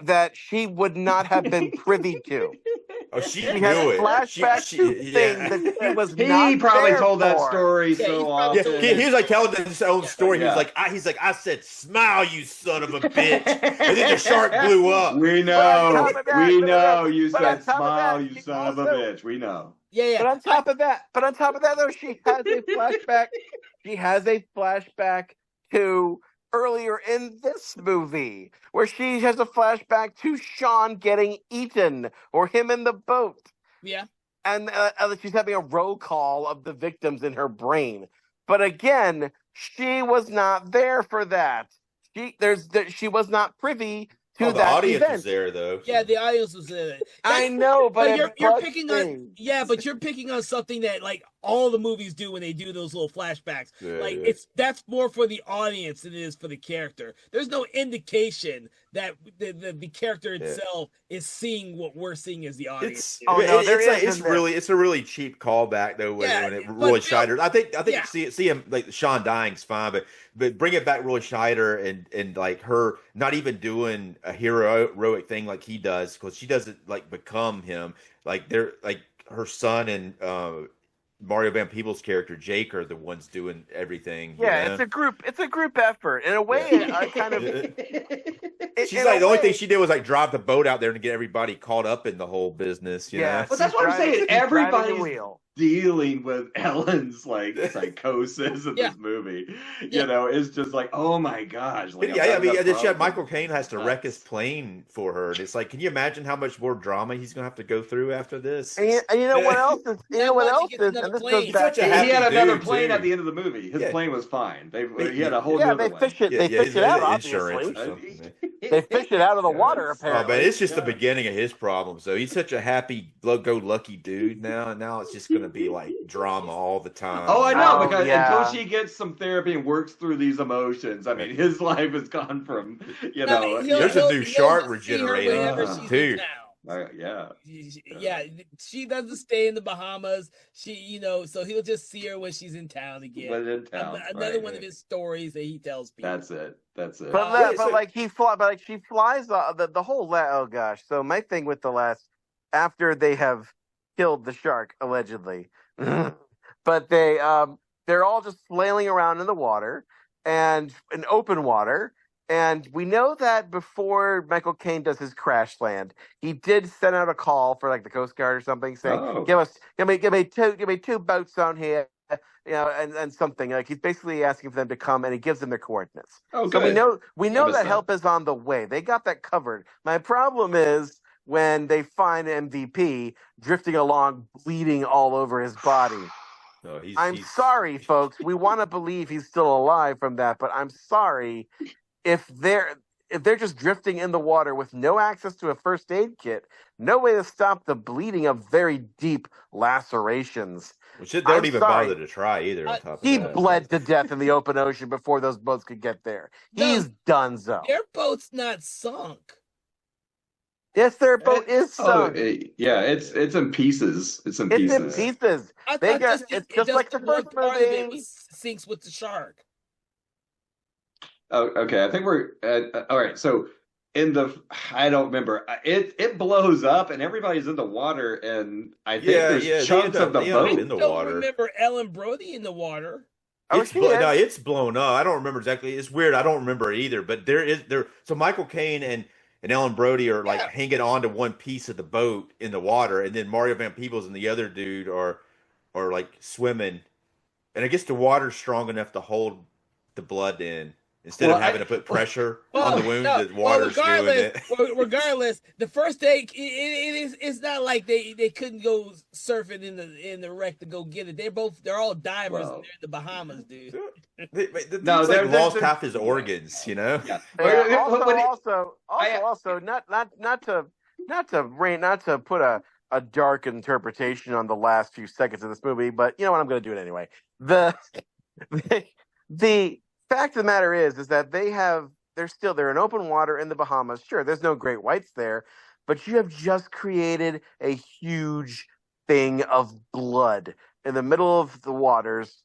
that she would not have been privy to. Oh, she has knew it. Flashbacks to things that she was he not probably there told that for. story so often. He was like telling his own story. He was like, I said, smile, you son of a bitch. And then the shark blew up. We know. You said smile, you son of a bitch. We know. Yeah. But on top of that, though, she has a flashback. She has a flashback to earlier in this movie, where she has a flashback to Sean getting eaten, or him in the boat. Yeah. And she's having a roll call of the victims in her brain. But again, she was not there for that. She was not privy to that the audience event. was there, though. Yeah, the audience was there. I know, but you're picking on. Yeah, but you're picking on something that like all the movies do when they do those little flashbacks. That's more for the audience than it is for the character. There's no indication that the character itself is seeing what we're seeing as the audience. It's a really cheap callback though when Roy Scheider. I think see him like Sean dying's fine, but bring it back Roy Scheider and like her not even doing a heroic thing like he does, because she doesn't like become him. Like they're like her son and Mario Van Peebles' character Jake are the ones doing everything. Yeah, it's a group effort in a way. She's like the only thing she did was like drive the boat out there and get everybody caught up in the whole business. You know? Well, that's what I'm saying. Everybody's dealing with Ellen's like psychosis in this movie. You know, it's just like, oh my gosh. Like, Michael Caine has to wreck his plane for her. And it's like, can you imagine how much more drama he's gonna have to go through after this? And you know what else is? You know what else is? And this goes back. He had another plane at the end of the movie. His plane was fine. He had a whole new one. They fish it out. Obviously, they fish it out of the water. Apparently, but it's just the beginning of his problems. So he's such a happy-go-lucky dude now. Now it's just gonna be like drama all the time. Oh, I know, because until she gets some therapy and works through these emotions, I mean, his life has gone from there's a new shark regenerator too. She doesn't stay in the Bahamas. So he'll just see her when she's in town again. Another one of his stories that he tells people. That's it. But she flies the whole. Oh gosh. So my thing with the last, after they have killed the shark allegedly, but they're all just flailing around in the water and in open water. And we know that before Michael Caine does his crash land, he did send out a call for like the Coast Guard or something, saying, "Give me two boats on here, and something." Like he's basically asking for them to come, and he gives them their coordinates. So we know that help is on the way. They got that covered. My problem is when they find MVP drifting along, bleeding all over his body. I'm sorry, folks. We want to believe he's still alive from that, but I'm sorry. If if they're just drifting in the water with no access to a first aid kit, no way to stop the bleeding of very deep lacerations. Which they don't I'm even sorry. bother to try either. On top of He that, bled to death in the open ocean before those boats could get there. No. He's donezo. Their boat's not sunk. Yes, their boat is sunk. Yeah, it's in pieces. It's in It's pieces. in pieces. I They thought got it's just like the one first part of it movie. sinks with the shark. Oh, okay. I think we're all right. So I don't remember. It blows up and everybody's in the water, and I think there's chunks of the they end up boat. in the I don't water. remember Ellen Brody in the water. Oh, It's she is. no, it's blown up. I don't remember exactly. It's weird. I don't remember it either. But there. So Michael Caine and Ellen Brody are like hanging on to one piece of the boat in the water, and then Mario Van Peebles and the other dude are like swimming. And I guess the water's strong enough to hold the blood in instead of having to put pressure on the wound. The water's doing it. Regardless, the first day it's not like they couldn't go surfing in the wreck to go get it. They're all divers and they're in the Bahamas, dude. No, they're lost half his organs, you know. Yeah. Also, not to put a dark interpretation on the last few seconds of this movie, but you know what, I'm going to do it anyway. The fact of the matter is that they're in open water in the Bahamas. Sure, there's no great whites there, but you have just created a huge thing of blood in the middle of the waters.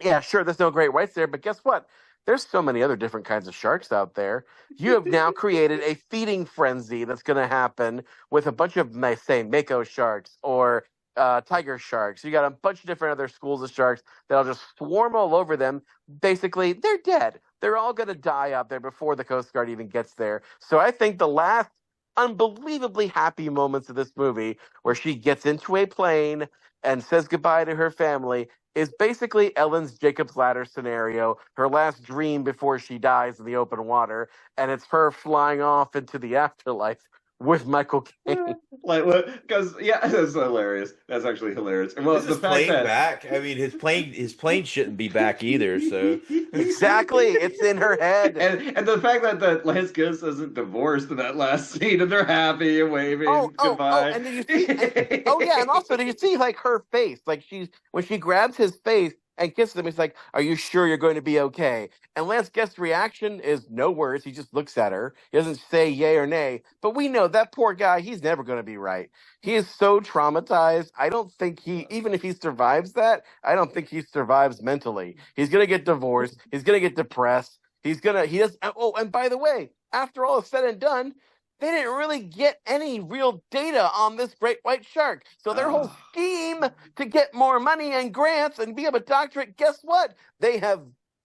Yeah, sure, there's no great whites there, but guess what? There's so many other different kinds of sharks out there. You have now created a feeding frenzy that's going to happen with a bunch of, say, mako sharks or tiger sharks. You got a bunch of different other schools of sharks that'll just swarm all over them. Basically, they're dead. They're all going to die out there before the Coast Guard even gets there. So I think the last unbelievably happy moments of this movie, where she gets into a plane and says goodbye to her family, is basically Ellen's Jacob's Ladder scenario, her last dream before she dies in the open water, and it's her flying off into the afterlife with Michael Caine. Because that's hilarious. That's actually hilarious. And well, Is his plane back? I mean, his plane shouldn't be back either. So exactly, it's in her head. And the fact that Lance Gibbs isn't divorced in that last scene, and they're happy and waving goodbye. And did you see? And also, did you see like her face? Like when she grabs his face and kisses him, he's like, "Are you sure you're going to be okay?" And Lance Guest's reaction is no words. He just looks at her. He doesn't say yay or nay. But we know that poor guy, he's never going to be right. He is so traumatized. I don't think even if he survives that, I don't think he survives mentally. He's going to get divorced. He's going to get depressed. Oh, and by the way, after all is said and done, they didn't really get any real data on this great white shark. So their whole scheme to get more money and grants and be a doctorate, guess what? They have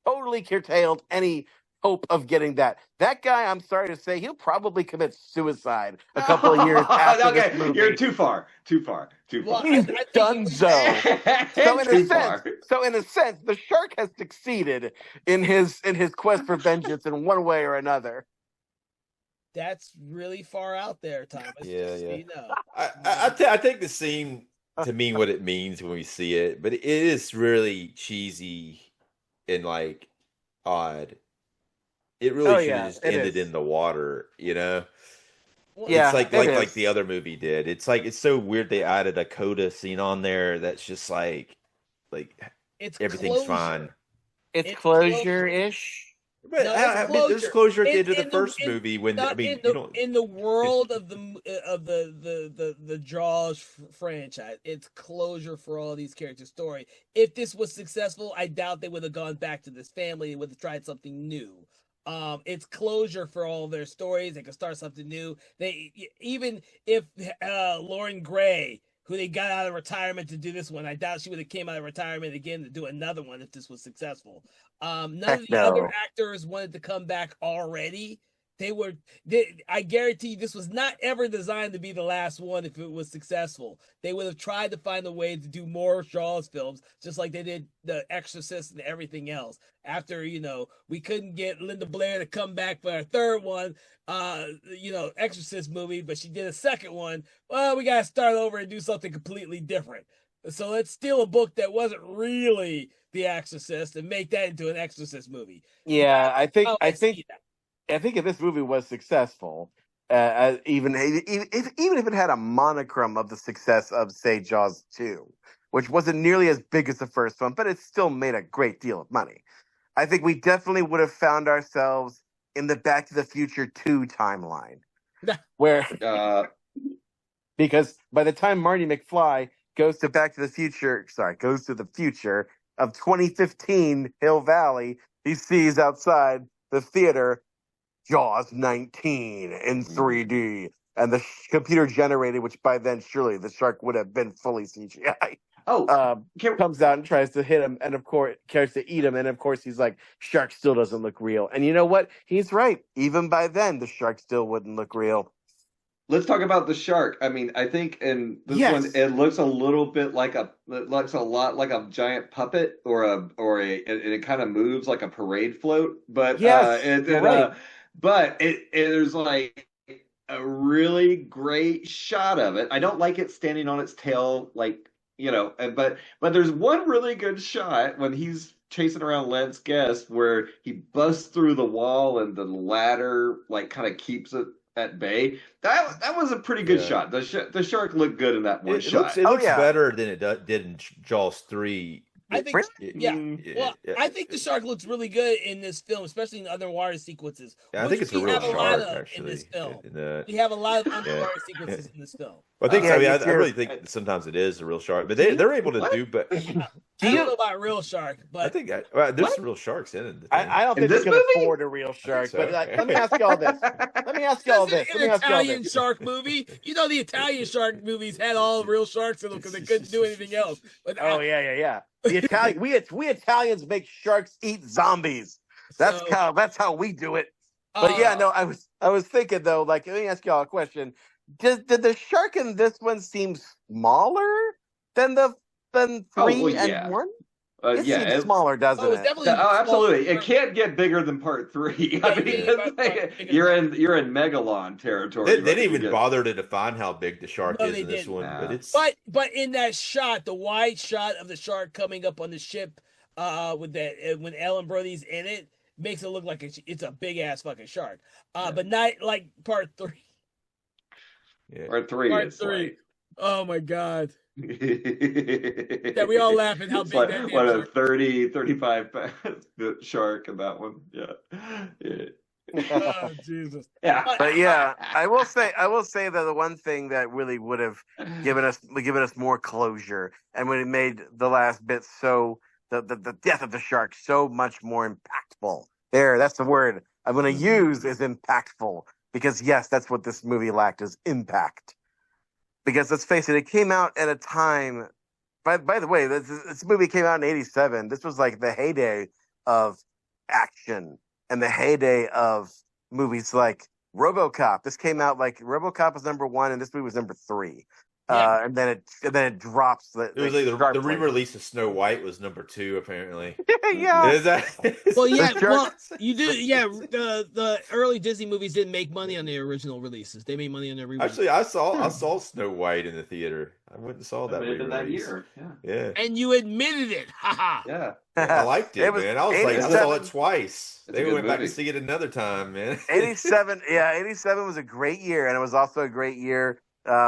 totally curtailed any hope of getting that. That guy, I'm sorry to say, he'll probably commit suicide a couple of years after this movie. You're too far. Well, He's donezo. So in a sense, the shark has succeeded in his quest for vengeance in one way or another. That's really far out there, Thomas. Yeah. You know. I think the scene to mean what it means when we see it, but it is really cheesy and like odd. It really should have just ended in the water, you know. Well, it's like the other movie did. It's like it's so weird they added a coda scene on there that's just like it's everything's closure. fine. It's closure-ish. But there's closure at the end of the first movie when in the world of the Jaws franchise, it's closure for all these characters' story. If this was successful, I doubt they would have gone back to this family. They would have tried something new. It's closure for all their stories. They can start something new. Even if Lauren Gray, who they got out of retirement to do this one, I doubt she would have came out of retirement again to do another one if this was successful. None of the other actors wanted to come back already. I guarantee you this was not ever designed to be the last one if it was successful. They would have tried to find a way to do more Jaws films, just like they did The Exorcist and everything else. After, we couldn't get Linda Blair to come back for a third one, Exorcist movie, but she did a second one. Well, we got to start over and do something completely different. So let's steal a book that wasn't really The Exorcist and make that into an Exorcist movie. Yeah, I think I think if this movie was successful, even if it had a monochrome of the success of, say, Jaws 2, which wasn't nearly as big as the first one, but it still made a great deal of money. I think we definitely would have found ourselves in the Back to the Future 2 timeline, where because by the time Marty McFly goes to the future of 2015 Hill Valley, he sees outside the theater Jaws 19 in 3D, and the computer generated, which by then surely the shark would have been fully CGI. Comes out and tries to hit him, and of course tries to eat him, and of course he's like, shark still doesn't look real. And you know what? He's right. Even by then, the shark still wouldn't look real. Let's talk about the shark. I mean, I think in this one, it looks a little bit like it looks a lot like a giant puppet and it kind of moves like a parade float. But there's like a really great shot of it. I don't like it standing on its tail, like, but there's one really good shot when he's chasing around Lance Guest where he busts through the wall and the ladder like kind of keeps it at bay. That was a pretty good shot. The shark looked good in that one shot. It looks better than it did in Jaws 3. I think, I think the shark looks really good in this film, especially in the underwater sequences. Yeah, I think it's a real shark, actually. In this film. We have a lot of underwater sequences in this film. I think I really think sometimes it is a real shark, but they're able to do. But I don't know about real shark, but I think there's real sharks in it. I don't think they can afford a real shark. But let me ask you all this. An Italian shark movie. You know, the Italian shark movies had all real sharks in them because they couldn't do anything else. But we Italians make sharks eat zombies. That's how we do it. But I was thinking though, like, let me ask y'all a question. Did the shark in this one seem smaller than 3 and 1? It seems smaller, doesn't it? Absolutely. It can't get bigger than part 3. I mean, you're in Megalon territory. They didn't even bother to define how big the shark is in this one. But in that shot, the wide shot of the shark coming up on the ship, with that when Ellen Brody's in it, makes it look like it's a big ass fucking shark. But not like part 3. Yeah. Part 3. Like... Oh my god. We all laughing how big that what a 35 pound shark in that one. Oh, Jesus. But I will say that the one thing that really would have given us more closure and would have made the last bit the death of the shark so much more impactful. That's the word I'm going to use, is impactful, because yes, that's what this movie lacked, is impact. Because let's face it came out at a time. By the way, this movie came out in '87. This was like the heyday of action and the heyday of movies like RoboCop. This came out like RoboCop was number 1, and this movie was number 3. And then it drops. It was like the re-release of Snow White was number 2, apparently. Is that? You do. Yeah, the early Disney movies didn't make money on their original releases. They made money on their re-releases. Actually, I saw Snow White in the theater. I went and saw that re-release that year. Yeah. And you admitted it. Haha. Yeah. I liked it, man. I was like, I saw it twice. They went back to see it another time, man. 87. Yeah, 87 was a great year, and it was also a great year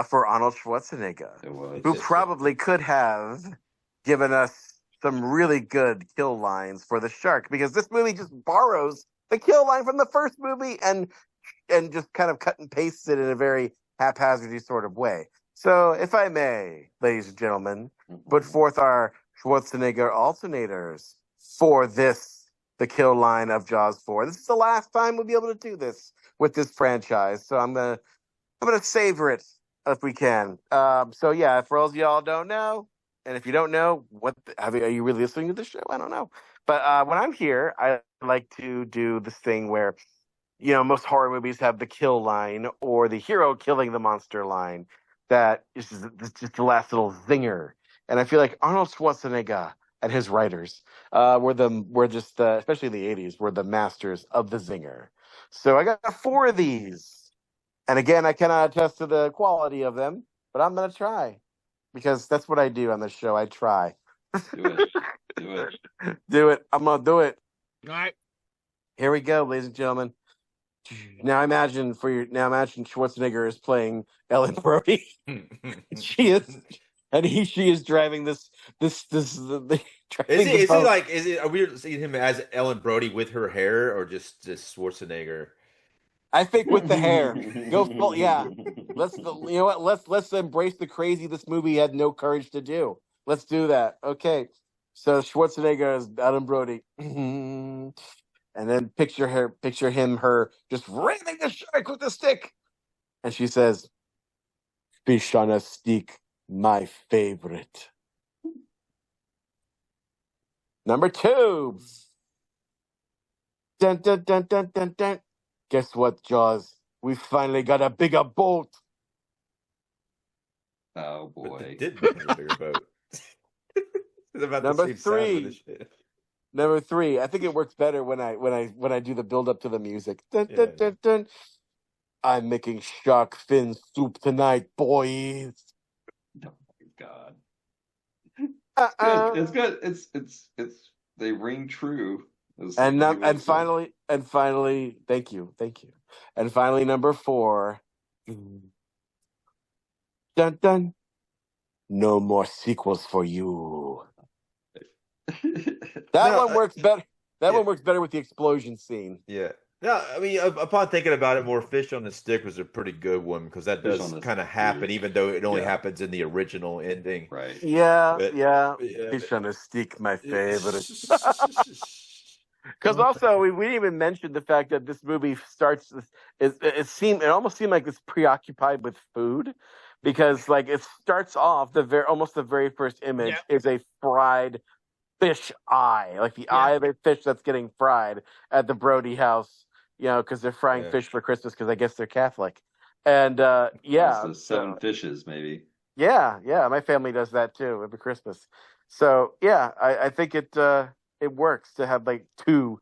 for Arnold Schwarzenegger, who probably could have given us some really good kill lines for the shark, because this movie just borrows the kill line from the first movie and just kind of cut and pastes it in a very haphazardy sort of way. So, if I may, ladies and gentlemen, put forth our Schwarzenegger alternators for the kill line of Jaws 4. This is the last time we'll be able to do this with this franchise, so I'm gonna savor it if we can. So yeah, for all of y'all don't know, and if you don't know, are you really listening to the show? I don't know. But when I'm here, I like to do this thing where, most horror movies have the kill line or the hero killing the monster line. That is just the last little zinger. And I feel like Arnold Schwarzenegger and his writers especially in the 80s, were the masters of the zinger. So I got 4 of these. And again, I cannot attest to the quality of them, but I'm going to try, because that's what I do on this show. I try. Do it. Do it. I'm going to do it. All right. Here we go, ladies and gentlemen. Now imagine Schwarzenegger is playing Ellen Brody. She is driving this driving Is the it boat. like are we seeing him as Ellen Brody with her hair or just Schwarzenegger? I think with the hair. Go full, yeah. You know what? Let's embrace the crazy this movie had no courage to do. Let's do that. Okay. So Schwarzenegger is Adam Brody. And then picture her just ramming the shark with the stick. And she says, "Fish on a stick, my favorite." Number 2. Dun dun dun dun dun dun. Guess what, Jaws? We finally got a bigger boat. Oh But boy. they did make him a bigger boat. It's about Number the same size with 3. the ship. Number 3. I think it works better when I do the build up to the music. Dun, Yeah. dun, dun, dun. I'm making shark fin soup tonight, boys. Oh my God. Uh-uh. Good. It's good. It's they ring true. And finally, thank you. And finally, number 4. Dun dun. No more sequels for you. That No, one works better. That yeah. one works better with the explosion scene. Yeah. No, I mean, upon thinking about it more, Fish on the Stick was a pretty good one because that Fish does on the kind of Stick. happen, even though it only Yeah. happens in the original ending. Right. Yeah, But- yeah. Yeah, Fish on a stick, my favorite. Because Because also we didn't even mention the fact that this movie starts. It almost seemed like it's preoccupied with food, because like it starts off almost the very first image is a fried fish eye, like the eye of a fish that's getting fried at the Brody house. You know, because they're frying fish for Christmas because I guess they're Catholic. And Also 7 fishes, maybe. yeah, my family does that too every Christmas. So yeah, I think it works to have like 2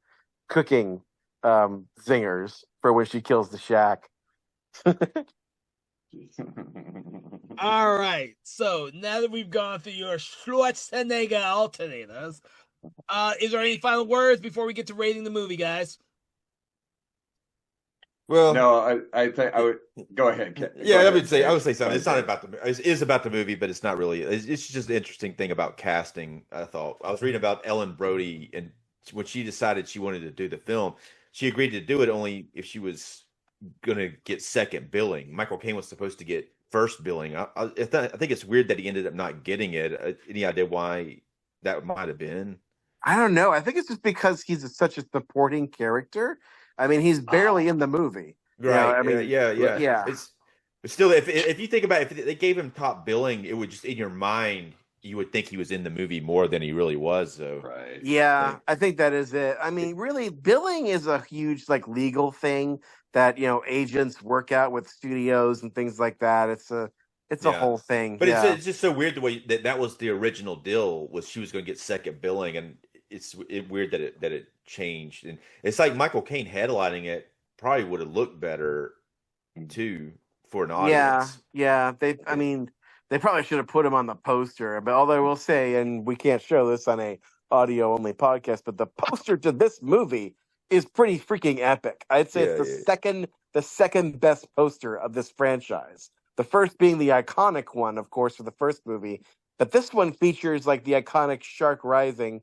cooking zingers for when she kills the shack. All right. So now that we've gone through your Schwarzenegger alternators, is there any final words before we get to rating the movie, guys? well, No, I think I would go ahead. yeah, Go I ahead, would say Dave. something. It's not about it is about the movie, but it's not really. It's just an interesting thing about casting. I thought I was reading about Ellen Brody, and when she decided she wanted to do the film, she agreed to do it only if she was going to get second billing. Michael Caine was supposed to get first billing. I think it's weird that he ended up not getting it. Any idea why that might have been? I don't know. I think it's just because he's such a supporting character. I mean, he's barely in the movie. Right. I mean, yeah. It's still, if you think about it, if they gave him top billing, it would just in your mind you would think he was in the movie more than he really was. Though. Right. Yeah, I think that is it. I mean, really, billing is a huge like legal thing that agents work out with studios and things like that. It's a whole thing. But it's just so weird the way that was the original deal was she was going to get second billing, and it's weird that it changed. And it's like Michael Caine headlining it probably would have looked better too for an audience. Yeah. They probably should have put him on the poster. But although I will say, and we can't show this on a audio only podcast, but the poster to this movie is pretty freaking epic. I'd say it's the second best poster of this franchise. The first being the iconic one, of course, for the first movie. But this one features like the iconic shark rising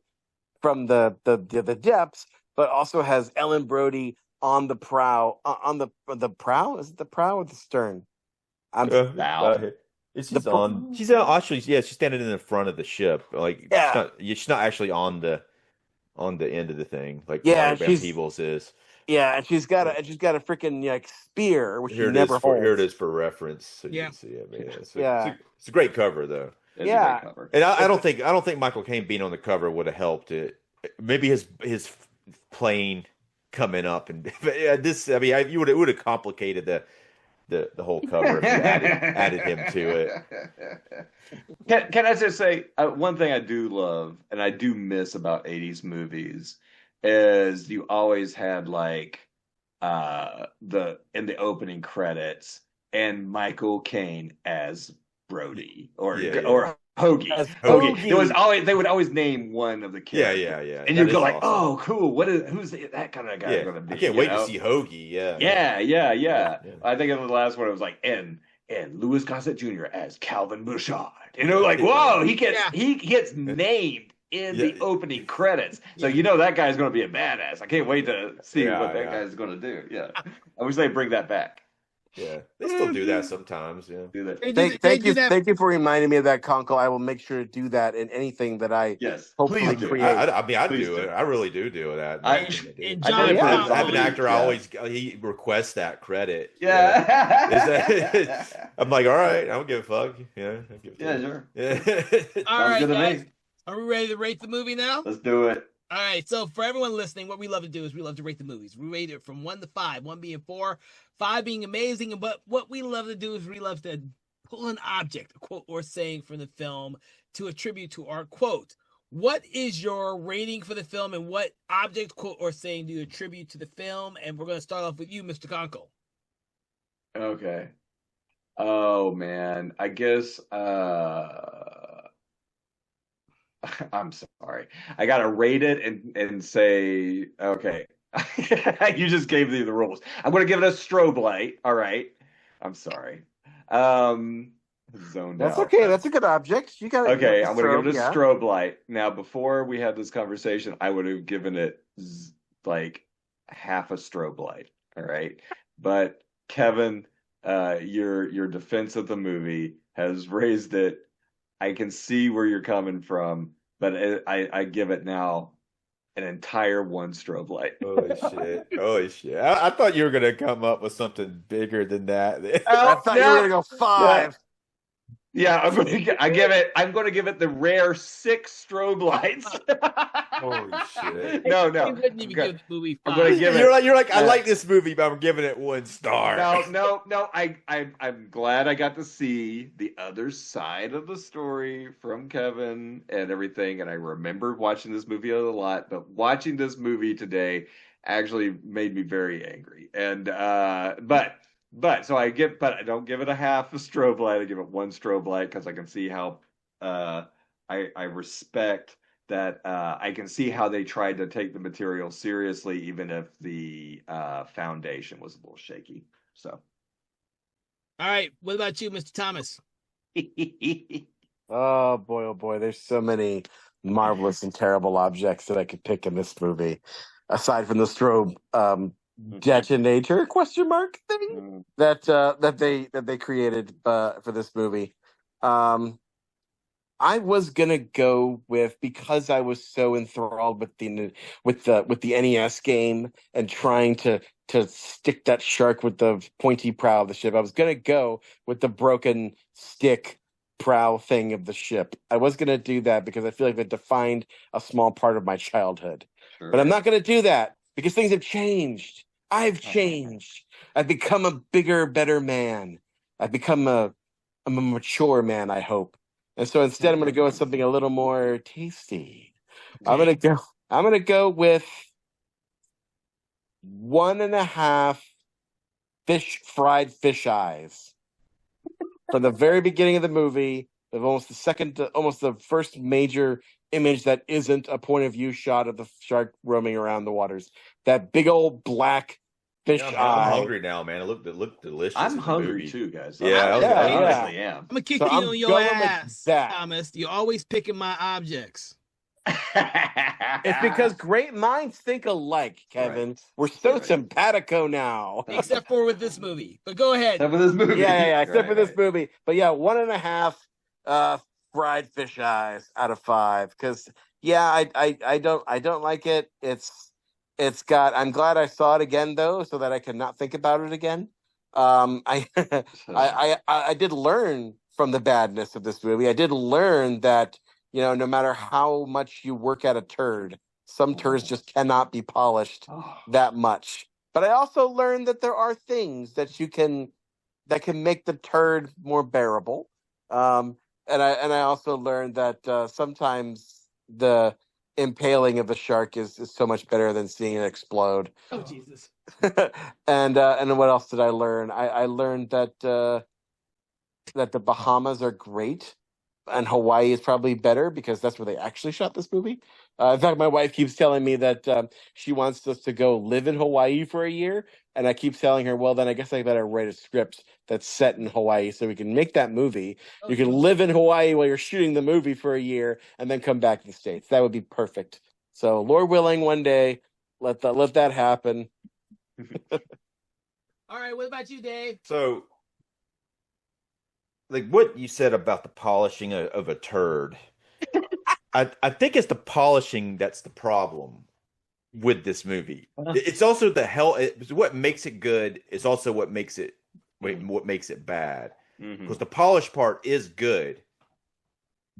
from the depths, but also has Ellen Brody on the prow. On the prow? Is it the prow or the stern? She's on. She's actually, she's standing in the front of the ship. Like, she's not actually on the end of the thing. Like, Mario Van Peebles is. Yeah, and she's got a freaking like spear, which she never holds. Here it is for reference. So you can see it. I mean, it's a great cover though. It's a great cover. And I don't think Michael Caine being on the cover would have helped it. Maybe his plane coming up and it would have complicated the whole cover if you added him to it. Can I just say one thing I do love and I do miss about 80s movies is you always had like in the opening credits and Michael Caine as Brody or Yeah. Hoagie. As Hoagie. There was Hoagie. always they would always name one of the Yeah, characters. yeah. And That you'd go is like, awesome. oh, cool. Who's that kind of guy Yeah, going to be? I can't you wait know? to see Hoagie. Yeah. Yeah. Yeah. I think in the last one it was like and Louis Gossett Jr. as Calvin Bouchard. Like, whoa, he gets named in the opening credits. So that guy's going to be a badass. I can't wait to see what that guy's going to do. Yeah, I wish they'd bring that back. Yeah, they still do that sometimes. Yeah. Do that. Thank you for reminding me of that, Conkle. I will make sure to do that in anything that I hopefully please do. create. I mean, I Please do it. I really do that. And I John, did it for Yeah. I have an actor. I always he requests that credit. Yeah. I'm like, all right, I don't give a fuck. Yeah, Sure. Yeah. all Sounds right, good to guys. me. Are we ready to rate the movie now? Let's do it. All right, so for everyone listening, what we love to do is we love to rate the movies. We rate it from 1 to 5, 1 being 4, 5 being amazing. But what we love to do is we love to pull an object, a quote or saying from the film to attribute to our quote. What is your rating for the film, and what object, quote, or saying do you attribute to the film? And we're going to start off with you, Mr. Conkle. Okay. Oh man, I guess I'm sorry. I gotta rate it and say okay. You just gave me the rules. I'm gonna give it a strobe light. All right. I'm sorry. Zoned That's out. okay. That's a good object. You got it. Okay, I'm gonna give it a strobe light. Now, before we had this conversation, I would have given it like half a strobe light. All right, but Kevin, your defense of the movie has raised it. I can see where you're coming from, but I give it now an entire 1 strobe light. Holy shit! I thought you were gonna come up with something bigger than that. I thought you were gonna go 5. Yeah, I'm going to give it the rare 6 strobe lights. Holy shit! No. You wouldn't even give the movie 5. I'm going to give You're like I like this movie, but I'm giving it 1 star. No. I'm glad I got to see the other side of the story from Kevin and everything, and I remember watching this movie a lot. But watching this movie today actually made me very angry. And so I don't give it a half a strobe light. I give it 1 strobe light because I can see how I respect that. I can see how they tried to take the material seriously, even if the foundation was a little shaky. So, All right, what about you, Mr. Thomas? Oh boy, there's so many marvelous and terrible objects that I could pick in this movie, aside from the strobe detonator question mark thing that they created for this movie. I was gonna go with, because I was so enthralled with the NES game and trying to stick that shark with the pointy prow of the ship. I was gonna go with the broken stick prow thing of the ship. I was gonna do that because I feel like it defined a small part of my childhood. Sure. But I'm not gonna do that because things have changed. I've changed. I've become a bigger, better man. I'm a mature man, I hope. And so instead, I'm going to go with something a little more tasty. I'm going to go with 1.5 fried fish eyes. From the very beginning of the movie, of almost the first major image that isn't a point of view shot of the shark roaming around the waters. That big old black fish eye. I'm hungry now, man. It looked delicious. I'm hungry too, guys. Yeah, I honestly am. I'm gonna kick So you I'm on your going with ass, that. Thomas. You're always picking my objects. It's because great minds think alike, Kevin. Right. We're so Right. simpatico now. Except for with this movie. But go ahead. Except for this movie. Yeah, except for this Right. movie. But yeah, 1.5 fried fish eyes out of 5. Because I don't like it. I'm glad I saw it again though, so that I could not think about it again. I did learn from the badness of this movie. I did learn that, no matter how much you work at a turd, some turds just cannot be polished that much. But I also learned that there are things that can make the turd more bearable. And I also learned that sometimes the impaling of the shark is so much better than seeing it explode. Oh Jesus! And what else did I learn? I learned that that the Bahamas are great and Hawaii is probably better because that's where they actually shot this movie. In fact, my wife keeps telling me that she wants us to go live in Hawaii for a year. And I keep telling her, well, then I guess I better write a script that's set in Hawaii so we can make that movie. You can live in Hawaii while you're shooting the movie for a year and then come back to the States. That would be perfect. So, Lord willing, one day, let that happen. All right, what about you, Dave? So, like what you said about the polishing of a turd, I think it's the polishing that's the problem with this movie. It's also what makes it good is also what makes it bad. Because the polished part is good,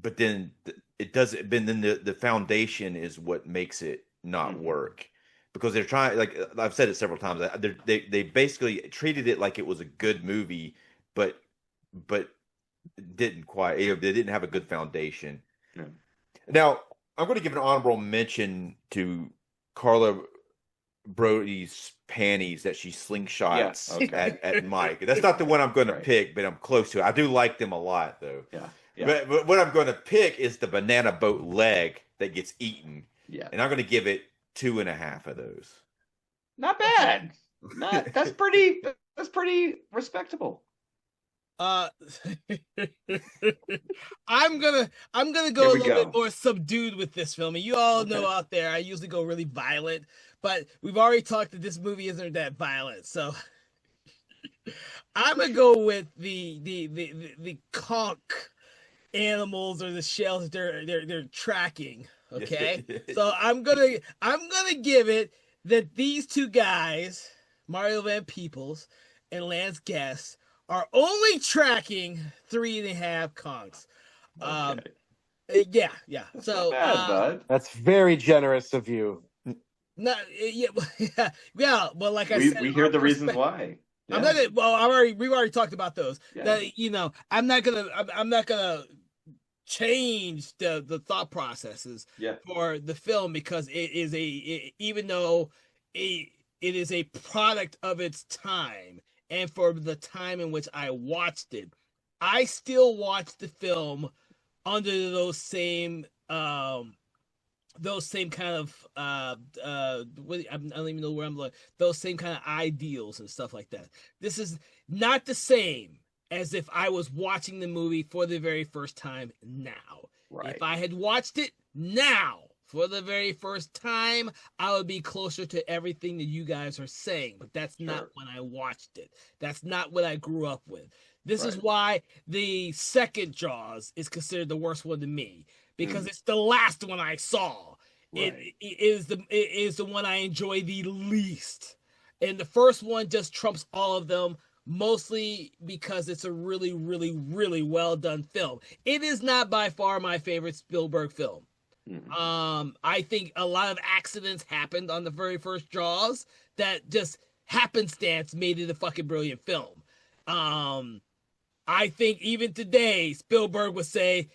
but then it doesn't. But then the foundation is what makes it not work. Because they're trying, like I've said it several times, they basically treated it like it was a good movie, but didn't quite. They didn't have a good foundation. No. Now I'm going to give an honorable mention to Carla Brody's panties that she slingshots at Mike. That's not the one I'm going to pick, but I'm close to it. I do like them a lot, though. Yeah. But what I'm going to pick is the banana boat leg that gets eaten. Yeah. And I'm going to give it 2.5 of those. Not bad. That's pretty respectable. I'm gonna go a little bit more subdued with this film. And you all know out there I usually go really violent, but we've already talked that this movie isn't that violent. So I'm gonna go with the conch animals or the shells they're tracking. Okay. So I'm gonna give it that these two guys, Mario Van Peebles and Lance Guest, are only tracking 3.5 conchs. Yeah. So bad, that's very generous of you. Yeah. But like I said, we hear the reasons why. Yeah. I'm not gonna, well, we've already talked about those. Yeah. That, I'm not gonna change the thought processes for the film because it is even though it is a product of its time. And for the time in which I watched it, I still watch the film under those same kind of I don't even know where I'm looking. Those same kind of ideals and stuff like that. This is not the same as if I was watching the movie for the very first time now. Right. If I had watched it now for the very first time, I would be closer to everything that you guys are saying, but that's not when I watched it. That's not what I grew up with. This is why the second Jaws is considered the worst one to me, because it's the last one I saw. Right. It is the one I enjoy the least. And the first one just trumps all of them, mostly because it's a really, really, really well done film. It is not by far my favorite Spielberg film. I think a lot of accidents happened on the very first Jaws that just happenstance made it a fucking brilliant film. I think even today Spielberg would say,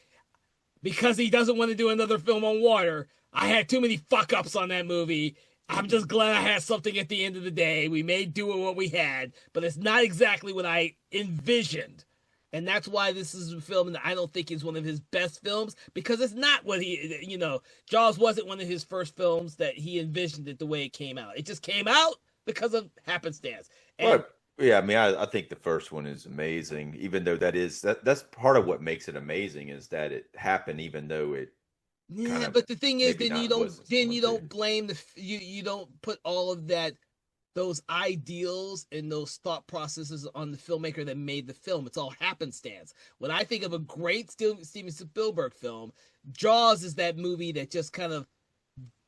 because he doesn't want to do another film on water, I had too many fuck ups on that movie. I'm just glad I had something at the end of the day. We made do with what we had, but it's not exactly what I envisioned. And that's why this is a film that I don't think is one of his best films, because it's not what Jaws wasn't one of his first films that he envisioned it the way it came out. It just came out because of happenstance. And, yeah, I mean, I think the first one is amazing, even though that's part of what makes it amazing is that it happened, even though it. Yeah, but the thing is, then you don't blame you don't put all of those ideals and those thought processes on the filmmaker that made the film. It's all happenstance. When I think of a great Steven Spielberg film, Jaws is that movie that just kind of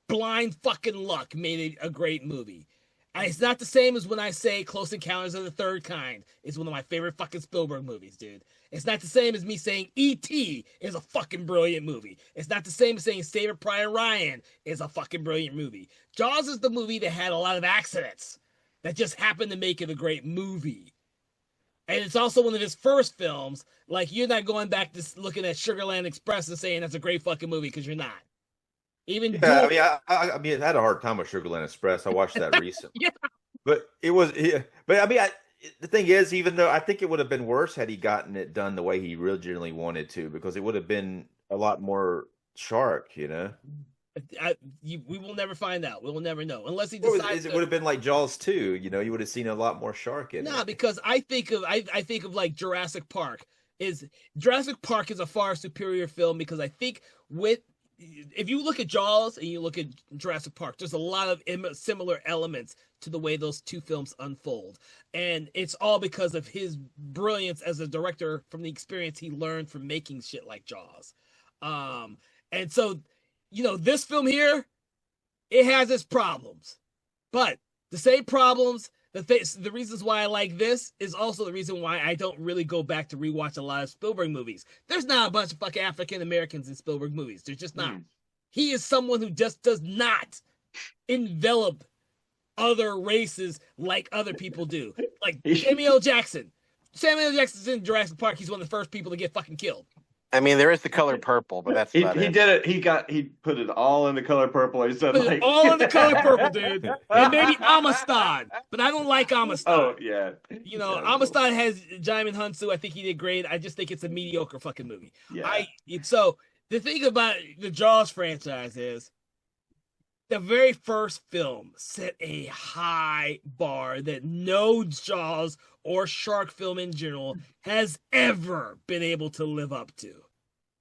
blind fucking luck made it a great movie. And it's not the same as when I say Close Encounters of the Third Kind is one of my favorite fucking Spielberg movies, dude. It's not the same as me saying E.T. is a fucking brilliant movie. It's not the same as saying Saving Private Ryan is a fucking brilliant movie. Jaws is the movie that had a lot of accidents that just happened to make it a great movie. And it's also one of his first films. Like, you're not going back to looking at Sugarland Express and saying that's a great fucking movie, because you're not. Even I mean, I had a hard time with Sugarland Express. I watched that recently. But it was, but I mean, the thing is, even though I think it would have been worse had he gotten it done the way he originally wanted to, because it would have been a lot more shark, you know. We will never find out. We will never know unless he Or decides. it would have been like Jaws 2, you know. You would have seen a lot more shark in No, it. because I think of like Jurassic Park. Jurassic Park is a far superior film because I think if you look at Jaws and you look at Jurassic Park, there's a lot of similar elements to the way those two films unfold, and it's all because of his brilliance as a director from the experience he learned from making shit like Jaws. And so, this film here, it has its problems, but the same problems. The reasons why I like this is also the reason why I don't really go back to rewatch a lot of Spielberg movies. There's not a bunch of fucking African Americans in Spielberg movies. There's just not. He is someone who just does not envelop other races like other people do. Like Samuel L. Jackson. Samuel L. Jackson's in Jurassic Park. He's one of the first people to get fucking killed. I mean, there is the color purple, but that's about he it. did it. He put it all in the color purple. He said like all in the color purple, dude. And maybe Amistad, but I don't like Amistad. Oh yeah. Amistad has Jaimin Hunsu. I think he did great. I just think it's a mediocre fucking movie. Yeah. So the thing about the Jaws franchise is the very first film set a high bar that no Jaws or shark film in general has ever been able to live up to.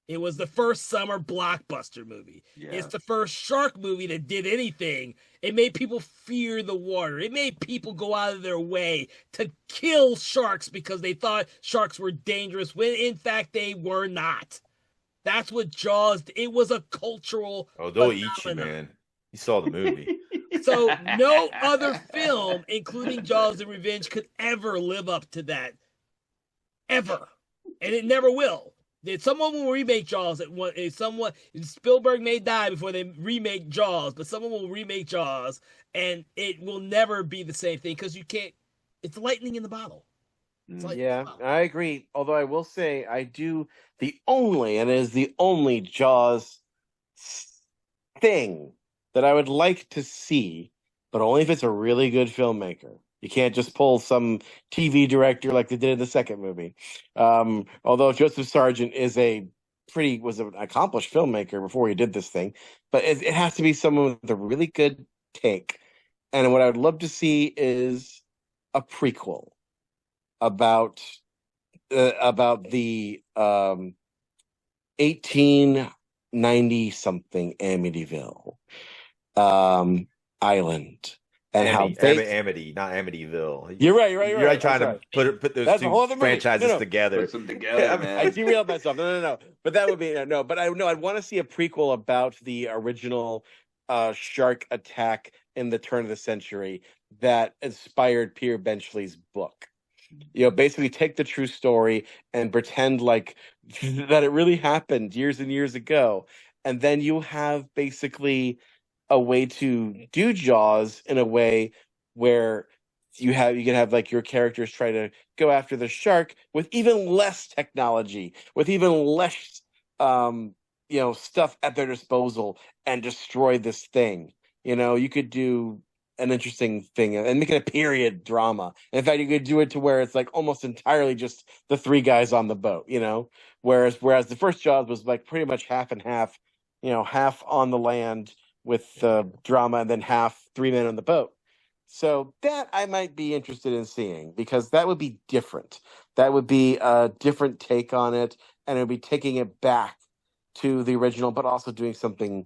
It was the first summer blockbuster movie. Yeah. It's the first shark movie that did anything. It made people fear the water. It made people go out of their way to kill sharks because they thought sharks were dangerous when in fact they were not. That's what Jaws, it was a cultural they'll eat you, man. You saw the movie. So no other film, including Jaws and Revenge, could ever live up to that. Ever. And it never will. Someone will remake Jaws. Spielberg may die before they remake Jaws, but someone will remake Jaws, and it will never be the same thing because you can't. It's lightning in the bottle. Yeah, I agree. Although I will say, it is the only Jaws thing that I would like to see, but only if it's a really good filmmaker. You can't just pull some TV director like they did in the second movie. Although Joseph Sargent was an accomplished filmmaker before he did this thing, but it has to be someone with a really good take. And what I would love to see is a prequel about the 1890 something Amityville island. And Amity, not Amityville. You're right. You're trying to put those two franchises together. Put them together, man. I derailed myself. No. But that would be no. But I'd want to see a prequel about the original shark attack in the turn of the century that inspired Peter Benchley's book. Basically take the true story and pretend like that it really happened years and years ago, and then you have basically a way to do Jaws in a way where you can have like your characters try to go after the shark with even less technology, with even less stuff at their disposal, and destroy this thing. You could do an interesting thing and make it a period drama. In fact, you could do it to where it's like almost entirely just the three guys on the boat, whereas the first Jaws was like pretty much half and half, half on the land with drama and then half three men on the boat. So that I might be interested in seeing, because that would be different. That would be a different take on it, and it would be taking it back to the original, but also doing something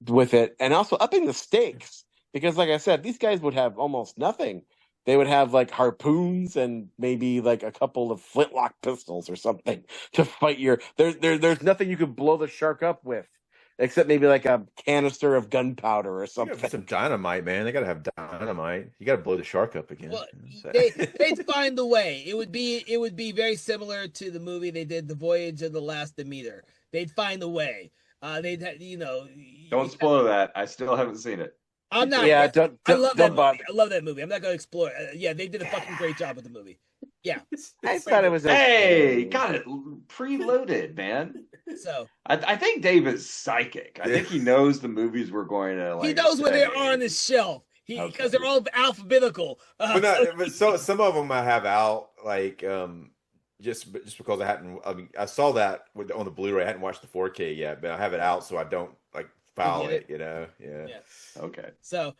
with it, and also upping the stakes. Because like I said, these guys would have almost nothing. They would have like harpoons and maybe like a couple of flintlock pistols or something to fight there's nothing you could blow the shark up with. Except maybe like a canister of gunpowder or something. Some dynamite, man. They gotta have dynamite. You gotta blow the shark up again. Well, they'd find a way. It would be very similar to the movie they did, The Voyage of the Last Demeter. They'd find a way. Don't spoil that. I still haven't seen it. I'm not. Yeah, I love that movie. I'm not gonna explore it. Yeah, they did a fucking great job with the movie. Yeah, I thought it was. Hey, got it preloaded, man. So I think Dave is psychic. I think he knows the movies we're going to like. He knows where they are on the shelf. Because they're all alphabetical. But some of them I have out, like just because I saw that on the Blu-ray. I hadn't watched the 4K yet, but I have it out so I don't like foul it, you know. Yeah. Okay. So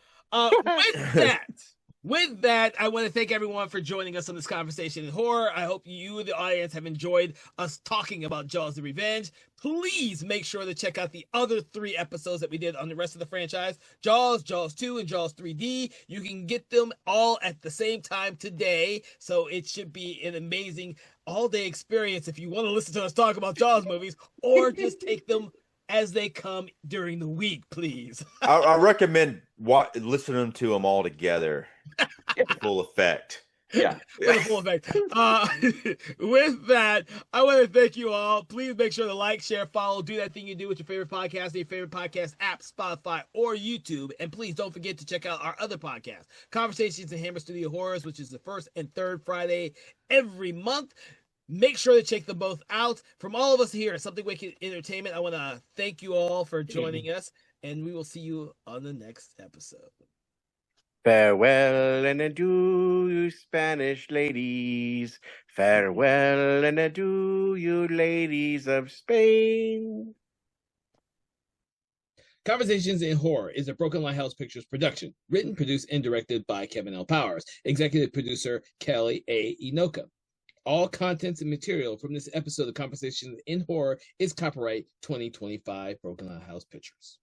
with that, I want to thank everyone for joining us on this conversation in horror. I hope you, the audience, have enjoyed us talking about Jaws: The Revenge. Please make sure to check out the other 3 episodes that we did on the rest of the franchise: Jaws, Jaws 2, and Jaws 3D. You can get them all at the same time today, so it should be an amazing all-day experience if you want to listen to us talk about Jaws movies, or just take them as they come during the week, please. I recommend listening to them all together. Full effect. Yeah. Full effect. With that, I want to thank you all. Please make sure to like, share, follow, do that thing you do with your favorite podcast, your favorite podcast app, Spotify, or YouTube. And please don't forget to check out our other podcast, Conversations in Hammer Studio Horrors, which is the first and third Friday every month. Make sure to check them both out. From all of us here at Something Wicked Entertainment, I want to thank you all for joining us, and we will see you on the next episode. Farewell and adieu, you Spanish ladies. Farewell and adieu, you ladies of Spain. Conversations in Horror is a Broken Lighthouse Pictures production. Written, produced, and directed by Kevin L. Powers. Executive producer, Kelly A. Inoka. All contents and material from this episode of Conversations in Horror is copyright 2025 Broken Lighthouse Pictures.